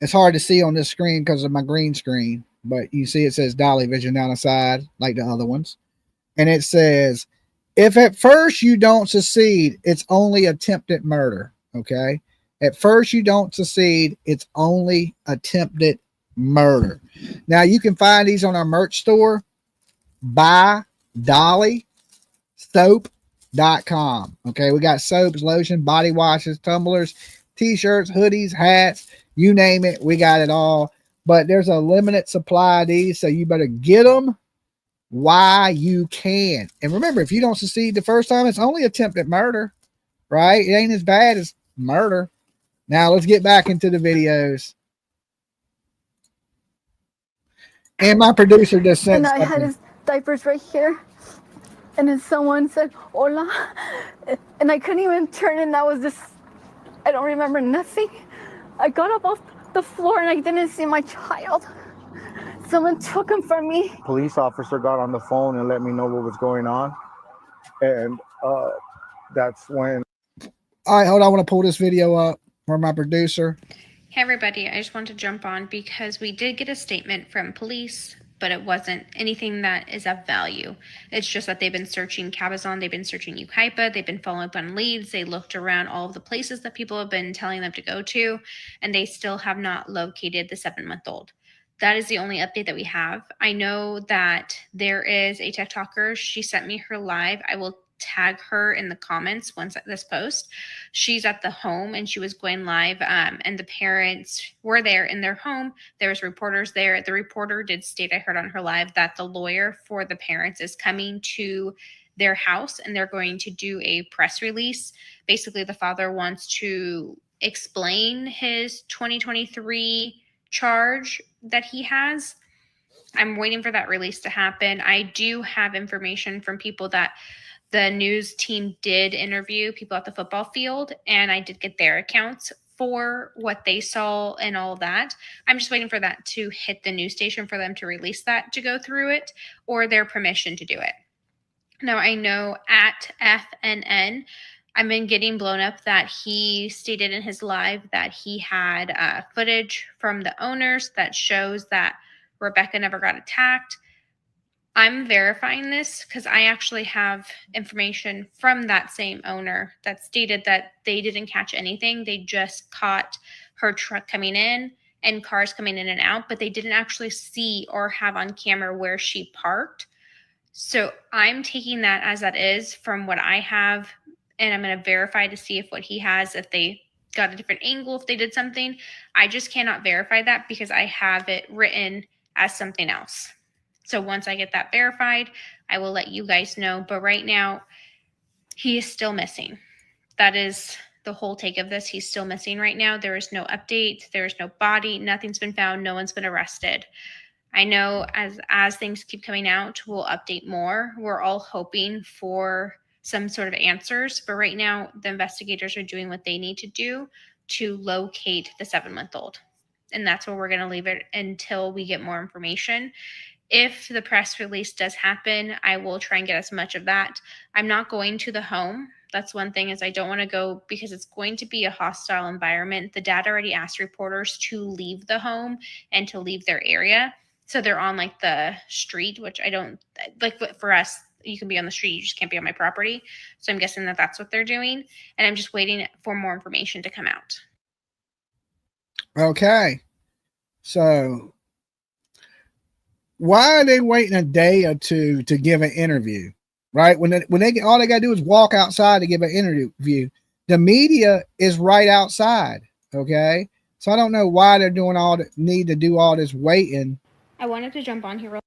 It's hard to see on this screen because of my green screen, but you see it says Dolly Vision down the side like the other ones. And it says, if at first you don't succeed, it's only attempted murder, okay? At first you don't succeed, it's only attempted murder. Now you can find these on our merch store, buyDollySoap.com. Okay, we got soaps, lotion, body washes, tumblers, t-shirts, hoodies, hats, you name it, we got it all. But there's a limited supply of these, so you better get them while you can. And remember, if you don't succeed the first time, it's only attempted murder, right? It ain't as bad as murder. Now let's get back into the videos. And my producer just sent And I had his diapers right here. And then someone said, hola. And I couldn't even turn, and that was just, I don't remember nothing. I got up off the floor and I didn't see my child. Someone took him from me. Police officer got on the phone and let me know what was going on. And that's when. All right, hold on. I want to pull this video up for my producer. Hey everybody, I just want to jump on because we did get a statement from police, but it wasn't anything that is of value. It's just that they've been searching Cabazon, they've been searching Yucaipa, they've been following up on leads, they looked around all of the places that people have been telling them to go to, and they still have not located the 7-month-old. That is the only update that we have. I know that there is a TikToker, she sent me her live. I will tag her in the comments once this post. She's at the home and she was going live, and the parents were there in their home. There was reporters there. The reporter did state, I heard on her live, that the lawyer for the parents is coming to their house and they're going to do a press release. Basically, the father wants to explain his 2023 charge that he has. I'm waiting for that release to happen. I do have information from people that the news team did interview, people at the football field, and I did get their accounts for what they saw and all that. I'm just waiting for that to hit the news station for them to release that, to go through it, or their permission to do it. Now, I know at FNN, I've been getting blown up that he stated in his live that he had footage from the owners that shows that Rebecca never got attacked. I'm verifying this because I actually have information from that same owner that stated that they didn't catch anything. They just caught her truck coming in and cars coming in and out, but they didn't actually see or have on camera where she parked. So I'm taking that as that is from what I have, and I'm going to verify to see if what he has, if they got a different angle, if they did something. I just cannot verify that because I have it written as something else. So once I get that verified, I will let you guys know. But right now, he is still missing. That is the whole take of this. He's still missing right now. There is no update. There is no body. Nothing's been found. No one's been arrested. I know as things keep coming out, we'll update more. We're all hoping for some sort of answers. But right now, the investigators are doing what they need to do to locate the 7-month-old. And that's where we're going to leave it until we get more information. If the press release does happen, I will try and get as much of that. I'm not going to the home. That's one thing, is I don't want to go because it's going to be a hostile environment. The dad already asked reporters to leave the home and to leave their area. So they're on like the street, which I don't like. For us, you can be on the street, you just can't be on my property. So I'm guessing that that's what they're doing. And I'm just waiting for more information to come out. Okay. So why are they waiting a day or two to give an interview? Right? When they all they got to do is walk outside to give an interview. The media is right outside. Okay. So I don't know why they're doing need to do all this waiting. I wanted to jump on here real.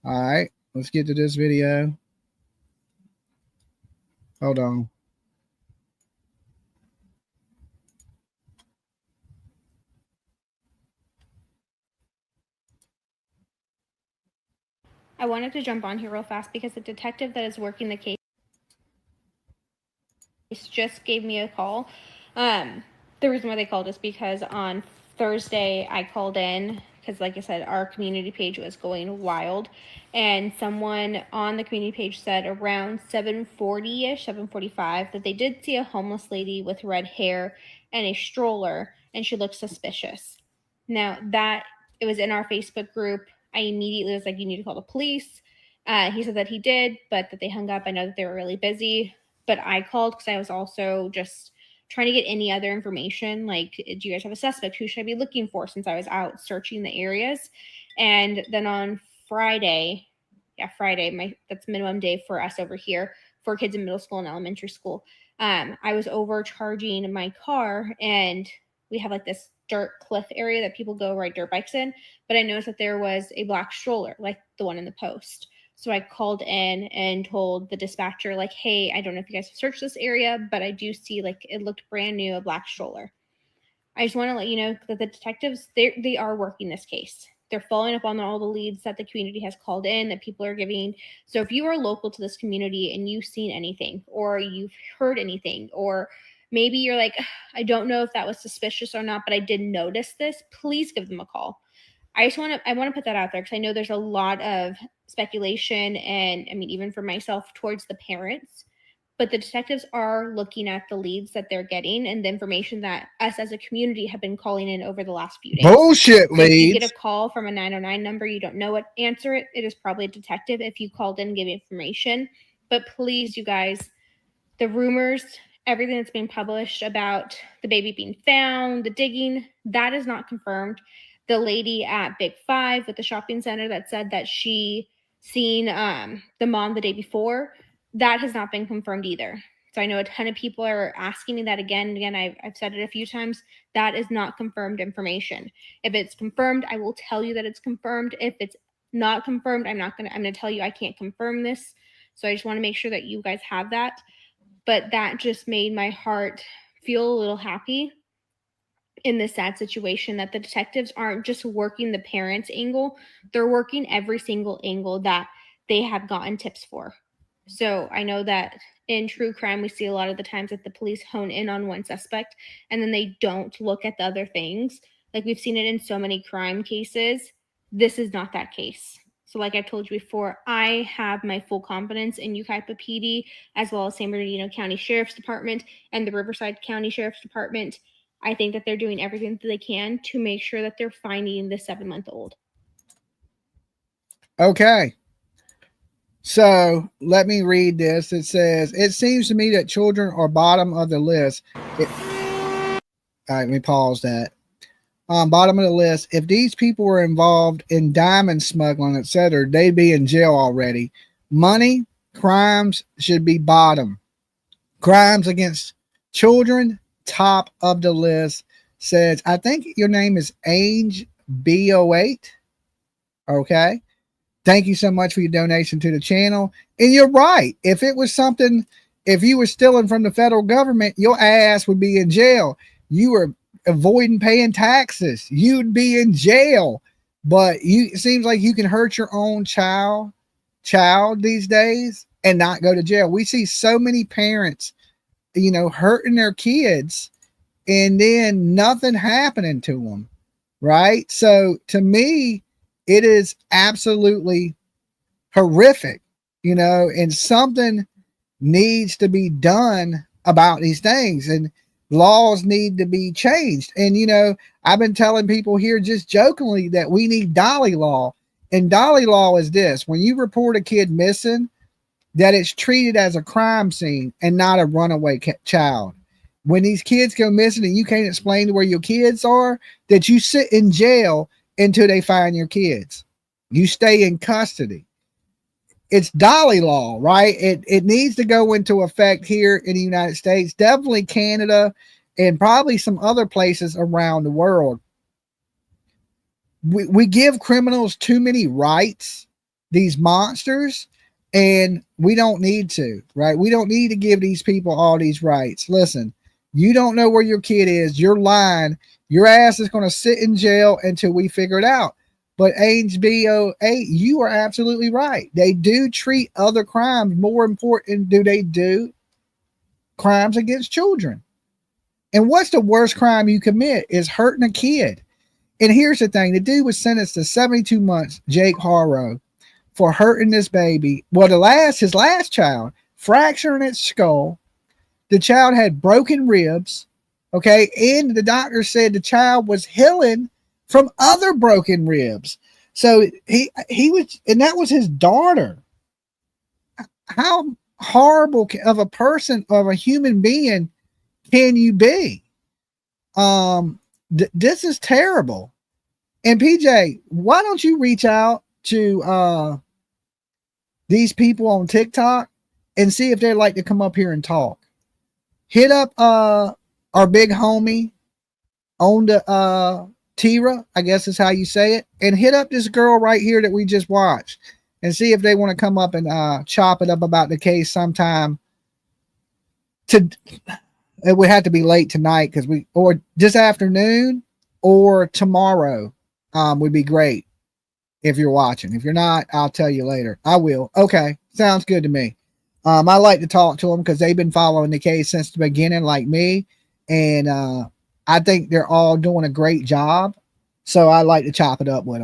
All right. Let's get to this video. Hold on. I wanted to jump on here real fast because the detective that is working the case just gave me a call. The reason why they called is because on Thursday I called in because, like I said, our community page was going wild, and someone on the community page said around 7:40-ish, 7:45, that they did see a homeless lady with red hair and a stroller, and she looked suspicious. Now that it was in our Facebook group, I immediately was like, you need to call the police. He said that he did, but that they hung up. I know that they were really busy, but I called because I was also just trying to get any other information. Like, do you guys have a suspect? Who should I be looking for, since I was out searching the areas? And then on Friday, that's minimum day for us over here for kids in middle school and elementary school. I was overcharging my car, and we have like this dirt cliff area that people go ride dirt bikes in. But I noticed that there was a black stroller, like the one in the post. So I called in and told the dispatcher, like, hey, I don't know if you guys have searched this area, but I do see, like, it looked brand new, a black stroller. I just want to let you know that the detectives, they are working this case. They're following up on all the leads that the community has called in, that people are giving. So if you are local to this community and you've seen anything, or you've heard anything, or maybe you're like, I don't know if that was suspicious or not, but I did notice this, please give them a call. I want to put that out there because I know there's a lot of speculation, and I mean, even for myself, towards the parents, but the detectives are looking at the leads that they're getting and the information that us as a community have been calling in over the last few days. Bullshit So leads. if you get a call from a 909 number, you don't know what, answer it. It is probably a detective if you called in and gave information. But please, you guys, the rumors, everything that's been published about the baby being found, the digging, that is not confirmed. The lady at Big Five with the shopping center that said that she seen the mom the day before, that has not been confirmed either. So I know a ton of people are asking me that again and again. I've said it a few times. That is not confirmed information. If it's confirmed, I will tell you that it's confirmed. If it's not confirmed, I'm gonna tell you I can't confirm this. So I just want to make sure that you guys have that. But that just made my heart feel a little happy in this sad situation that the detectives aren't just working the parents' angle, they're working every single angle that they have gotten tips for. So I know that in true crime, we see a lot of the times that the police hone in on one suspect and then they don't look at the other things. Like we've seen it in so many crime cases. This is not that case. So like I've told you before, I have my full confidence in Yucaipa PD, as well as San Bernardino County Sheriff's Department and the Riverside County Sheriff's Department. I think that they're doing everything that they can to make sure that they're finding the 7-month-old. Okay. So let me read this. It says, it seems to me that children are bottom of the list. All right, let me pause that. Bottom of the list. If these people were involved in diamond smuggling, etc., they'd be in jail already. Money, crimes should be bottom. Crimes against children, top of the list. Says, I think your name is Ange B08. Okay. Thank you so much for your donation to the channel. And you're right. If it was something, if you were stealing from the federal government, your ass would be in jail. You were avoiding paying taxes, you'd be in jail. But it seems like you can hurt your own child these days and not go to jail. We see so many parents, hurting their kids and then nothing happening to them, right? So to me, it is absolutely horrific, and something needs to be done about these things. And laws need to be changed. And, I've been telling people here just jokingly that we need DOLLY law. And DOLLY law is this: when you report a kid missing, that it's treated as a crime scene and not a runaway child. When these kids go missing and you can't explain where your kids are, that you sit in jail until they find your kids. You stay in custody. It's DOLLY law, right? It needs to go into effect here in the United States, definitely Canada, and probably some other places around the world. We give criminals too many rights, these monsters, and we don't need to, right? We don't need to give these people all these rights. Listen, you don't know where your kid is. You're lying. Your ass is going to sit in jail until we figure it out. But Ainge B08, you are absolutely right. They do treat other crimes more important. Do they do crimes against children? And what's the worst crime you commit is hurting a kid. And here's the thing. The dude was sentenced to 72 months, Jake Haro, for hurting this baby. Well, his last child, fracturing its skull. The child had broken ribs. Okay. And the doctor said the child was healing from other broken ribs. So he was, and that was his daughter. How horrible of a person, of a human being can you be? This is terrible. And PJ, why don't you reach out to these people on TikTok and see if they'd like to come up here and talk? Hit up our big homie on the Tira, I guess is how you say it, and hit up this girl right here that we just watched and see if they want to come up and chop it up about the case sometime. It would have to be late tonight or this afternoon or tomorrow would be great if you're watching. If you're not, I'll tell you later. I will. Okay. Sounds good to me. I like to talk to them because they've been following the case since the beginning, like me. And I think they're all doing a great job. So I like to chop it up with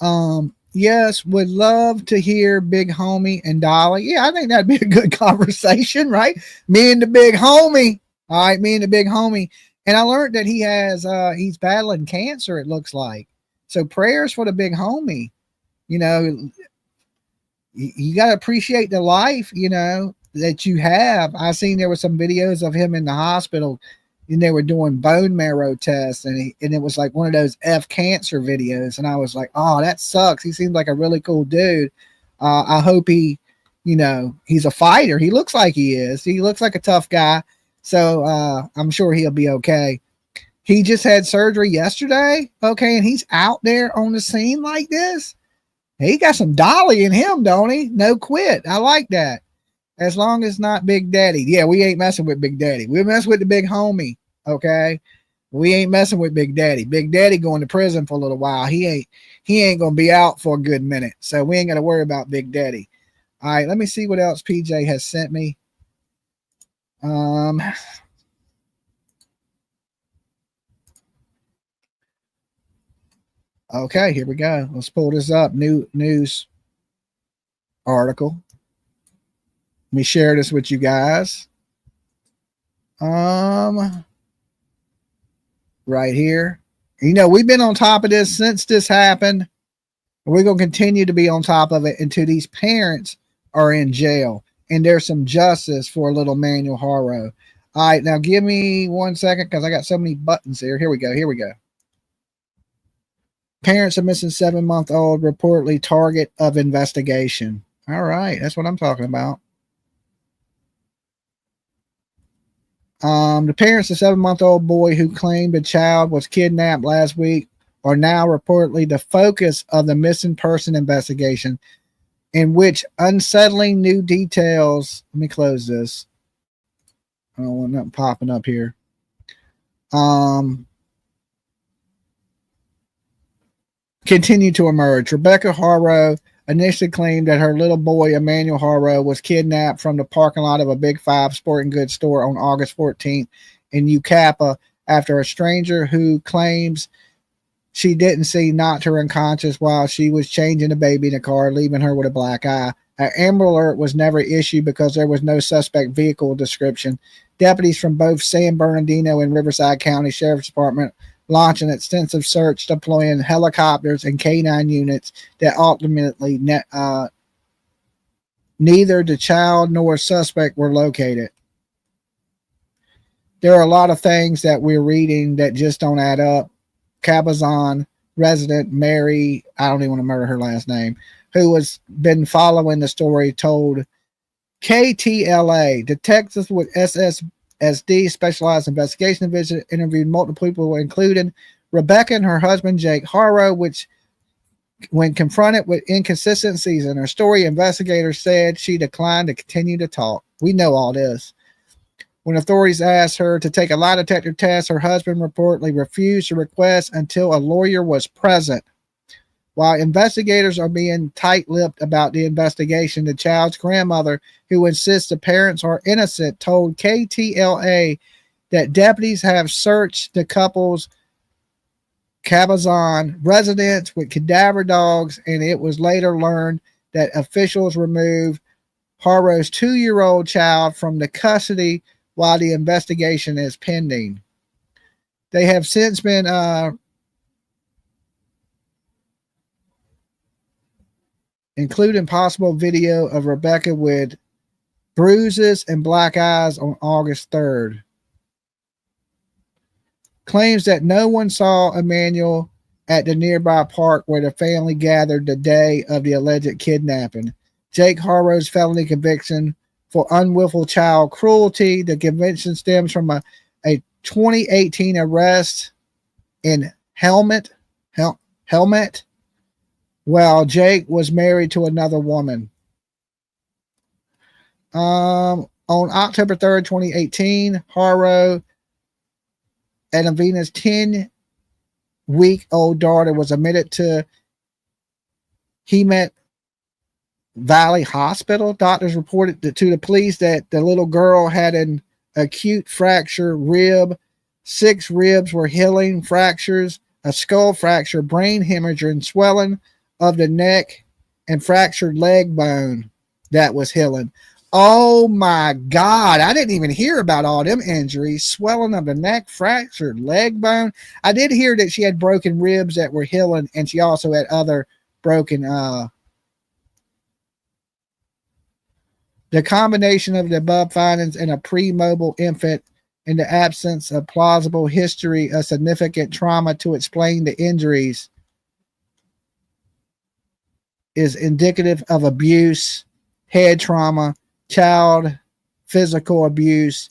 them. Yes, would love to hear Big Homie and Dolly. Yeah, I think that'd be a good conversation, right? Me and the Big Homie. All right, me and the Big Homie. And I learned that he's battling cancer, it looks like. So prayers for the Big Homie. You got to appreciate the life, that you have. I seen there were some videos of him in the hospital and they were doing bone marrow tests and it was like one of those F cancer videos. And I was like, oh, that sucks. He seems like a really cool dude. I hope he's a fighter. He looks like he is. He looks like a tough guy. So I'm sure he'll be okay. He just had surgery yesterday. Okay. And he's out there on the scene like this. He got some Dolly in him, don't he? No quit. I like that. As long as not Big Daddy. Yeah, we ain't messing with Big Daddy. We mess with the Big Homie. Okay. We ain't messing with Big Daddy. Big Daddy going to prison for a little while. He ain't going to be out for a good minute. So we ain't got to worry about Big Daddy. All right. Let me see what else PJ has sent me. Okay, here we go. Let's pull this up. New news article. Let me share this with you guys. Right here. You know, we've been on top of this since this happened. We're going to continue to be on top of it until these parents are in jail and there's some justice for little Emanuel Haro. All right, now give me 1 second because I got so many buttons here. Here we go. Here we go. Parents of missing 7-month-old reportedly target of investigation. All right, that's what I'm talking about. The parents of 7-month-old boy who claimed a child was kidnapped last week are now reportedly the focus of the missing person investigation, in which unsettling new details. Let me close this. I don't want nothing popping up here. Continue to emerge. Rebecca Haro initially claimed that her little boy, Emmanuel Haro, was kidnapped from the parking lot of a Big Five sporting goods store on August 14th in Ucapa after a stranger who claims she didn't see knocked her unconscious while she was changing the baby in the car, leaving her with a black eye. An Amber Alert was never issued because there was no suspect vehicle description. Deputies from both San Bernardino and Riverside County Sheriff's Department launched an extensive search, deploying helicopters and K-9 units that ultimately neither the child nor suspect were located. There are a lot of things that we're reading that just don't add up. Cabazon resident Mary, I don't even want to murder her last name, who has been following the story, told KTLA detectives with SSSD Specialized Investigation Division interviewed multiple people, including Rebecca and her husband Jake Haro, which, when confronted with inconsistencies in her story, investigators said she declined to continue to talk. We know all this. When authorities asked her to take a lie detector test, her husband reportedly refused to request until a lawyer was present. While investigators are being tight-lipped about the investigation, the child's grandmother, who insists the parents are innocent, told KTLA that deputies have searched the couple's Cabazon residence with cadaver dogs, and it was later learned that officials removed Haro's 2-year-old child from the custody while the investigation is pending. They have since been including possible video of Rebecca with bruises and black eyes on August 3rd. Claims that no one saw Emmanuel at the nearby park where the family gathered the day of the alleged kidnapping. Jake Haro's felony conviction for unwillful child cruelty. The conviction stems from a 2018 arrest in Helmet, while Jake was married to another woman. On October 3rd, 2018, Haro and Avina's 10-week-old daughter was admitted to Hemet Valley Hospital. Doctors reported to the police that the little girl had an acute fracture rib. 6 ribs were healing, fractures, a skull fracture, brain hemorrhage, and swelling of the neck, and fractured leg bone that was healing. Oh my God. I didn't even hear about all them injuries. Swelling of the neck, fractured leg bone. I did hear that she had broken ribs that were healing, and she also had other broken the combination of the above findings in a pre-mobile infant in the absence of plausible history of significant trauma to explain the injuries is indicative of abuse, head trauma, child physical abuse,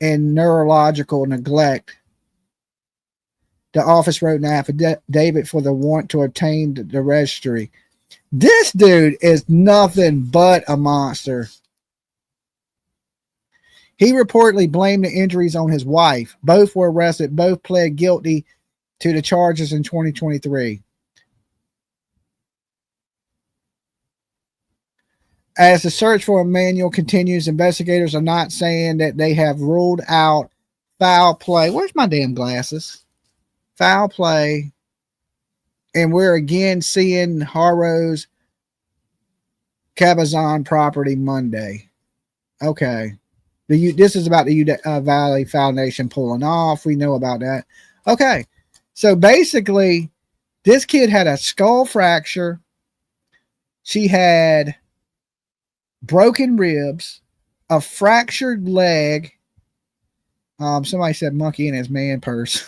and neurological neglect. The office wrote an affidavit for the warrant to obtain the registry. This dude is nothing but a monster. He reportedly blamed the injuries on his wife. Both were arrested. Both pled guilty to the charges in 2023. As the search for Emmanuel continues, investigators are not saying that they have ruled out foul play. Where's my damn glasses? Foul play. And we're again seeing Haro's Cabazon property Monday. Okay. This is about the Valley Foundation pulling off. We know about that. Okay. So basically, this kid had a skull fracture. She had broken ribs, a fractured leg. Somebody said monkey in his man purse.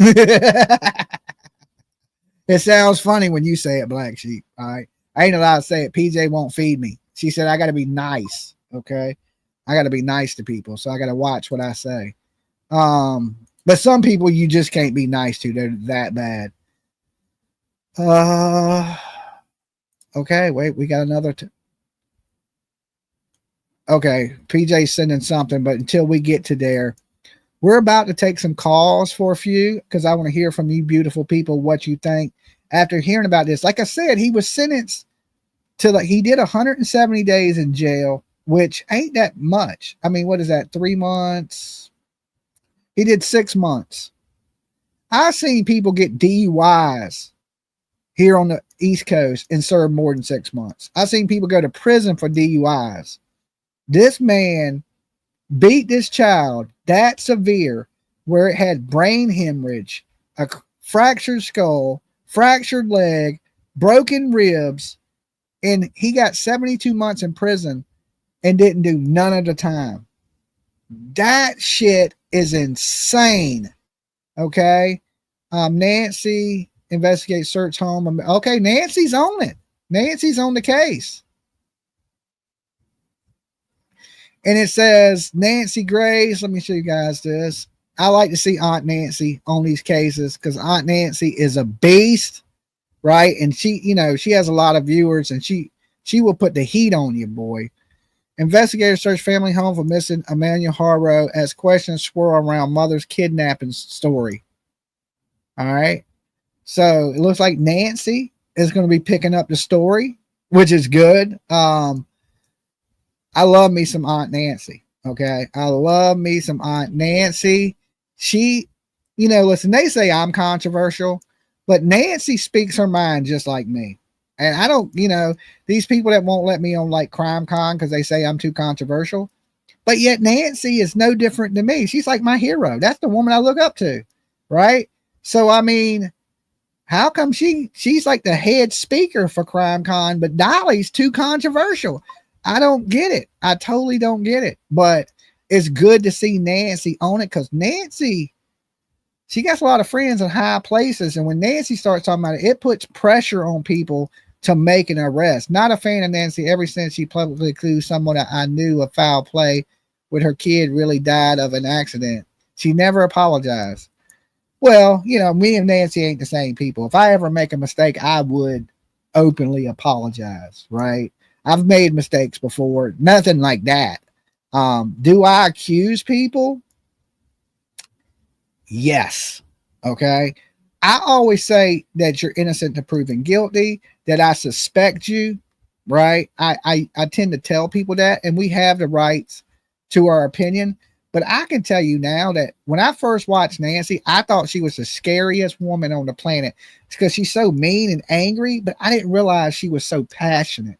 It sounds funny when you say it, Black Sheep. All right. I ain't allowed to say it. PJ won't feed me. She said, I got to be nice. Okay. I got to be nice to people. So I got to watch what I say. But some people you just can't be nice to. They're that bad. Okay. Wait, we got another. Okay. PJ's sending something, but until we get to there, we're about to take some calls for a few because I want to hear from you beautiful people what you think after hearing about this. Like I said, he was sentenced to he did 170 days in jail, which ain't that much. I mean, what is that? 3 months? He did 6 months. I've seen people get DUIs here on the East Coast and serve more than 6 months. I've seen people go to prison for DUIs. This man beat this child that severe where it had brain hemorrhage, a fractured skull, fractured leg, broken ribs, and he got 72 months in prison and didn't do none of the time. That shit is insane. Okay. Nancy investigates search home. Okay, Nancy's on it. Nancy's on the case. And it says Nancy Grace. Let me show you guys this. I like to see Aunt Nancy on these cases because Aunt Nancy is a beast, right? And she, she has a lot of viewers and she will put the heat on you, boy. Investigators search family home for missing Emmanuel Haro as questions swirl around mother's kidnapping story. All right. So it looks like Nancy is going to be picking up the story, which is good. I love me some Aunt Nancy. Okay. I love me some Aunt Nancy. She, listen, they say I'm controversial, but Nancy speaks her mind just like me. And I don't, these people that won't let me on like Crime Con because they say I'm too controversial, but yet Nancy is no different than me. She's like my hero. That's the woman I look up to. Right. So, I mean, how come she's like the head speaker for Crime Con, but Dolly's too controversial? I don't get it. I totally don't get it. But it's good to see Nancy on it because Nancy, she gets a lot of friends in high places. And when Nancy starts talking about it, it puts pressure on people to make an arrest. Not a fan of Nancy ever since she publicly accused someone that I knew of foul play when her kid really died of an accident. She never apologized. Well, me and Nancy ain't the same people. If I ever make a mistake, I would openly apologize, right? I've made mistakes before. Nothing like that. Do I accuse people? Yes. Okay. I always say that you're innocent to proven guilty, that I suspect you, right? I tend to tell people that, and we have the rights to our opinion. But I can tell you now that when I first watched Nancy, I thought she was the scariest woman on the planet because she's so mean and angry, but I didn't realize she was so passionate.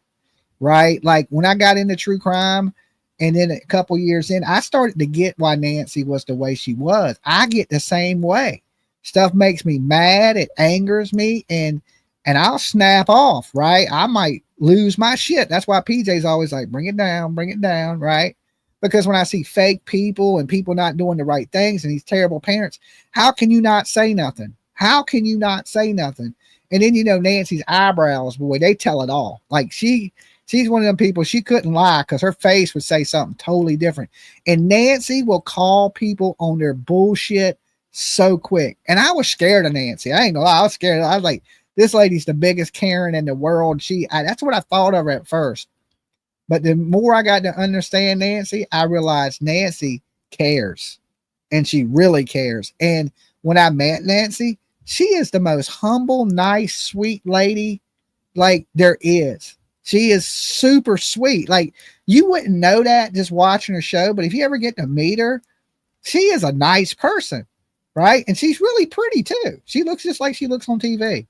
Right? Like when I got into true crime and then a couple years in, I started to get why Nancy was the way she was. I get the same way. Stuff makes me mad. It angers me and I'll snap off, right? I might lose my shit. That's why PJ's always like, bring it down, right? Because when I see fake people and people not doing the right things and these terrible parents, how can you not say nothing? How can you not say nothing? And then, Nancy's eyebrows, boy, they tell it all. Like she's one of them people, she couldn't lie because her face would say something totally different. And Nancy will call people on their bullshit so quick. And I was scared of Nancy. I ain't gonna lie. I was scared. I was like, this lady's the biggest Karen in the world. That's what I thought of her at first. But the more I got to understand Nancy, I realized Nancy cares, and she really cares. And when I met Nancy, she is the most humble, nice, sweet lady like there is. She is super sweet. Like, you wouldn't know that just watching her show, but if you ever get to meet her, she is a nice person, right? And she's really pretty too. She looks just like she looks on TV.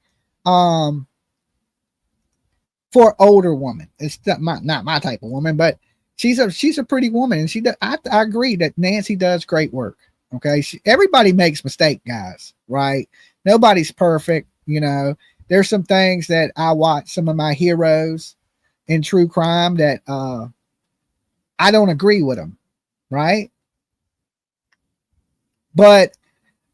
For an older woman, it's not my type of woman, but she's a pretty woman, and I agree that Nancy does great work. Okay, everybody makes mistakes, guys, right? Nobody's perfect. You know, there's some things that I watch some of my heroes in true crime that I don't agree with them, right? But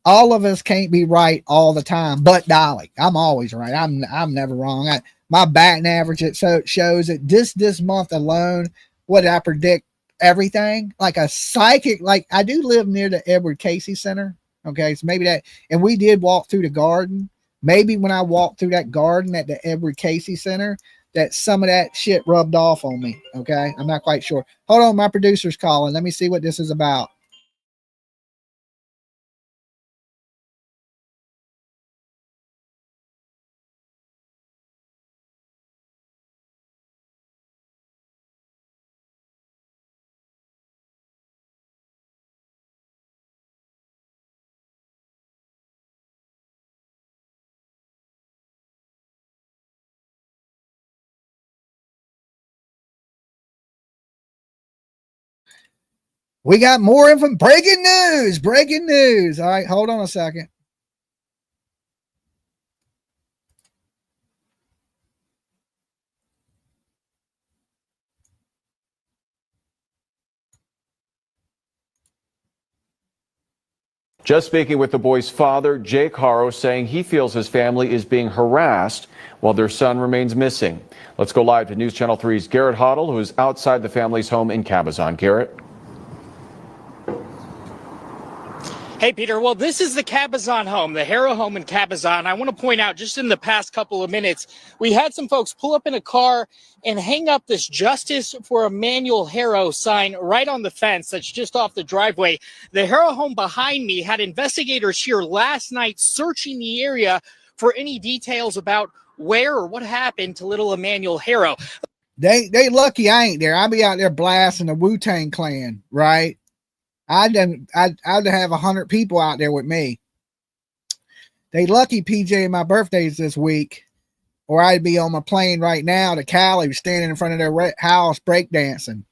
all of us can't be right all the time. But Dolly, I'm always right. I'm never wrong. My batting average shows that this month alone, what did I predict? Everything like a psychic. Like, I do live near the Edward Casey Center. Okay, so maybe that, and we did walk through the garden. Maybe when I walked through that garden at the Edward Casey Center, that some of that shit rubbed off on me. Okay, I'm not quite sure. Hold on, my producer's calling. Let me see what this is about. We got more info. Breaking news. Breaking news. All right, hold on a second. Just speaking with the boy's father, Jake Haro, saying he feels his family is being harassed while their son remains missing. Let's go live to News Channel 3's Garrett Hoddle, who is outside the family's home in Cabazon. Garrett. Hey, Peter. Well, this is the Cabazon home, the Haro home in Cabazon. I want to point out, just in the past couple of minutes, we had some folks pull up in a car and hang up this Justice for Emmanuel Haro sign right on the fence that's just off the driveway. The Haro home behind me had investigators here last night searching the area for any details about where or what happened to little Emmanuel Haro. They lucky I ain't there. I'll be out there blasting the Wu-Tang Clan, right? I'd have 100 people out there with me. They lucky PJ and my birthday's this week, or I'd be on my plane right now to Cali, standing in front of their house breakdancing.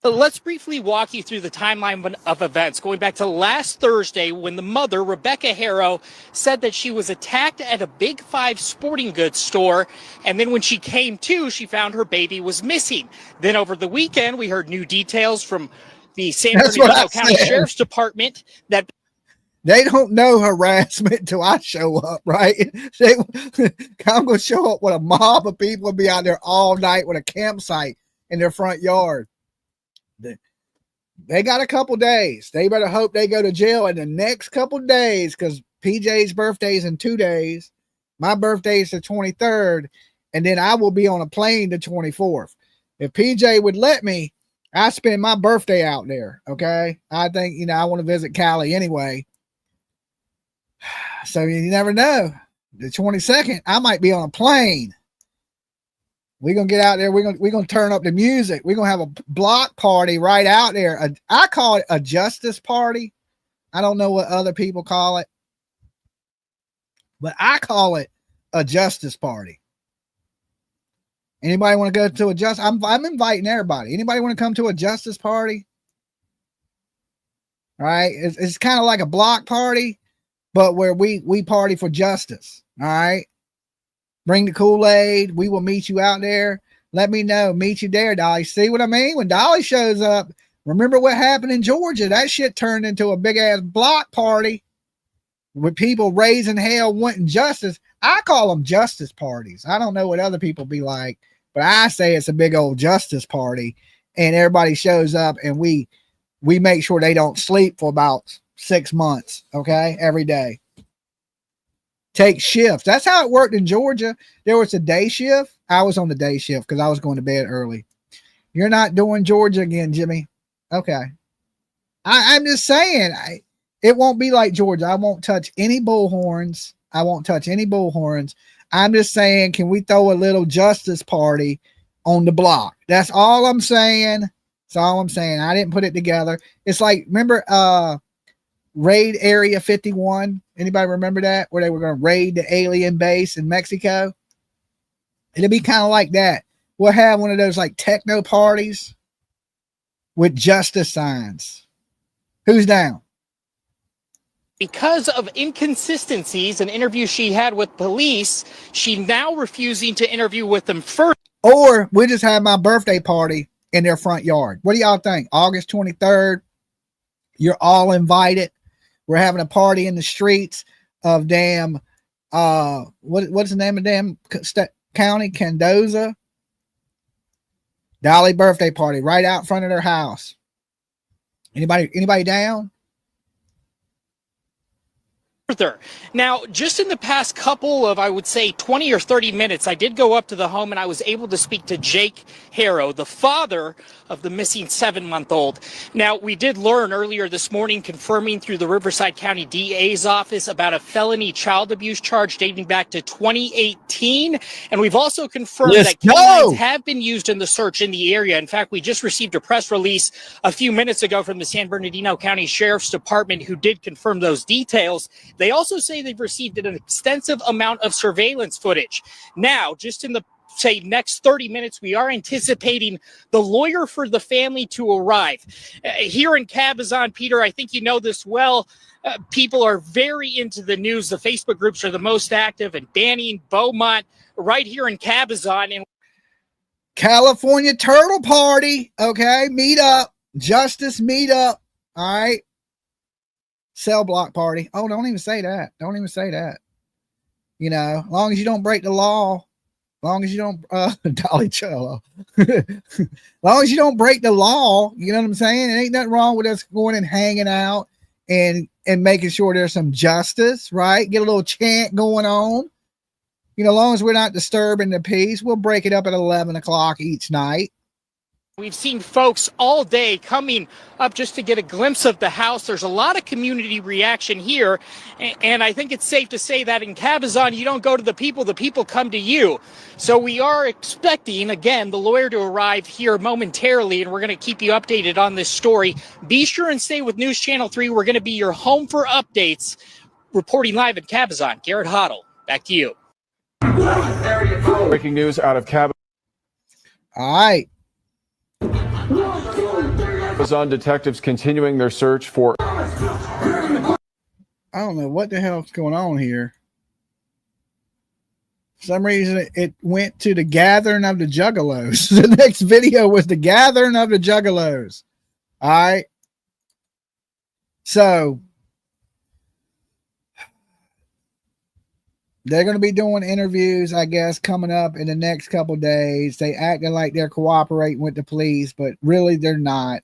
Let's briefly walk you through the timeline of events, going back to last Thursday when the mother, Rebecca Haro, said that she was attacked at a Big Five sporting goods store. And then when she came to, she found her baby was missing. Then over the weekend, we heard new details from the San Bernardino County Sheriff's Department that they don't know harassment till I show up, right? I'm going to show up with a mob of people and be out there all night with a campsite in their front yard. They got a couple days. They better hope they go to jail in the next couple days, because PJ's birthday is in 2 days. My birthday is the 23rd, and then I will be on a plane the 24th. If PJ would let me, I spend my birthday out there. Okay. I think, I want to visit Cali anyway. So you never know. The 22nd, I might be on a plane. We're going to get out there. We're going to turn up the music. We're going to have a block party right out there. I call it a justice party. I don't know what other people call it, but I call it a justice party. Anybody want to go to a justice? I'm inviting everybody. Anybody want to come to a justice party? All right. It's kind of like a block party, but where we party for justice. All right. Bring the Kool-Aid. We will meet you out there. Let me know. Meet you there, Dolly. See what I mean? When Dolly shows up, remember what happened in Georgia? That shit turned into a big ass block party with people raising hell wanting justice. I call them justice parties. I don't know what other people be like, but I say it's a big old justice party, and everybody shows up, and we make sure they don't sleep for about 6 months. Okay. Every day. Take shifts. That's how it worked in Georgia. There was a day shift. I was on the day shift because I was going to bed early. You're not doing Georgia again, Jimmy. Okay. I'm just saying, it won't be like Georgia. I won't touch any bullhorns. I'm just saying, can we throw a little justice party on the block? That's all I'm saying. I didn't put it together. It's like, remember Raid Area 51? Anybody remember that? Where they were going to raid the alien base in Mexico? It'll be kind of like that. We'll have one of those like techno parties with justice signs. Who's down? Because of inconsistencies in interviews she had with police, she now refusing to interview with them first. Or we just have my birthday party in their front yard. What do y'all think? August 23rd. You're all invited. We're having a party in the streets of damn, what's the name of damn county? Mendoza. Dolly birthday party right out front of their house. Anybody down? Now, just in the past couple of, I would say, 20 or 30 minutes, I did go up to the home and I was able to speak to Jake Haro, the father of the missing 7-month-old. Now, we did learn earlier this morning, confirming through the Riverside County DA's office, about a felony child abuse charge dating back to 2018. And we've also confirmed that canines have been used in the search in the area. In fact, we just received a press release a few minutes ago from the San Bernardino County Sheriff's Department, who did confirm those details. They also say they've received an extensive amount of surveillance footage. Now, just in the next 30 minutes, we are anticipating the lawyer for the family to arrive. Here in Cabazon, Peter, I think you know this well. People are very into the news. The Facebook groups are the most active, and Banning, Beaumont, right here in Cabazon. And California Turtle Party. Okay, meet up. Justice meet up. All right. Cell block party. Oh, don't even say that. You know, as long as you don't break the law, as long as you don't, Dolly Cello, as long as you don't break the law, you know what I'm saying? It ain't nothing wrong with us going and hanging out and making sure there's some justice, right? Get a little chant going on. You know, as long as we're not disturbing the peace, we'll break it up at 11 o'clock each night. We've seen folks all day coming up just to get a glimpse of the house. There's a lot of community reaction here. And I think it's safe to say that in Cabazon, you don't go to the people come to you. So we are expecting, again, the lawyer to arrive here momentarily, and we're going to keep you updated on this story. Be sure and stay with News Channel 3. We're going to be your home for updates. Reporting live in Cabazon, Garrett Hoddle, back to you. Breaking news out of Cabazon. All right. Cabazon detectives continuing their search for. I don't know what the hell's going on here. For some reason, it went to the gathering of the juggalos. The next video was the gathering of the juggalos. All right. So they're going to be doing interviews, I guess, coming up in the next couple days. They acting like they're cooperating with the police, but really they're not.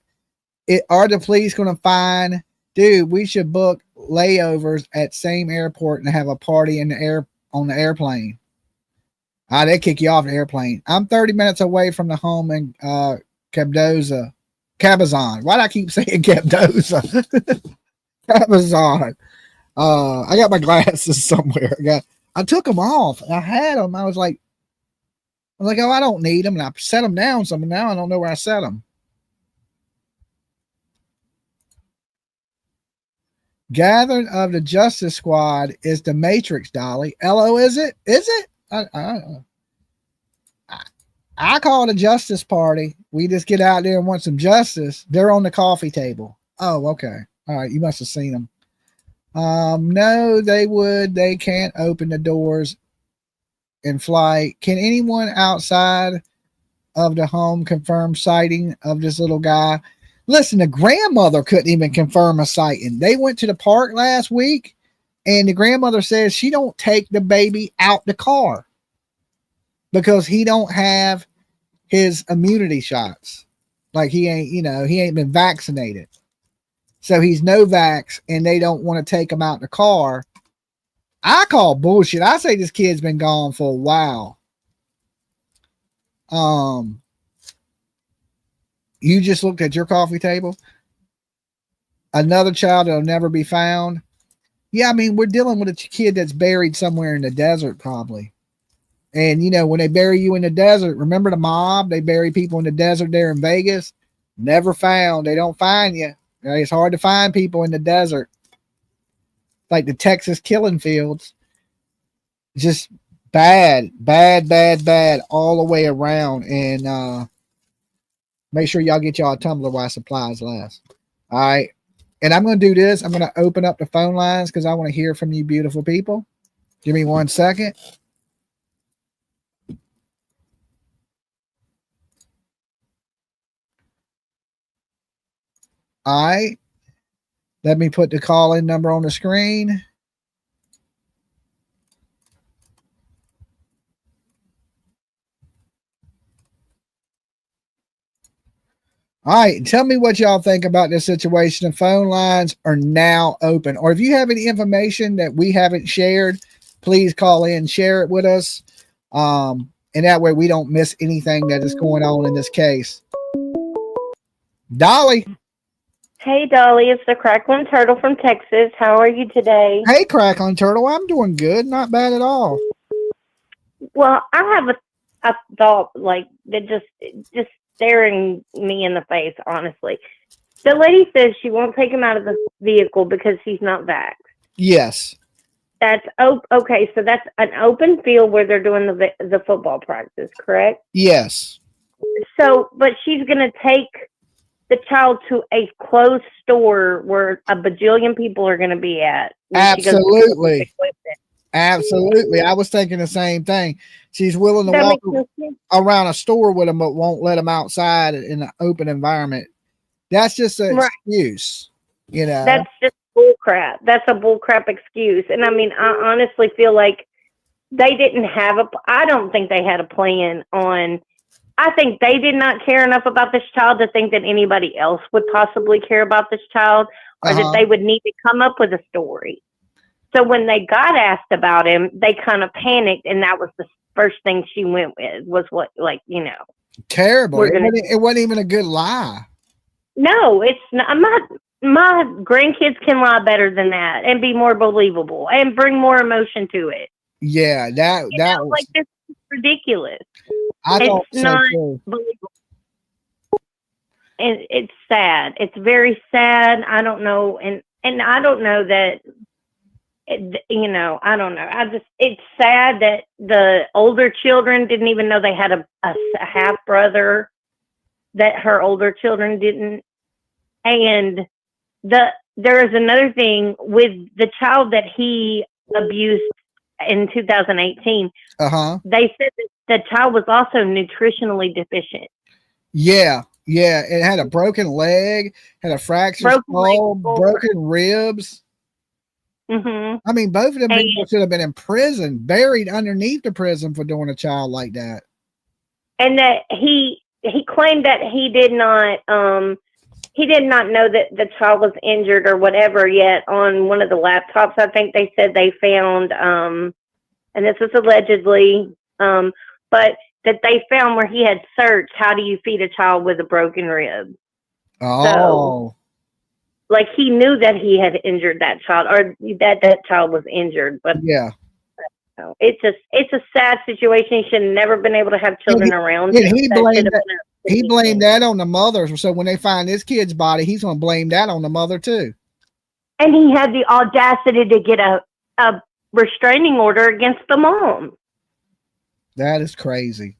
Are the police going to find, dude, we should book layovers at same airport and have a party in the on the airplane. They kick you off the airplane. I'm 30 minutes away from the home in Cabazon. Why do I keep saying Cabazon? Cabazon. I got my glasses somewhere. I took them off. I had them. I was like, oh, I don't need them. And I set them down somewhere. Now I don't know where I set them. Gathering of the Justice Squad is the Matrix, Dolly. LO, is it? Is it? I call it a justice party. We just get out there and want some justice. They're on the coffee table. Oh, okay. All right. You must have seen them. No, they can't open the doors in flight. Can anyone outside of the home confirm sighting of this little guy? Listen, the grandmother couldn't even confirm a sighting. They went to the park last week, and the grandmother says she don't take the baby out the car because he don't have his immunity shots. Like he ain't been vaccinated. So he's no vax, and they don't want to take him out the car. I call bullshit. I say this kid's been gone for a while. You just looked at your coffee table? another child that'll never be found. Yeah, I mean, we're dealing with a kid that's buried somewhere in the desert, probably. And, you know, when they bury you in the desert, remember the mob? They bury people in the desert there in Vegas. Never found. They don't find you. It's hard to find people in the desert. Like the Texas killing fields. Just bad all the way around. And make sure y'all get y'all a tumbler while supplies last. All right. And I'm going to do this. I'm going to open up the phone lines because I want to hear from you beautiful people. Give me 1 second. All right. Let me put the call-in number on the screen. All right. Tell me what y'all think about this situation. The phone lines are now open. Or if you have any information that we haven't shared, please call in, share it with us. And that way we don't miss anything that is going on in this case. Dolly. Hey, Dolly, it's the Crackling Turtle from Texas. How are you today? Hey, Crackling Turtle. I'm doing good. Not bad at all. Well, I have a thought like that just staring me in the face, honestly. The lady says she won't take him out of the vehicle because he's not vaxxed. Yes. That's okay. So that's an open field where they're doing the football practice, correct? Yes. So, but she's going to take the child to a closed store where a bajillion people are going to be at. Absolutely. Absolutely. I was thinking the same thing. She's willing to walk around a store with him, but won't let him outside in an open environment. That's just an excuse, you know. That's just bull crap. That's a bull crap excuse. And I mean, I honestly feel like they didn't have I don't think they had a plan on. I think they did not care enough about this child to think that anybody else would possibly care about this child, or that they would need to come up with a story. So when they got asked about him, they kind of panicked, and that was the first thing she went with was what, like, you know. Terrible. It wasn't even a good lie. No, it's not. My grandkids can lie better than that and be more believable and bring more emotion to it. Yeah, that was like, this is ridiculous. It's not believable. And it's sad. It's very sad. I don't know. And I don't know that, you know, I don't know. It's sad that the older children didn't even know they had a half brother, that her older children didn't. And there is another thing with the child that he abused in 2018. They said that the child was also nutritionally deficient. Yeah. It had a broken leg, had a fractured skull, broken ribs. Mm-hmm. I mean, both of them people should have been in prison, buried underneath the prison for doing a child like that. And that he claimed that he did not know that the child was injured or whatever yet on one of the laptops. I think they said they found, and this was allegedly, but that they found where he had searched, how do you feed a child with a broken rib? Oh. So, like, he knew that he had injured that child, or that child was injured, but yeah. It's a sad situation. He should have never been able to have children around him. He blamed that on the mother. So when they find this kid's body, he's going to blame that on the mother too. And he had the audacity to get a restraining order against the mom. That is crazy.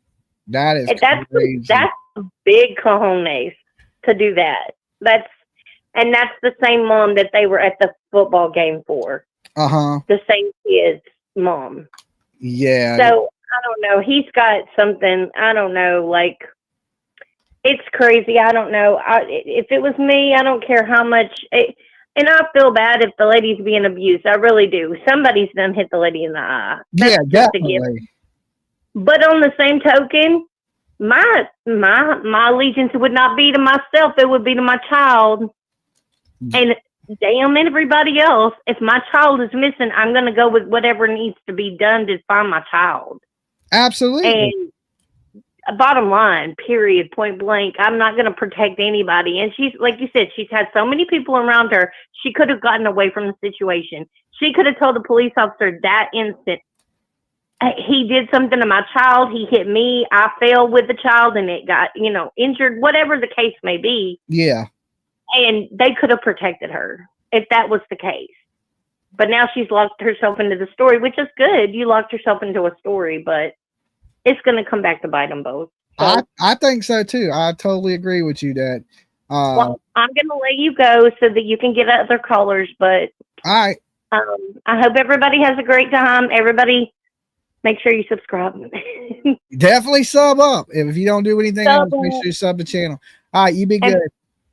That's crazy. That's big cojones to do that. That's the same mom that they were at the football game for. The same kid's mom. Yeah. So I don't know. He's got something. I don't know. Like, it's crazy. I don't know. If it was me, I don't care how much. And I feel bad if the lady's being abused. I really do. Somebody's done hit the lady in the eye. Yeah, definitely. But on the same token, my allegiance would not be to myself. It would be to my child. And damn everybody else. If my child is missing, I'm going to go with whatever needs to be done to find my child. Absolutely. And bottom line, period, point blank. I'm not going to protect anybody. And she's, like you said, she's had so many people around her. She could have gotten away from the situation. She could have told the police officer that instant, he did something to my child. He hit me. I fell with the child and it got, injured, whatever the case may be. Yeah. And they could have protected her if that was the case. But now she's locked herself into the story, which is good. You locked yourself into a story, but it's going to come back to bite them both. So, I think so too. I totally agree with you, Dad. well, I'm going to let you go so that you can get other callers. But all right. I hope everybody has a great time. Everybody, make sure you subscribe. Definitely sub up. If you don't do anything else, Sub make up. sure you sub the channel. All right, you be And good.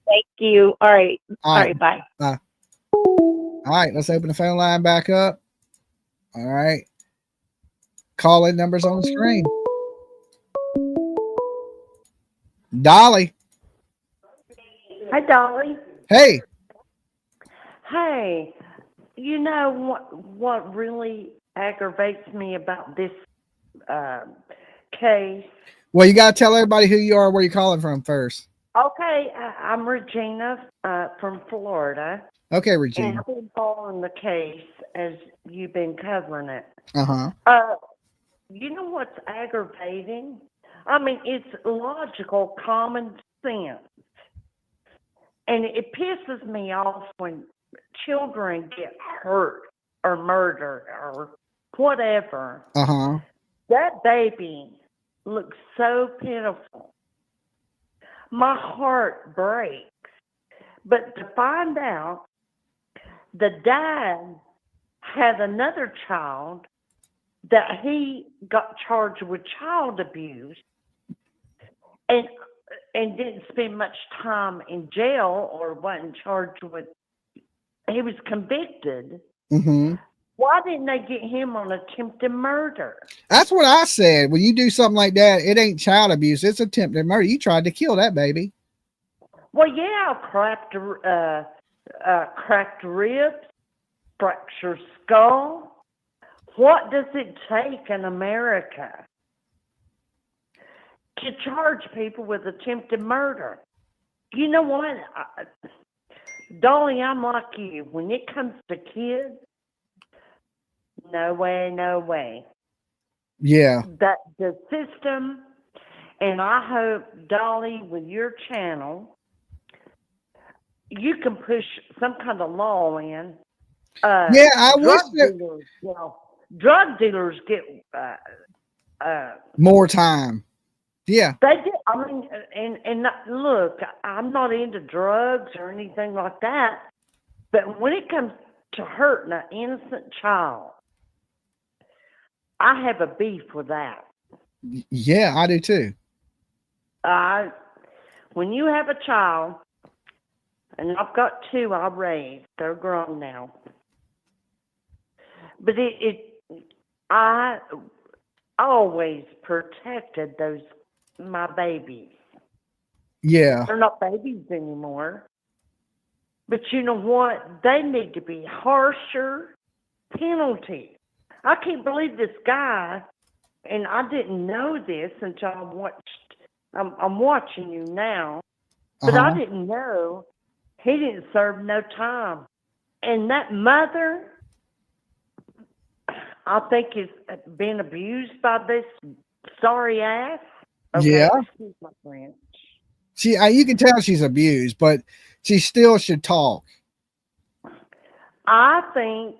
thank you. All right. All All right. right. Bye. Bye. All right, let's open the phone line back up. All right. Call-in numbers on the screen. Dolly. Hi, Dolly. Hey. Hey, you know what really aggravates me about this case? Well, you got to tell everybody who you are, where you're calling from first. Okay, I'm Regina from Florida. Okay, And Regina. I've been following the case as you've been covering it. Uh-huh. You know what's aggravating? I mean, it's logical, common sense. And it pisses me off when children get hurt or murdered or whatever. Uh-huh. That baby looks so pitiful. My heart breaks. But to find out the dad had another child that he got charged with child abuse and didn't spend much time in jail or wasn't charged with, he was convicted. Mm-hmm. Why didn't they get him on attempted murder? That's what I said. When you do something like that, it ain't child abuse. It's attempted murder. You tried to kill that baby. Well, yeah, cracked ribs, fractured skull. What does it take in America to charge people with attempted murder? You know what? Dolly, I'm like you. When it comes to kids, no way, no way. Yeah. That the system, and I hope, Dolly, with your channel, you can push some kind of law in. Yeah, I wish that drug dealers get more time. Yeah. They do. I mean, and look, I'm not into drugs or anything like that, but when it comes to hurting an innocent child, I have a beef with that. Yeah, I do too. When you have a child, and I've got two I raised, they're grown now, but I always protected my babies. Yeah. They're not babies anymore. But you know what? They need to be harsher penalties. I can't believe this guy, and I didn't know this until I'm watching you now, but I didn't know he didn't serve no time. And that mother, I think, is being abused by this sorry ass. Okay, Yeah. excuse my French. You can tell she's abused, but she still should talk. I think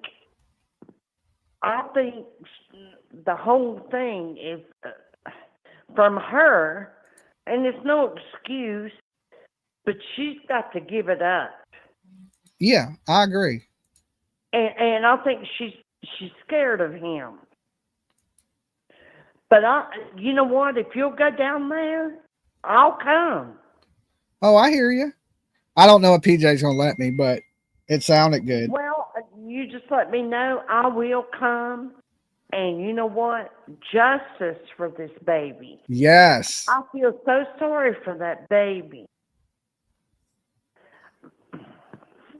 the whole thing is from her, and it's no excuse, but she's got to give it up. Yeah, I agree. And I think she's scared of him. But you know what? If you'll go down there, I'll come. Oh, I hear you. I don't know if PJ's gonna let me, but it sounded good. Well, you just let me know. I will come. And you know what? Justice for this baby. Yes. I feel so sorry for that baby.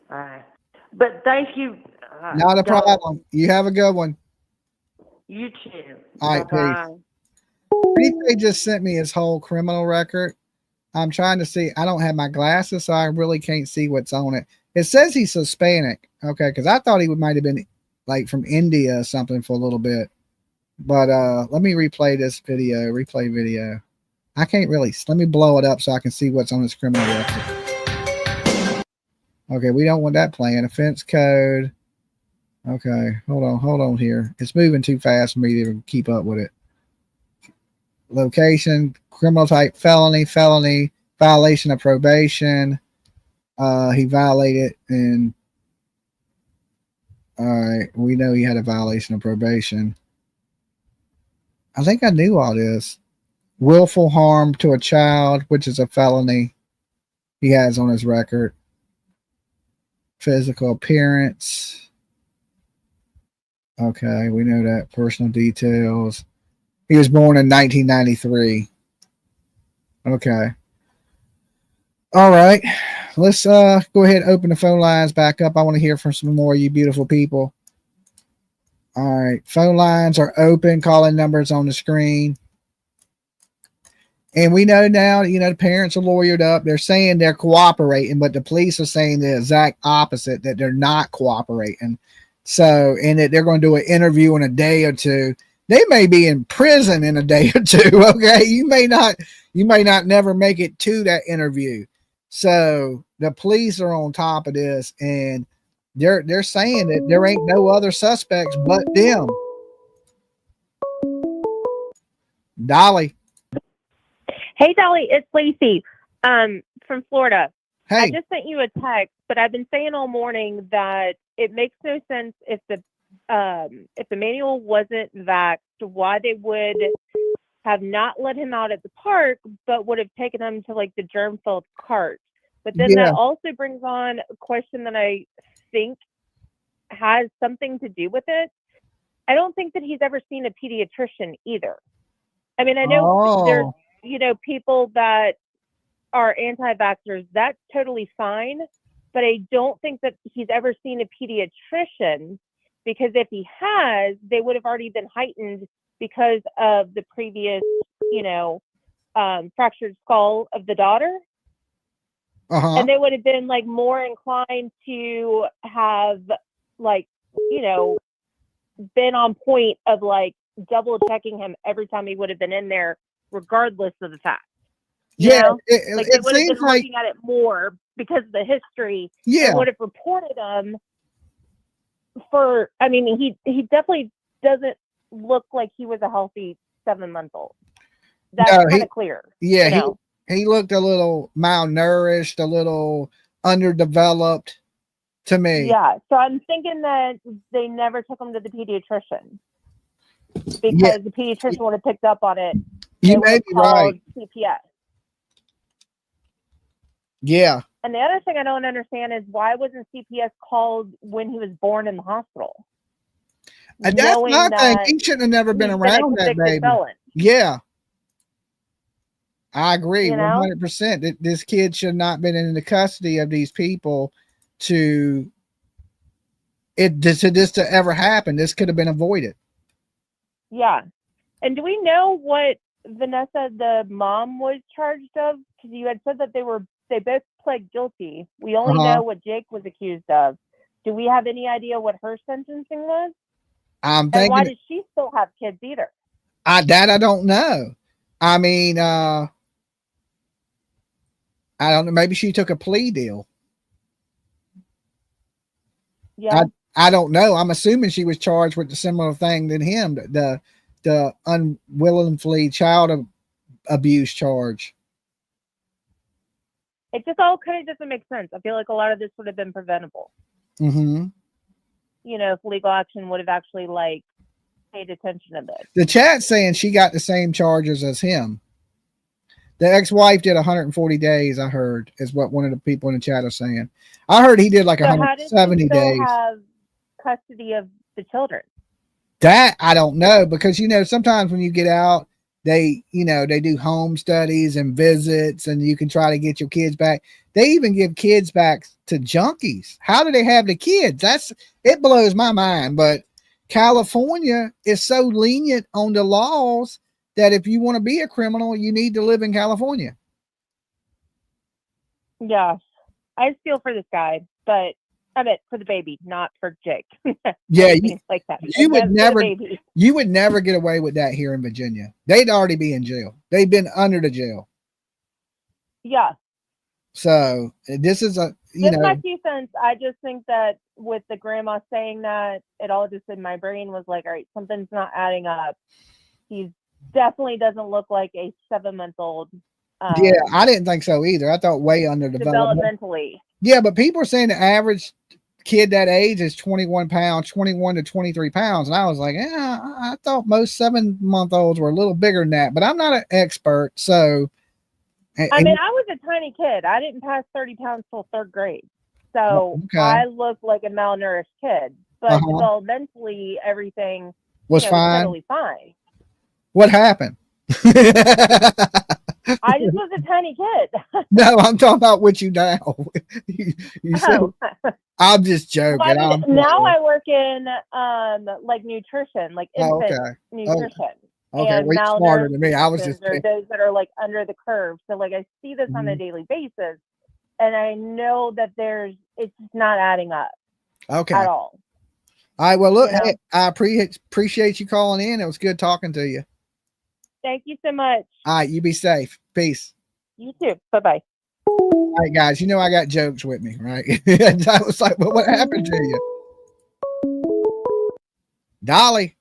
But thank you. Not a problem. You have a good one. You too. All right, Bye-bye. peace. They just sent me his whole criminal record. I'm trying to see. I don't have my glasses, so I really can't see what's on it. It says he's Hispanic. Okay, because I thought he might have been like from India or something for a little bit. But let me replay this video. Replay video. I can't really. Let me blow it up so I can see what's on his criminal record. Okay, we don't want that playing. Offense code. Okay, hold on here. It's moving too fast for me to keep up with it. Location, criminal type, felony, violation of probation. He violated, and all right, we know he had a violation of probation. I think I knew all this. Willful harm to a child, which is a felony he has on his record. Physical appearance. Okay, we know that. Personal details. He was born in 1993. Okay. All right. Let's go ahead and open the phone lines back up. I want to hear from some more of you beautiful people. All right. Phone lines are open. Calling numbers on the screen. And we know now, the parents are lawyered up. They're saying they're cooperating, but the police are saying the exact opposite, that they're not cooperating. So, and that they're going to do an interview in a day or two. They may be in prison in a day or two. Okay. You may not never make it to that interview. So the police are on top of this, and they're saying that there ain't no other suspects but them. Dolly. Hey, Dolly, it's Lacey from Florida. Hey. I just sent you a text, but I've been saying all morning that it makes no sense if Emmanuel wasn't vaxxed, why they would have not let him out at the park, but would have taken him to like the germ-filled cart. But then that also brings on a question that I think has something to do with it. I don't think that he's ever seen a pediatrician either. I mean, I know there's, people that are anti-vaxxers. That's totally fine. But I don't think that he's ever seen a pediatrician, because if he has, they would have already been heightened because of the previous, fractured skull of the daughter. And they would have been like more inclined to have been on point of like double checking him every time he would have been in there, regardless of the fact. They would have been looking at it more because of the history. Yeah. And would have reported him for, he definitely doesn't look like he was a healthy 7-month-old. That's kind of clear. Yeah. He looked a little malnourished, a little underdeveloped to me. Yeah. So I'm thinking that they never took him to the pediatrician, because the pediatrician would have picked up on it. You may be right. CPS. Yeah. And the other thing I don't understand is why wasn't CPS called when he was born in the hospital? And that's my thing. He shouldn't have never been around that baby. Felon. Yeah. I agree 100%. That this kid should not been in the custody of these people to ever happen. This could have been avoided. Yeah. And do we know what Vanessa, the mom, was charged of? Because you had said that they both pled guilty. We only know what Jake was accused of. Do we have any idea what her sentencing was? I'm thinking, and why does she still have kids either? I don't know. I mean, I don't know. Maybe she took a plea deal. Yeah. I don't know. I'm assuming she was charged with a similar thing than him, the unwillingly child abuse charge. It just all kind of doesn't make sense. I feel like a lot of this would have been preventable. Mm-hmm. If legal action would have actually paid attention to this. The chat's saying she got the same charges as him. The ex-wife did 140 days, I heard, is what one of the people in the chat are saying. I heard he did like 170 days. Have custody of the children? That I don't know, because sometimes when you get out, they do home studies and visits, and you can try to get your kids back. They even give kids back to junkies. How do they have the kids? It blows my mind. But California is so lenient on the laws that if you want to be a criminal, you need to live in California. Yeah, I just feel for this guy, but I meant for the baby, not for Jake. Yeah, Things like that. you would That's for the never, baby. you would never get away with that here in Virginia. They'd already be in jail. They've been under the jail. Yeah. So this is a, you Just know, my 2 cents. I just think that with the grandma saying that, it all just in my brain was like, all right, something's not adding up. He definitely doesn't look like a 7-month-old. yeah, I didn't think so either. I thought way underdeveloped. Developmentally. Yeah, but people are saying the average kid that age is 21 pounds, 21 to 23 pounds. And I was like, yeah, I thought most 7-month-olds were a little bigger than that, but I'm not an expert. So, I mean, I was a tiny kid. I didn't pass 30 pounds till 3rd grade. So okay. I looked like a malnourished kid. But developmentally, everything was was fine. totally fine. What happened? I just was a tiny kid. No, I'm talking about with you now. you said, I'm just joking. Well, now I work in like nutrition, like infant nutrition. Okay, and way smarter than me. I was just or those that are like under the curve. So like I see this on a daily basis, and I know that it's just not adding up. Okay. At all. All right. Well, look, You know? hey, I appreciate you calling in. It was good talking to you. Thank you so much. All right, you be safe. Peace. You too. Bye-bye. All right, guys, you know I got jokes with me, right? I was like, well, what happened to you? Dolly.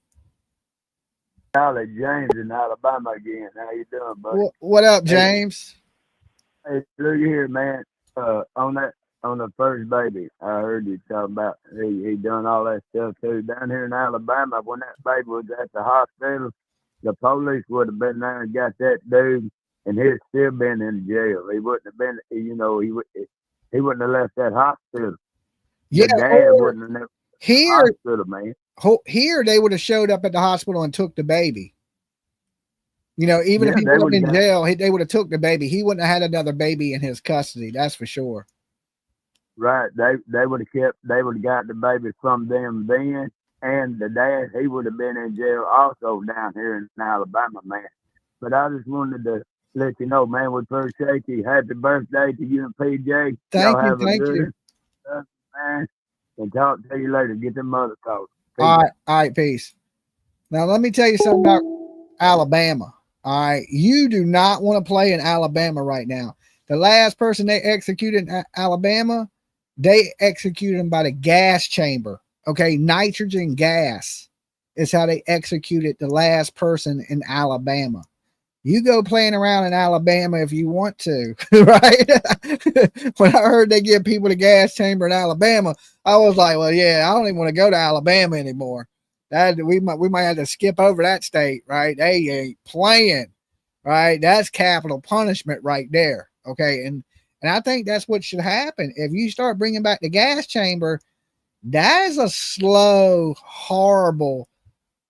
Dolly, James in Alabama again. How you doing, buddy? What up, James? Hey, look here, man. On the first baby, I heard you talk about he done all that stuff too. Down here in Alabama, when that baby was at the hospital, the police would have been there and got that dude, and he'd still been in jail. He wouldn't have been, he wouldn't have left that hospital. Yeah, the dad wouldn't have left the hospital, man. Here they would have showed up at the hospital and took the baby. You know, even if he they was in would've jail, they would have took the baby. He wouldn't have had another baby in his custody. That's for sure. Right. They would have got the baby from them then. And the dad, he would have been in jail also down here in Alabama, man. But I just wanted to let you know, man, we appreciate you. Happy birthday to you and PJ. Thank you. Man. And talk to you later. Get the mother called. All right, peace. Now let me tell you something about Alabama. All right, you do not want to play in Alabama right now. The last person they executed in Alabama, they executed him by the gas chamber. Okay, nitrogen gas is how they executed the last person in Alabama. You go playing around in Alabama if you want to, right? When I heard they give people the gas chamber in Alabama, I was like, well, yeah, I don't even want to go to Alabama anymore. We might have to skip over that state, right? They ain't playing, right? That's capital punishment right there. Okay, and I think that's what should happen. If you start bringing back the gas chamber, that is a slow, horrible,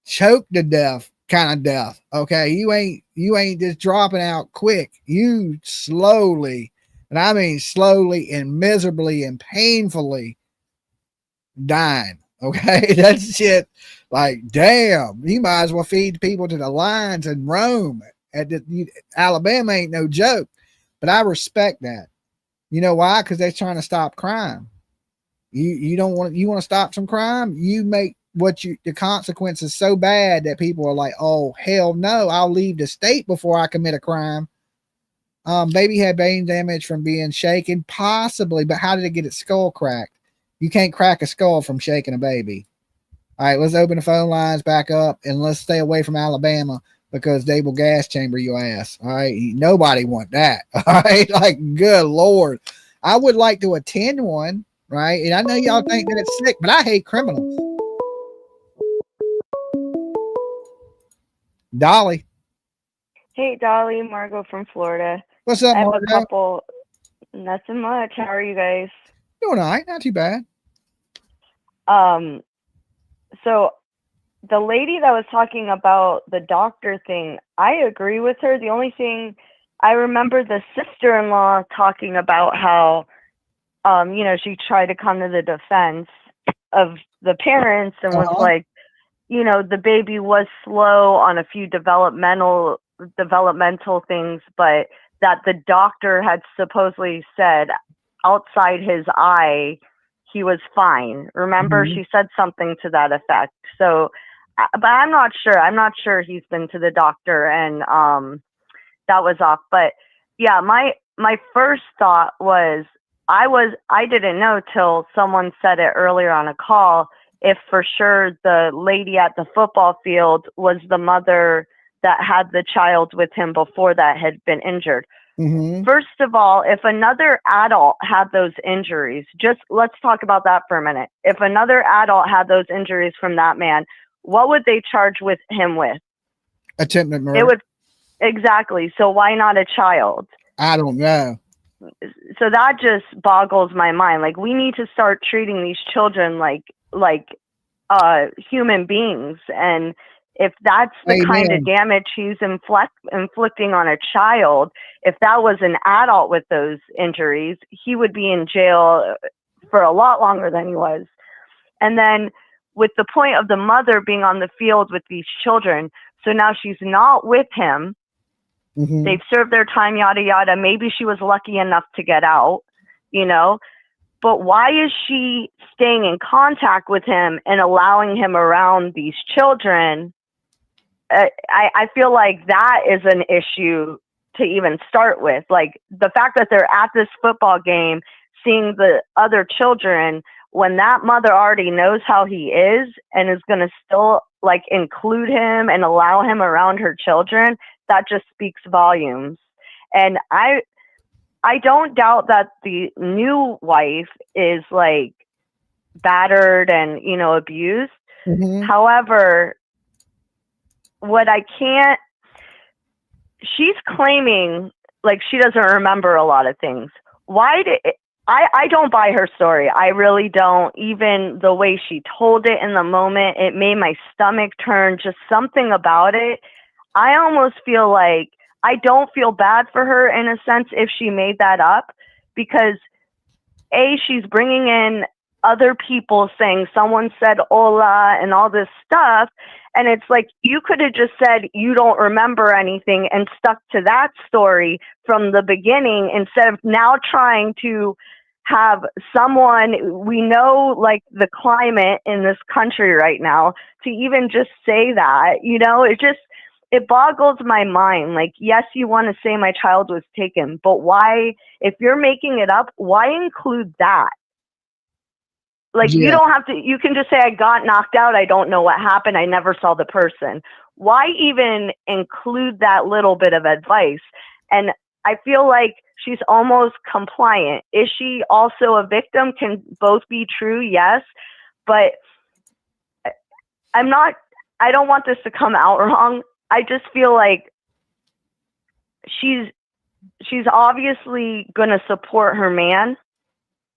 choke to death kind of death. Okay, you ain't just dropping out quick. You slowly, and I mean slowly and miserably and painfully dying. Okay, that's shit. Like, damn, you might as well feed people to the lions and roam. Alabama ain't no joke, but I respect that. You know why? Because they're trying to stop crime. You want to stop some crime? You make the consequences so bad that people are like, oh hell no, I'll leave the state before I commit a crime. Baby had brain damage from being shaken, possibly, but how did it get its skull cracked? You can't crack a skull from shaking a baby. All right, let's open the phone lines back up and let's stay away from Alabama because they will gas chamber your ass. All right, nobody want that. All right, like, good Lord, I would like to attend one. Right, and I know y'all think that it's sick, but I hate criminals. Dolly. Hey, Dolly, Margot from Florida. What's up, I have Margot? a couple. Nothing much. How are you guys? Doing all right, not too bad. So the lady that was talking about the doctor thing, I agree with her. The only thing I remember the sister-in-law talking about how, she tried to come to the defense of the parents and was like, you know, the baby was slow on a few developmental things, but that the doctor had supposedly said outside his eye he was fine. Remember, Mhm. she said something to that effect. So, but I'm not sure. I'm not sure he's been to the doctor, and that was off. But yeah, my first thought was I didn't know till someone said it earlier on a call if for sure the lady at the football field was the mother that had the child with him before that had been injured. Mhm. First of all, if another adult had those injuries, just let's talk about that for a minute. If another adult had those injuries from that man, what would they charge with him with? Attempted murder. It would exactly. So why not a child? I don't know. So that just boggles my mind. Like, we need to start treating these children like human beings, and if that's the kind of Amen. damage he's inflicting on a child, if that was an adult with those injuries, he would be in jail for a lot longer than he was. And then with the point of the mother being on the field with these children, so now she's not with him. Mhm. They've served their time, yada, yada. Maybe she was lucky enough to get out, you know, but why is she staying in contact with him and allowing him around these children? I feel like that is an issue to even start with. Like, the fact that they're at this football game, seeing the other children, when that mother already knows how he is and is going to still like include him and allow him around her children, that just speaks volumes. And I don't doubt that the new wife is like battered and, you know, abused. Mhm. However, what I can't, she's claiming like she doesn't remember a lot of things. Why did I don't buy her story. I really don't. Even the way she told it in the moment, it made my stomach turn. Just something about it. I almost feel like I don't feel bad for her in a sense if she made that up, because she's bringing in other people saying someone said hola and all this stuff, and it's like you could have just said you don't remember anything and stuck to that story from the beginning instead of now trying to have someone, we know like the climate in this country right now, to even just say that, you know, it boggles my mind. Like, yes, you want to say my child was taken, but why, if you're making it up, why include that? Like, you Yeah. don't have to, you can just say I got knocked out, I don't know what happened, I never saw the person. Why even include that little bit of advice? And I feel like she's almost compliant. Is she also a victim? Can both be true? Yes. But I don't want this to come out wrong. I just feel like she's obviously going to support her man,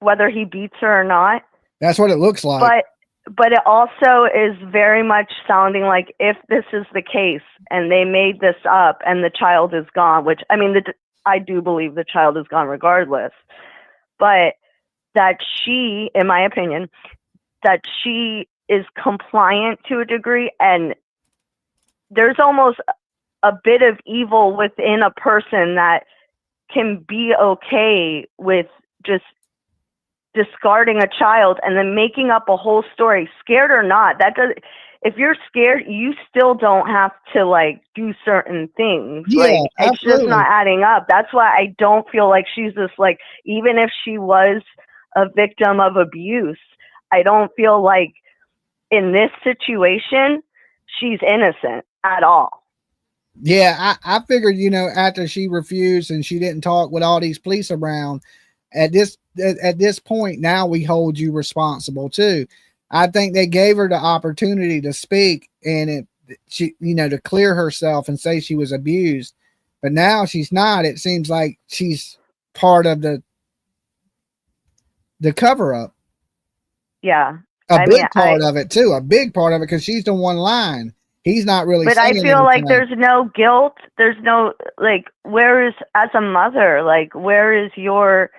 whether he beats her or not. That's what it looks like. But it also is very much sounding like if this is the case and they made this up and the child is gone, which I mean, I do believe the child is gone regardless, but that she, in my opinion, that she is compliant to a degree, and there's almost a bit of evil within a person that can be okay with just discarding a child and then making up a whole story, scared or not. That does, if you're scared, you still don't have to like do certain things. Yeah, like it's just absolutely. not adding up. That's why I don't feel like she's this, like, even if she was a victim of abuse, I don't feel like in this situation she's innocent at all. Yeah, I figured, you know, after she refused and she didn't talk with all these police around, at this point now we hold you responsible too. I think they gave her the opportunity to speak and she, you know, to clear herself and say she was abused, but now she's not. It seems like she's part of the cover up. Yeah, A big part of it too. A big part of it, because she's the one lying. He's not really. But I saying feel like anything. there's no guilt. There's no, like, where is, as a mother, like, where is your,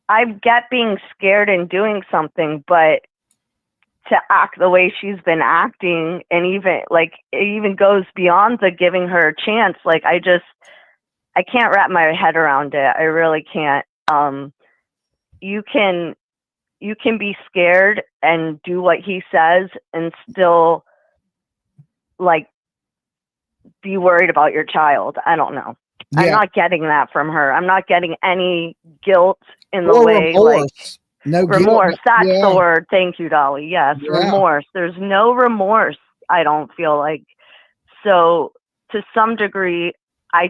I get being scared and doing something, but to act the way she's been acting, and even like it even goes beyond the giving her a chance. Like I can't wrap my head around it. I really can't. You can be scared and do what he says and still like be worried about your child. I don't know. Yeah. I'm not getting that from her. I'm not getting any guilt in the Or way remorse. like No guilt. remorse. That's Yeah. the word. Thank you, Dolly. Yes, Yeah. remorse. There's no remorse, I don't feel like. So to some degree, I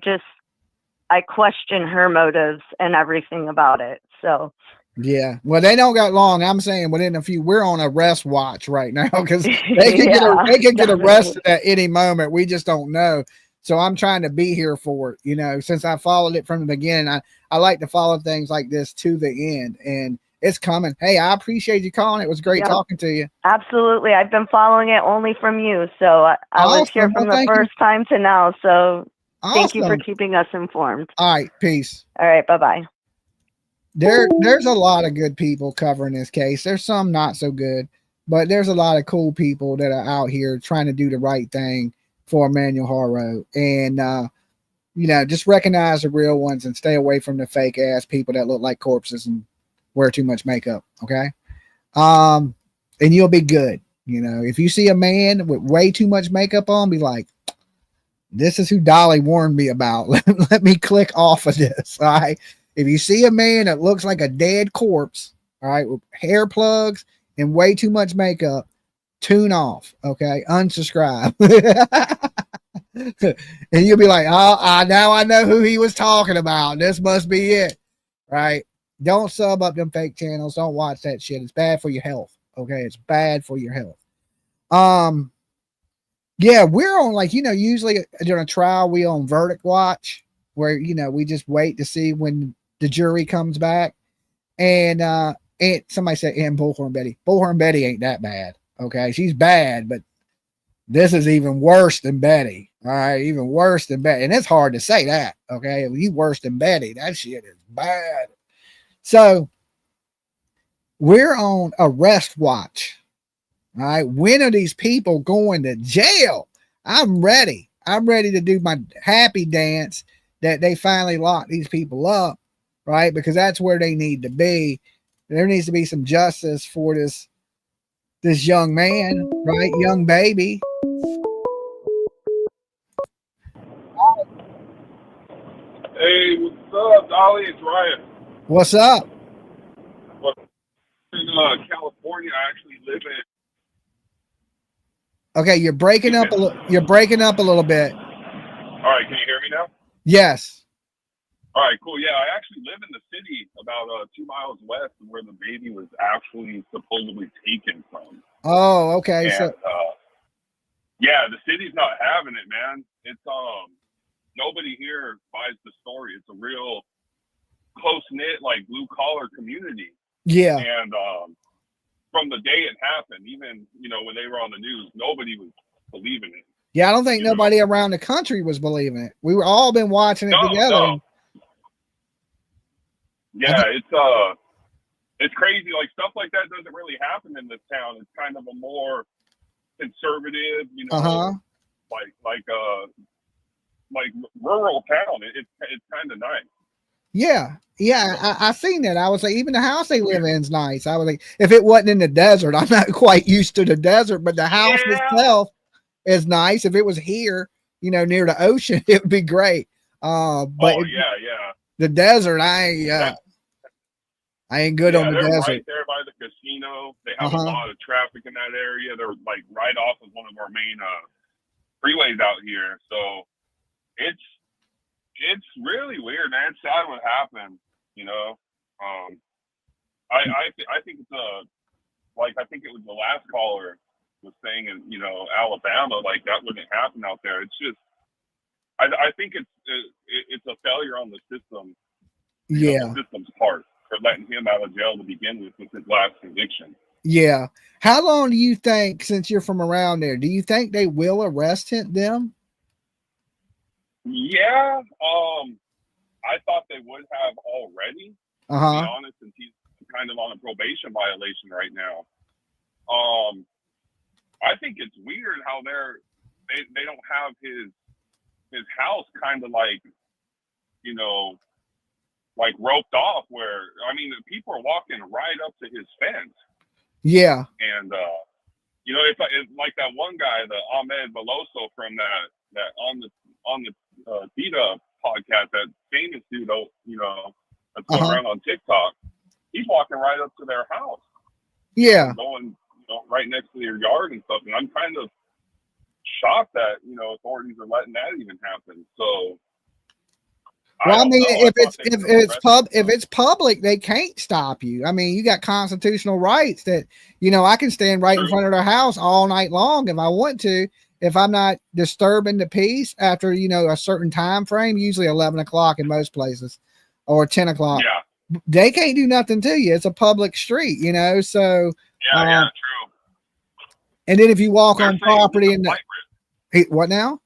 question her motives and everything about it. So Yeah. Well, they don't got long. I'm saying within a few, we're on arrest watch right now because they can get arrested at any moment. We just don't know. So I'm trying to be here for it. You know, since I followed it from the beginning, I like to follow things like this to the end, and it's coming. Hey, I appreciate you calling. It was great talking to you. Absolutely. I've been following it only from you. So I was here from the first time to now. So thank you for keeping us informed. All right. Peace. All right. Bye-bye. There's a lot of good people covering this case. There's some not so good, but there's a lot of cool people that are out here trying to do the right thing for Emmanuel Haro. And, you know, just recognize the real ones and stay away from the fake ass people that look like corpses and wear too much makeup. Okay. And you'll be good. You know, if you see a man with way too much makeup on, be like, this is who Dolly warned me about. Let me click off of this. All right. If you see a man that looks like a dead corpse, all right, with hair plugs and way too much makeup, tune off. Okay. Unsubscribe. And you'll be like, oh, now I know who he was talking about. This must be it. Right. Don't sub up them fake channels. Don't watch that shit. It's bad for your health. Okay. It's bad for your health. Yeah, we're on, like, you know, usually during a trial, we on verdict watch where, you know, we just wait to see when the jury comes back. And somebody said, and Bullhorn Betty. Bullhorn Betty ain't that bad. Okay. She's bad, but this is even worse than Betty. All right. Even worse than Betty. And it's hard to say that. Okay. If you worse than Betty, that shit is bad. So we're on arrest watch. All right. When are these people going to jail? I'm ready. I'm ready to do my happy dance that they finally lock these people up, right? Because that's where they need to be. There needs to be some justice for this young man, right? Young baby. Hey, what's up, Dolly? It's Ryan. What's up? In California, I actually live in. Okay, you're breaking up a little. You're breaking up a little bit. All right, can you hear me now? Yes. All right, cool. Yeah, I actually live in the city about 2 miles west of where the baby was actually supposedly taken from. Oh, okay. And, So yeah, the city's not having it, man. It's nobody here buys the story. It's a real close knit, like blue collar community. yeah. And from the day it happened, even when they were on the news, nobody was believing it. Yeah, I don't think nobody around the country was believing it. We were all been watching it together. No. Yeah, it's crazy. Like stuff like that doesn't really happen in this town. It's kind of a more conservative, like rural town. It's kind of nice. Yeah, I seen that. I was like, even the house they live in is nice. I was like, if it wasn't in the desert, I'm not quite used to the desert, but the house itself is nice. If it was here, near the ocean, it would be great. But the desert, I ain't good on the they're desert. right there by the casino. They have a lot of traffic in that area. They're like right off of one of our main freeways out here. So it's really weird, man. It's sad what happened. I think it's I think it was the last caller was saying in Alabama, like that wouldn't happen out there. It's just I think it's a failure on the system. The system's part for letting him out of jail to begin with his last conviction. Yeah. How long do you think, since you're from around there, do you think they will arrest them? Yeah. I thought they would have already. To be honest, since he's kind of on a probation violation right now. I think it's weird how they don't have his house kind of like, you know, like roped off where, I mean, people are walking right up to his fence. Yeah. And, you know, it's like that one guy, the Ahmed Veloso from that on the DITA podcast, that famous dude, you know, that's going around on TikTok. He's walking right up to their house. Yeah. Going, you know, right next to their yard and stuff. And I'm kind of shocked that, you know, authorities are letting that even happen. So, well, I mean, if it's public, they can't stop you. I mean, you got constitutional rights that, you know, I can stand right in front of their house all night long if I want to, if I'm not disturbing the peace after, you know, a certain time frame, usually 11 o'clock in most places, or 10 o'clock. Yeah. They can't do nothing to you. It's a public street, you know, so. Yeah, true. And then if you walk on property and what now?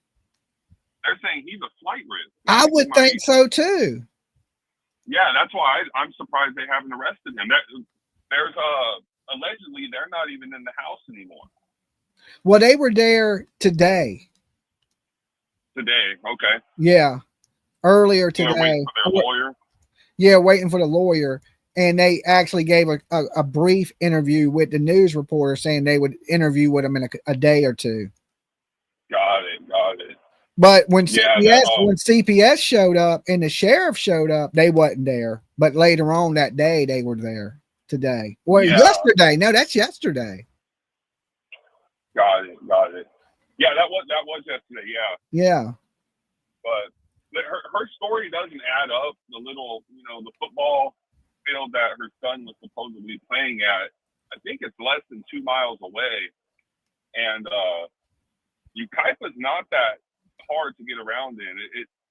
They're saying he's a flight risk. I would think so too. Yeah, that's why I'm surprised they haven't arrested him. There's allegedly they're not even in the house anymore. Well, they were there today. Today, okay. Yeah, earlier today. Waiting for their lawyer. Yeah, waiting for the lawyer, and they actually gave a brief interview with the news reporter, saying they would interview with him in a day or two. Got it. But when CPS showed up and the sheriff showed up, they wasn't there. But later on that day, they were there today. Well, yesterday. No, that's yesterday. Got it. Yeah, that was yesterday. Yeah. Yeah. But her story doesn't add up. The little, you know, the football field that her son was supposedly playing at, I think it's less than 2 miles away. And Yucaipa's not that hard to get around in.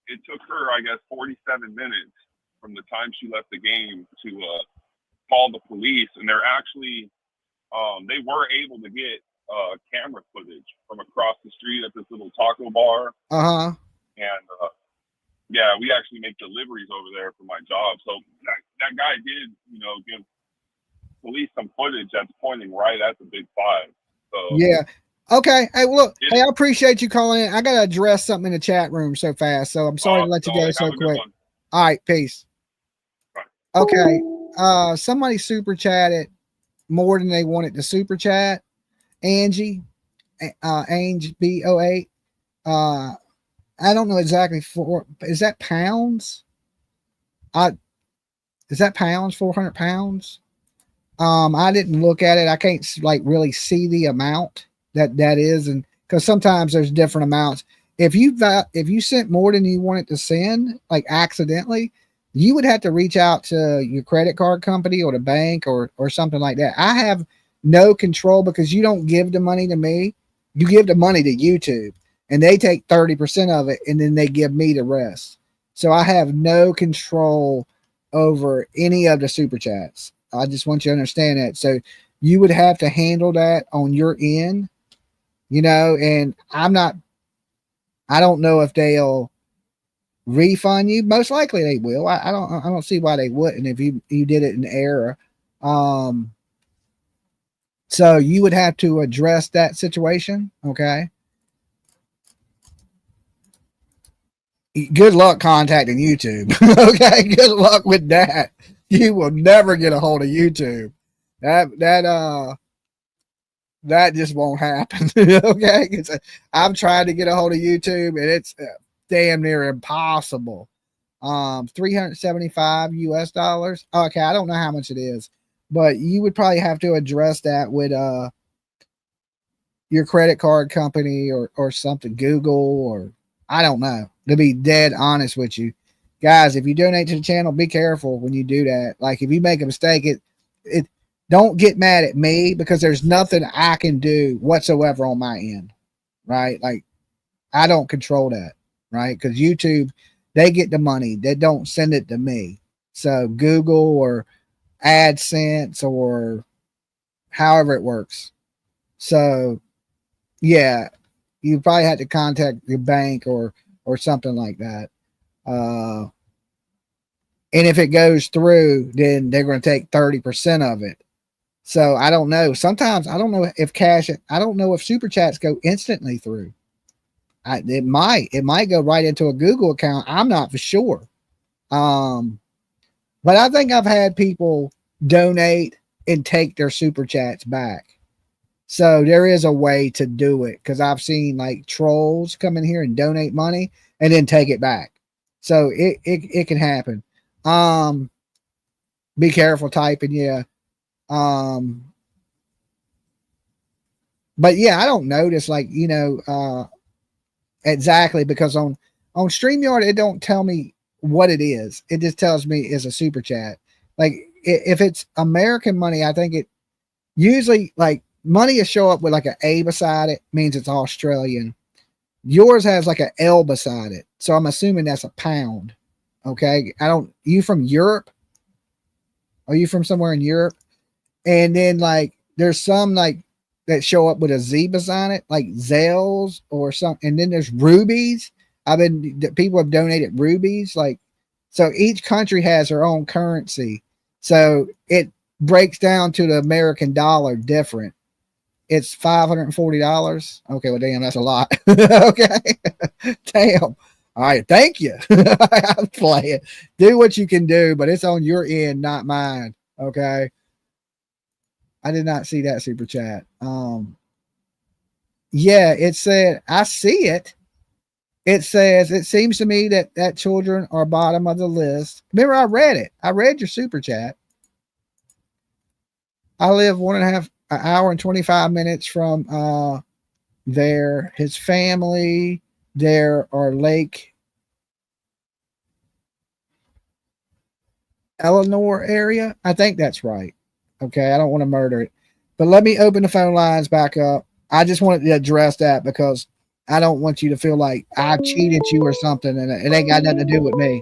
It took her, I guess, 47 minutes from the time she left the game to call the police, and they're actually they were able to get camera footage from across the street at this little taco bar. And yeah, we actually make deliveries over there for my job, so that guy did, you know, give police some footage that's pointing right at the Big Five. So yeah. Okay. Hey, look, I appreciate you calling in. I got to address something in the chat room so fast, so I'm sorry to let you go so quick. All right. Peace. Okay. Somebody super chatted more than they wanted to super chat. Angie B08. I don't know exactly is that pounds? Is that pounds, 400 pounds? I didn't look at it. I can't like really see the amount that is, and because sometimes there's different amounts. If you sent more than you wanted to send, like accidentally, you would have to reach out to your credit card company or the bank or something like that. I have no control because you don't give the money to me. You give the money to YouTube, and they take 30% of it, and then they give me the rest. So I have no control over any of the super chats. I just want you to understand that. So you would have to handle that on your end, you know, and I don't know if they'll refund you. Most likely they will. I don't see why they wouldn't if you did it in error. So you would have to address that situation. Okay. Good luck contacting YouTube. Okay. Good luck with that. You will never get a hold of YouTube. That just won't happen. Okay. I'm trying to get a hold of YouTube and it's damn near impossible. $375 US. Okay. I don't know how much it is, but you would probably have to address that with, your credit card company or something, Google, or I don't know, to be dead honest with you guys. If you donate to the channel, be careful when you do that. Like if you make a mistake, it don't get mad at me because there's nothing I can do whatsoever on my end. Right. Like I don't control that. Right. Cause YouTube, they get the money. They don't send it to me. So Google or AdSense or however it works. So yeah, you probably had to contact your bank or something like that. And if it goes through, then they're going to take 30% of it. So I don't know. Sometimes I don't know if cash. I don't know if super chats go instantly through. It might go right into a Google account. I'm not for sure. But I think I've had people donate and take their super chats back. So there is a way to do it, because I've seen like trolls come in here and donate money and then take it back. So it can happen. Be careful typing, yeah. But yeah, I don't notice, like, exactly, because on StreamYard it don't tell me what it is. It just tells me it's a super chat. Like if it's American money, I think it usually, like, money will show up with like an A beside it, means it's Australian. Yours has like an L beside it, so I'm assuming that's a pound. Okay, you from Europe? Are you from somewhere in Europe? And then like there's some like that show up with a Z beside it, like Zales or something. And then there's rubies. People have donated rubies. Like, so each country has their own currency. So it breaks down to the American dollar different. It's $540. Okay, well, damn, that's a lot. Okay. Damn. All right, thank you. I'm playing. Do what you can do, but it's on your end, not mine. Okay. I did not see that super chat. Yeah, it said, I see it. It says, it seems to me that children are bottom of the list. Remember, I read it. I read your super chat. I live 1.5 hour and 25 minutes from there. His family there are Lake Eleanor area. I think that's right. Okay, I don't want to murder it, but let me open the phone lines back up. I just wanted to address that because I don't want you to feel like I cheated you or something, and it ain't got nothing to do with me.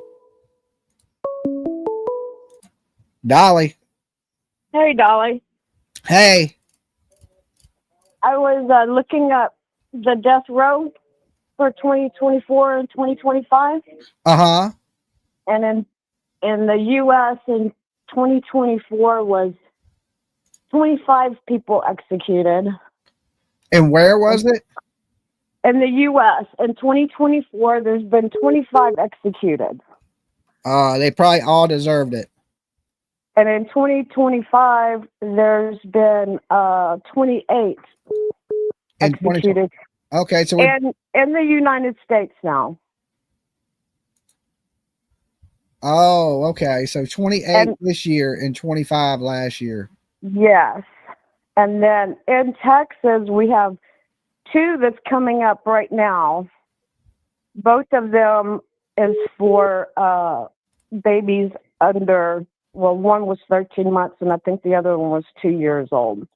Dolly. Hey, Dolly. Hey. I was looking up the death row for 2024 and 2025. Uh-huh. And in the U.S. in 2024 was 25 people executed. And where was it? In the U.S. in 2024, there's been 25 executed. They probably all deserved it. And in 2025, there's been 28 executed. Okay, so in the United States now. Oh, okay. So 28 this year and 25 last year. Yes. And then in Texas, we have 2 that's coming up right now. Both of them is for babies under, well, one was 13 months and I think the other one was 2 years old.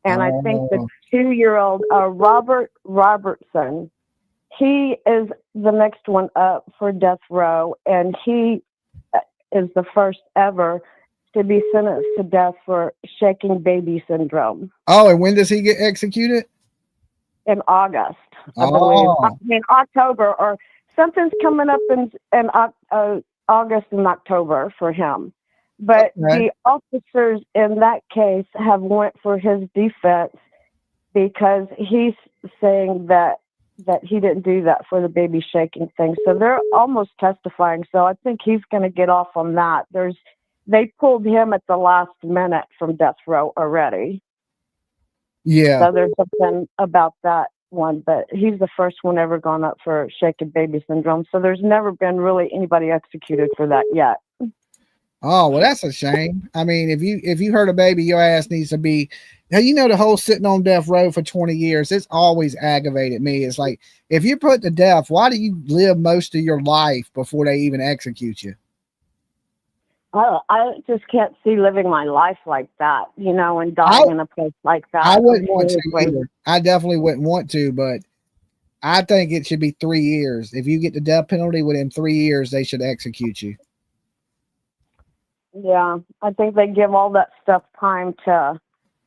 And I think the 2-year-old, Robert Robertson, he is the next one up for death row, and he is the first ever to be sentenced to death for shaking baby syndrome. Oh, and when does he get executed? In August, I believe. I mean, October, or something's coming up in August and October for him. But the officers in that case have went for his defense because he's saying that he didn't do that for the baby shaking thing. So they're almost testifying. So I think he's going to get off on that. They pulled him at the last minute from death row already. Yeah. So there's something about that one, but he's the first one ever gone up for shaken baby syndrome. So there's never been really anybody executed for that yet. Oh, well, that's a shame. I mean, if you hurt a baby, your ass needs to be, the whole sitting on death row for 20 years, it's always aggravated me. It's like, if you're put to death, why do you live most of your life before they even execute you? I just can't see living my life like that, and dying in a place like that. I wouldn't want to either. I definitely wouldn't want to, but I think it should be 3 years. If you get the death penalty within 3 years, they should execute you. Yeah, I think they give all that stuff time to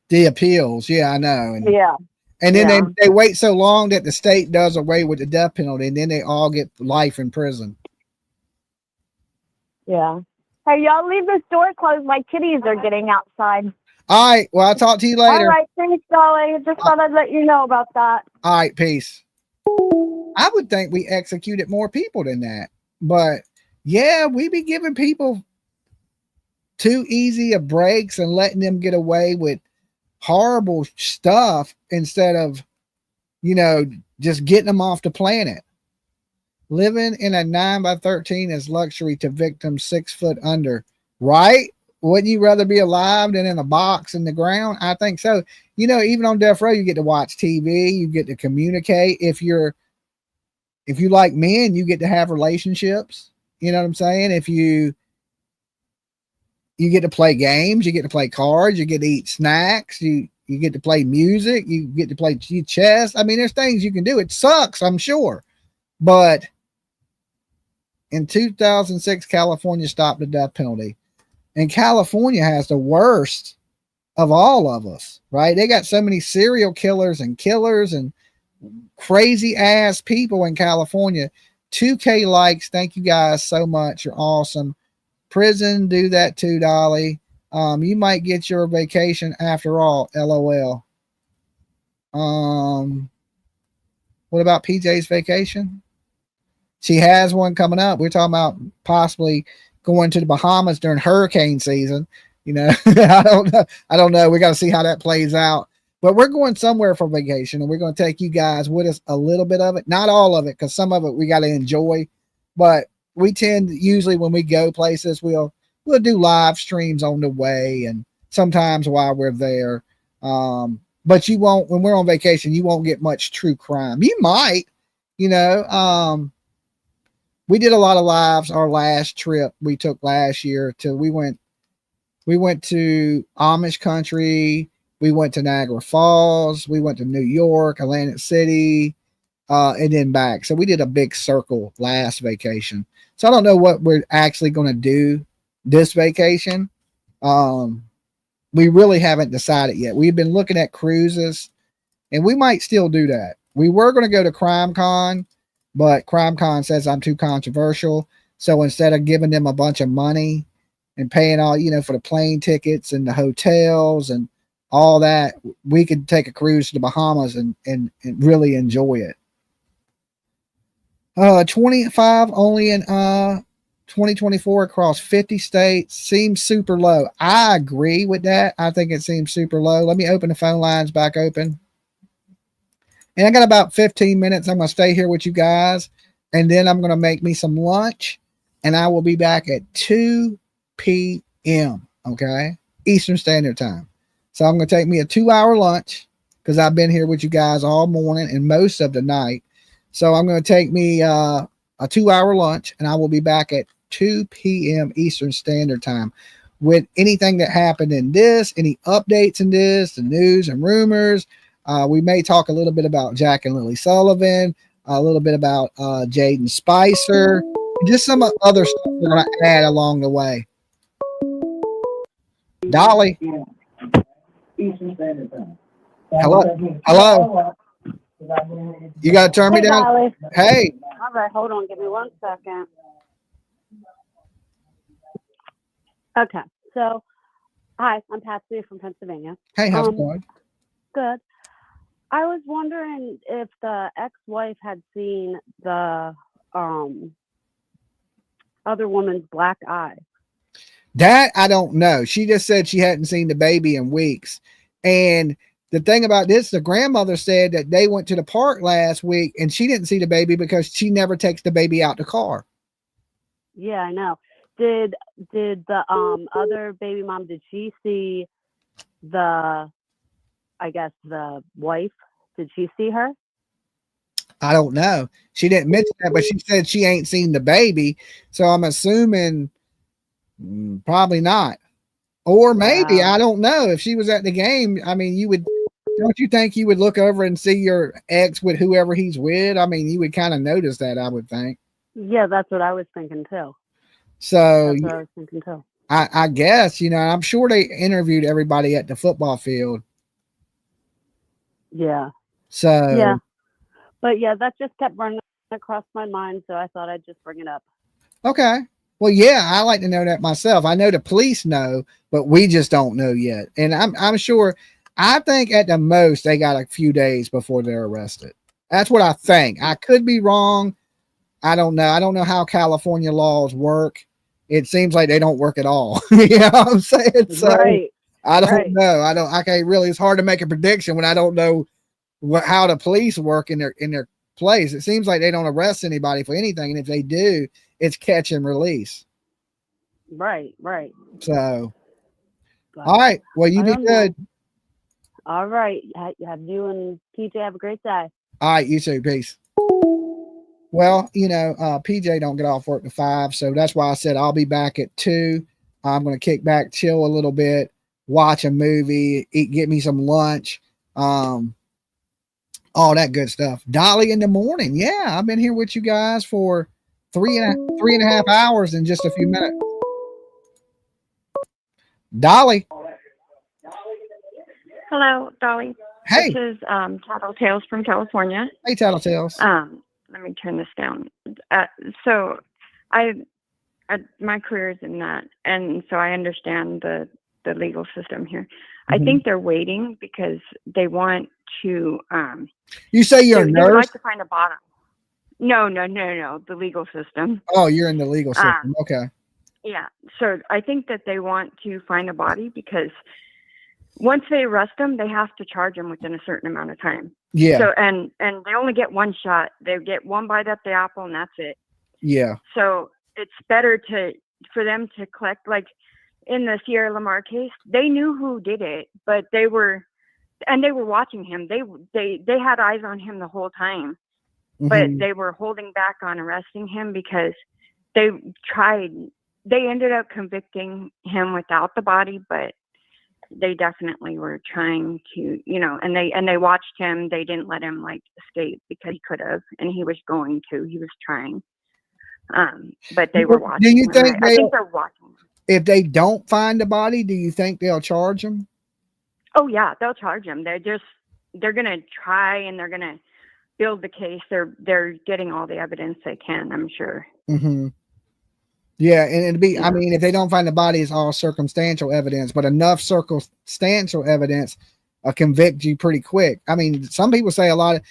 the appeals. Yeah, I know. And, yeah. And then they wait so long that the state does away with the death penalty, and then they all get life in prison. Yeah. Hey, y'all leave this door closed. My kitties are getting outside. All right. Well, I'll talk to you All later. right, thanks, Dolly. Just thought I'd let you know about that. All right, peace. I would think we executed more people than that. But yeah, we be giving people too easy of breaks and letting them get away with horrible stuff instead of, just getting them off the planet. Living in a 9x13 is luxury to victims 6 foot under, right? Wouldn't you rather be alive than in a box in the ground? I think so. Even on death row, you get to watch TV, you get to communicate. If you like men, you get to have relationships. You know what I'm saying? If you get to play games, you get to play cards, you get to eat snacks, you get to play music, you get to play chess. I mean, there's things you can do. It sucks, I'm sure. But in 2006, California stopped the death penalty. And California has the worst of all of us, right? They got so many serial killers and crazy ass people in California. 2K likes. Thank you guys so much. You're awesome. Prison, do that too, Dolly. You might get your vacation after all. LOL. What about PJ's vacation? She has one coming up. We're talking about possibly going to the Bahamas during hurricane season. I don't know. We got to see how that plays out. But we're going somewhere for vacation, and we're going to take you guys with us a little bit of it, not all of it, because some of it we got to enjoy. But we tend usually when we go places, we'll do live streams on the way, and sometimes while we're there. But you won't, when we're on vacation, you won't get much true crime. You might, we did a lot of lives. Our last trip we took last year we went to Amish country. We went to Niagara Falls. We went to New York, Atlantic City, and then back. So we did a big circle last vacation. So I don't know what we're actually going to do this vacation. We really haven't decided yet. We've been looking at cruises, and we might still do that. We were going to go to Crime Con, but Crime Con says I'm too controversial. So instead of giving them a bunch of money and paying all, for the plane tickets and the hotels and all that, we could take a cruise to the Bahamas and really enjoy it. 25 only in 2024 across 50 states seems super low. I agree with that. I think it seems super low. Let me open the phone lines back open. And I got about 15 minutes. I'm going to stay here with you guys, and then I'm going to make me some lunch, and I will be back at 2 p.m. Okay, Eastern Standard Time. So I'm going to take me a 2-hour lunch because I've been here with you guys all morning and most of the night. So I'm going to take me a 2-hour lunch, and I will be back at 2 p.m. Eastern Standard Time with anything that happened in this, any updates in this, the news and rumors. We may talk a little bit about Jack and Lily Sullivan, a little bit about Jaden Spicer, just some other stuff we're going to add along the way. Dolly. Hello. You got to turn me down. Dolly. Hey. All right, hold on. Give me 1 second. Okay, so hi, I'm Patsy from Pennsylvania. Hey, how's it going? Good. I was wondering if the ex-wife had seen the other woman's black eye. That I don't know. She just said she hadn't seen the baby in weeks. And the thing about this, the grandmother said that they went to the park last week and she didn't see the baby because she never takes the baby out the car. Yeah, I know. Did the other baby mom, did she see the wife? Did she see her? I don't know. She didn't mention that, but she said she ain't seen the baby. So I'm assuming probably not. Or maybe, I don't know. If she was at the game, I mean, don't you think you would look over and see your ex with whoever he's with? I mean, you would kind of notice that, I would think. Yeah, that's what I was thinking too. So That's what I was thinking too. I guess, I'm sure they interviewed everybody at the football field. Yeah. So yeah, but yeah, that just kept running across my mind, so I thought I'd just bring it up. Okay. Well, yeah, I like to know that myself. I know the police know, but we just don't know yet. And I'm sure, I think at the most they got a few days before they're arrested. That's what I think. I could be wrong. I don't know. I don't know how California laws work. It seems like they don't work at all. You know what I'm saying? So Right. I don't Right. know. I can't really, it's hard to make a prediction when I don't know how the police work in their place. It seems like they don't arrest anybody for anything. And if they do, it's catch and release. Right. Right. So, But all right. Well, you I be don't good. know. All right. Have you and PJ have a great day. All right. You too. Peace. Well, PJ don't get off work at 5. So that's why I said I'll be back at 2. I'm going to kick back, chill a little bit, watch a movie, get me some lunch. All that good stuff. Dolly in the morning. Yeah. I've been here with you guys for three and a half hours in just a few minutes. Dolly. Hello, Dolly. Hey. This is Tattletales from California. Hey, Tattletales. Let me turn this down. So, my career is in that, and so I understand the legal system here. I Mhm. think they're waiting because they want to. You say you're a they would nurse? like to find a bottom. No, the legal system. Oh, you're in the legal system. Okay. Yeah. So I think that they want to find a body because once they arrest them, they have to charge them within a certain amount of time. Yeah. So and they only get one shot. They get one bite at the apple, and that's it. Yeah. So it's better for them to collect, like in the Sierra Lamar case, they knew who did it, but they were watching him. They had eyes on him the whole time, but Mhm. they were holding back on arresting him because they ended up convicting him without the body, but they definitely were trying to, and they watched him. They didn't let him like escape because he could have, and he was going to. He was trying, but they were watching. Do you him. think I think they're watching. if they don't find the body, do you think they'll charge him? Oh yeah, they'll charge him. They're gonna try and they're gonna build the case. They're getting all the evidence they can, I'm sure. Mm-hmm. Yeah, and it'd be, I mean, if they don't find the body, it's all circumstantial evidence, but enough circumstantial evidence convict you pretty quick. I mean, some people say that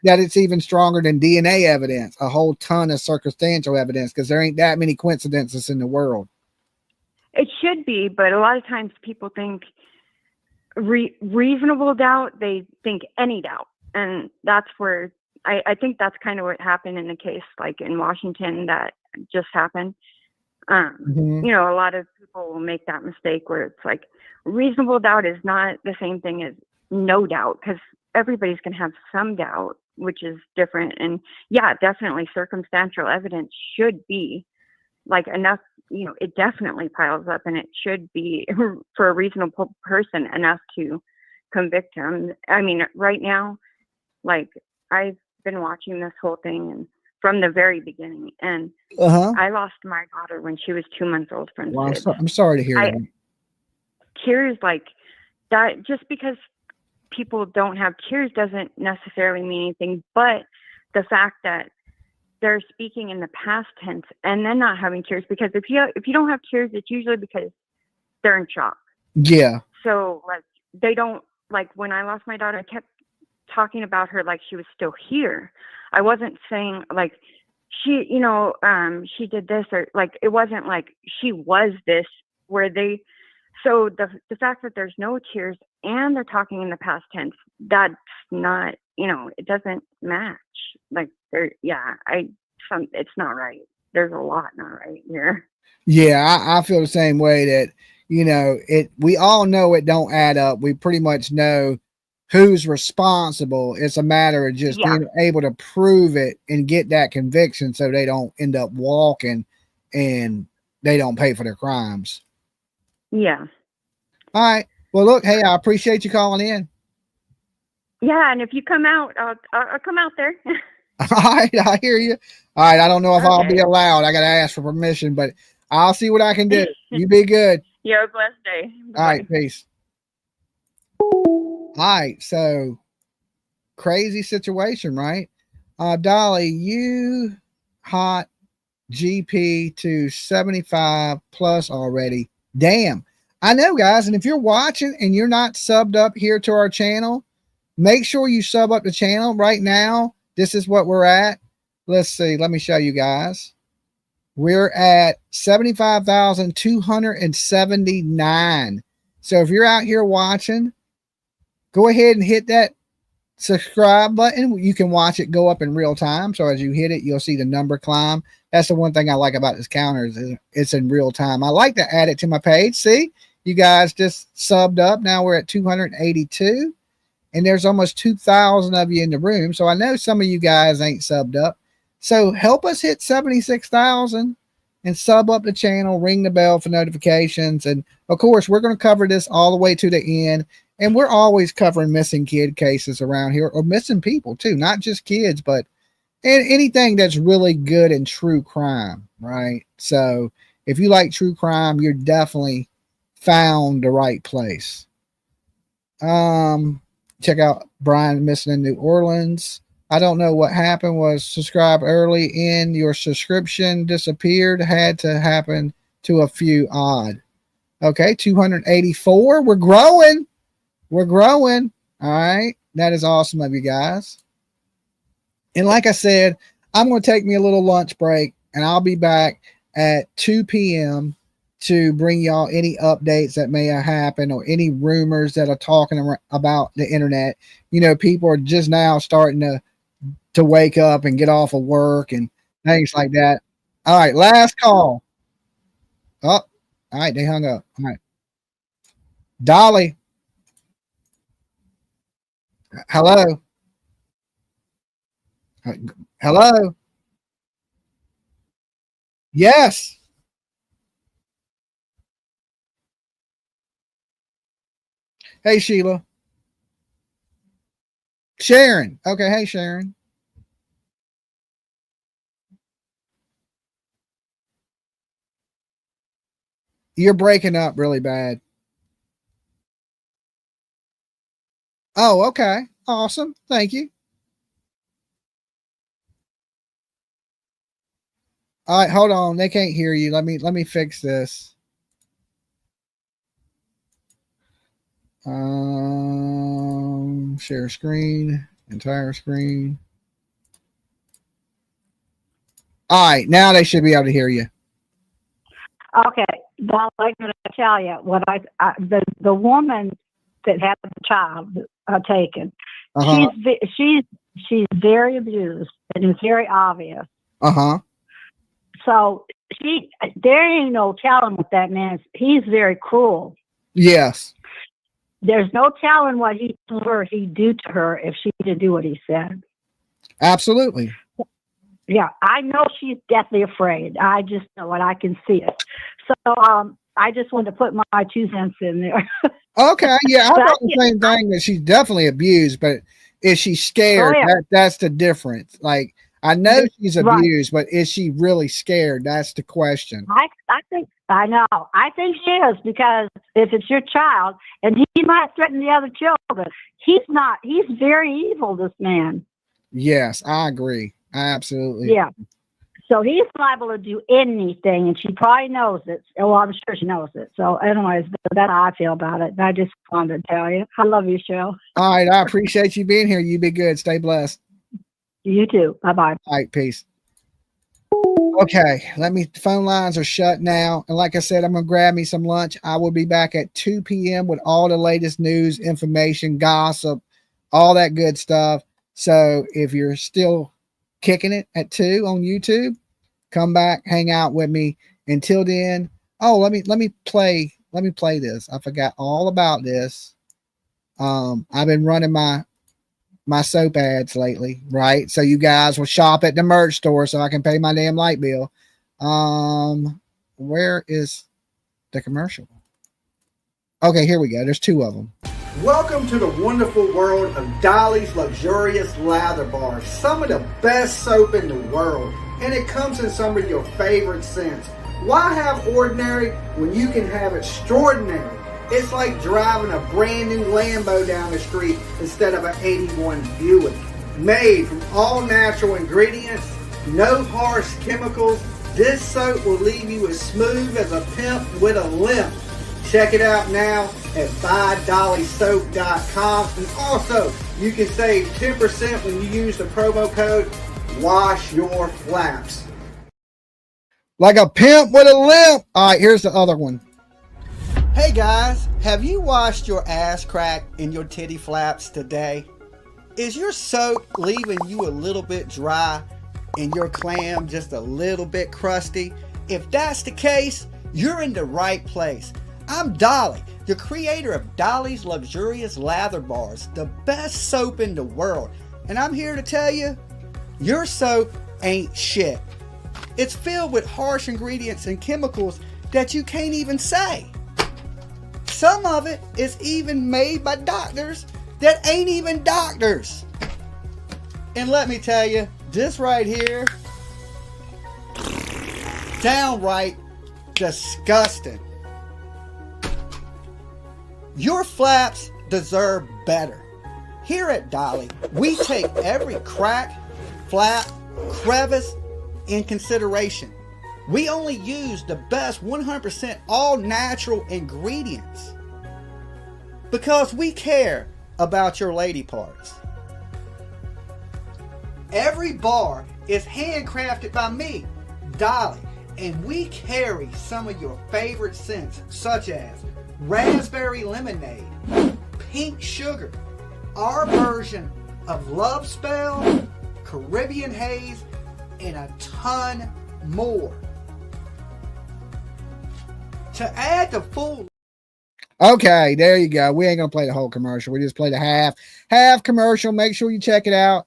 it's even stronger than DNA evidence, a whole ton of circumstantial evidence, because there ain't that many coincidences in the world. It should be, but a lot of times people think reasonable doubt, they think any doubt. And that's where I think that's kind of what happened in the case, like in Washington, that just happened. A lot of people will make that mistake where it's like reasonable doubt is not the same thing as no doubt, because everybody's going to have some doubt, which is different. And yeah, definitely circumstantial evidence should be like enough, it definitely piles up, and it should be for a reasonable person enough to convict him. I mean, right now, like I've been watching this whole thing and from the very beginning, and I lost my daughter when she was 2 months old from Well, SIDS. I'm sorry to hear that. Tears like that, just because people don't have tears doesn't necessarily mean anything, but the fact that they're speaking in the past tense and then not having tears, because if you don't have tears, it's usually because they're in shock. Yeah. So like they don't, like when I lost my daughter, I kept talking about her like she was still here. I wasn't saying like she did this, or like it wasn't like she was this, where they, so the fact that there's no tears and they're talking in the past tense, that's not, it doesn't match. Like it's not right. There's a lot not right here. Yeah, I feel the same way, that we all know it don't add up. We pretty much know who's responsible. It's a matter of just being able to prove it and get that conviction, so they don't end up walking and they don't pay for their crimes. Yeah. All right. Well, look, hey, I appreciate you calling in. Yeah, and if you come out, I'll come out there. All right, I hear you. All right, I don't know if I'll be Okay. allowed. I got to ask for permission, but I'll see what I can do. You be good. You have a blessed day. All right, peace. All right, so crazy situation, right? Dolly, you hot GP to 75 plus already. Damn. I know, guys. And if you're watching and you're not subbed up here to our channel, make sure you sub up the channel right now. This is what we're at. Let's see. Let me show you guys. We're at 75,279. So if you're out here watching, go ahead and hit that subscribe button. You can watch it go up in real time. So as you hit it, you'll see the number climb. That's the one thing I like about this counter is it's in real time. I like to add it to my page. See, you guys just subbed up. Now we're at 282 and there's almost 2,000 of you in the room. So I know some of you guys ain't subbed up. So help us hit 76,000 and sub up the channel, ring the bell for notifications. And of course, we're going to cover this all the way to the end. And we're always covering missing kid cases around here, or missing people too, not just kids, but anything that's really good in true crime, right? So if you like true crime, you're definitely found the right place. Check out Brian missing in New Orleans. I don't know what happened. Was subscribed early in your subscription disappeared. Had to happen to a few odd. Okay, 284. We're growing. We're growing. All right. That is awesome of you guys. And like I said, I'm going to take me a little lunch break and I'll be back at 2 p.m. to bring y'all any updates that may have happened or any rumors that are talking about the internet. You know, people are just now starting to wake up and get off of work and things like that. All right. Last call. Oh, all right. They hung up. All right. Dolly. Hello. Hello. Yes. Hey, Sheila. Sharon. Okay. Hey, Sharon. You're breaking up really bad. Oh, okay. Awesome. Thank you. All right, hold on. They can't hear you. Let me fix this. Share screen, entire screen. All right, now they should be able to hear you. Okay, well, I'm going to tell you what the woman that had the child taken. She's very abused and it's very obvious. So there ain't no telling what that man is. He's very cruel. Yes. There's no telling what he told her he'd do to her if she didn't do what he said. Absolutely. Yeah, I know she's deathly afraid. I just know it. I can see it. So I just wanted to put my 2 cents in there. Okay, yeah, I thought the same thing, that she's definitely abused, but is she scared? Oh, yeah. That's the difference. Like, I know she's abused, but is she really scared? That's the question. I think she is, because if it's your child, and he might threaten the other children, he's very evil, this man. Yes, I agree. I absolutely. Yeah. So he's liable to do anything, and she probably knows it. Well, I'm sure she knows it. So anyways, that's how I feel about it. I just wanted to tell you. I love your show. All right. I appreciate you being here. You be good. Stay blessed. You too. Bye-bye. All right. Peace. Okay. The phone lines are shut now. And like I said, I'm going to grab me some lunch. I will be back at 2 p.m. with all the latest news, information, gossip, all that good stuff. So if you're still kicking it at 2 on YouTube, come back, hang out with me. Until then, let me play this. I forgot all about this. I've been running my soap ads lately, right? So you guys will shop at the merch store so I can pay my damn light bill. Where is the commercial? Okay, here we go. There's 2 of them. Welcome to the wonderful world of Dolly's Luxurious Lather Bars. Some of the best soap in the world. And it comes in some of your favorite scents. Why have ordinary when you can have extraordinary? It's like driving a brand new Lambo down the street instead of an 81 Buick. Made from all natural ingredients, no harsh chemicals, This soap will leave you as smooth as a pimp with a limp. Check it out now at buydollysoap.com. And also, you can save 10% when you use the promo code Wash Your Flaps. Like a pimp with a limp. All right, here's the other one. Hey guys, have you washed your ass crack and your titty flaps today? Is your soap leaving you a little bit dry and your clam just a little bit crusty? If that's the case, you're in the right place. I'm Dolly, the creator of Dolly's Luxurious Lather Bars, the best soap in the world. And I'm here to tell you, your soap ain't shit. It's filled with harsh ingredients and chemicals that you can't even say. Some of it is even made by doctors that ain't even doctors. And let me tell you, this right here, downright disgusting. Your flaps deserve better. Here at Dolly, we take every crack, flap, crevice in consideration. We only use the best 100% all natural ingredients because we care about your lady parts. Every bar is handcrafted by me, Dolly, and we carry some of your favorite scents such as raspberry lemonade, pink sugar, our version of love spell, Caribbean haze, and a ton more. To add the full... Okay, there you go. We ain't gonna play the whole commercial. We just play the half commercial. Make sure you check it out.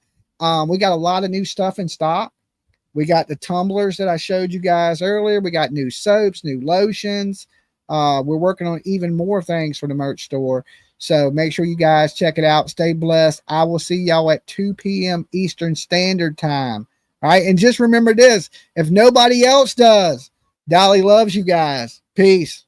We got a lot of new stuff in stock. We got the tumblers that I showed you guys earlier. We got new soaps, new lotions. We're working on even more things for the merch store. So make sure you guys check it out. Stay blessed. I will see y'all at 2 p.m. Eastern Standard Time. All right. And just remember this, if nobody else does, Dolly loves you guys. Peace.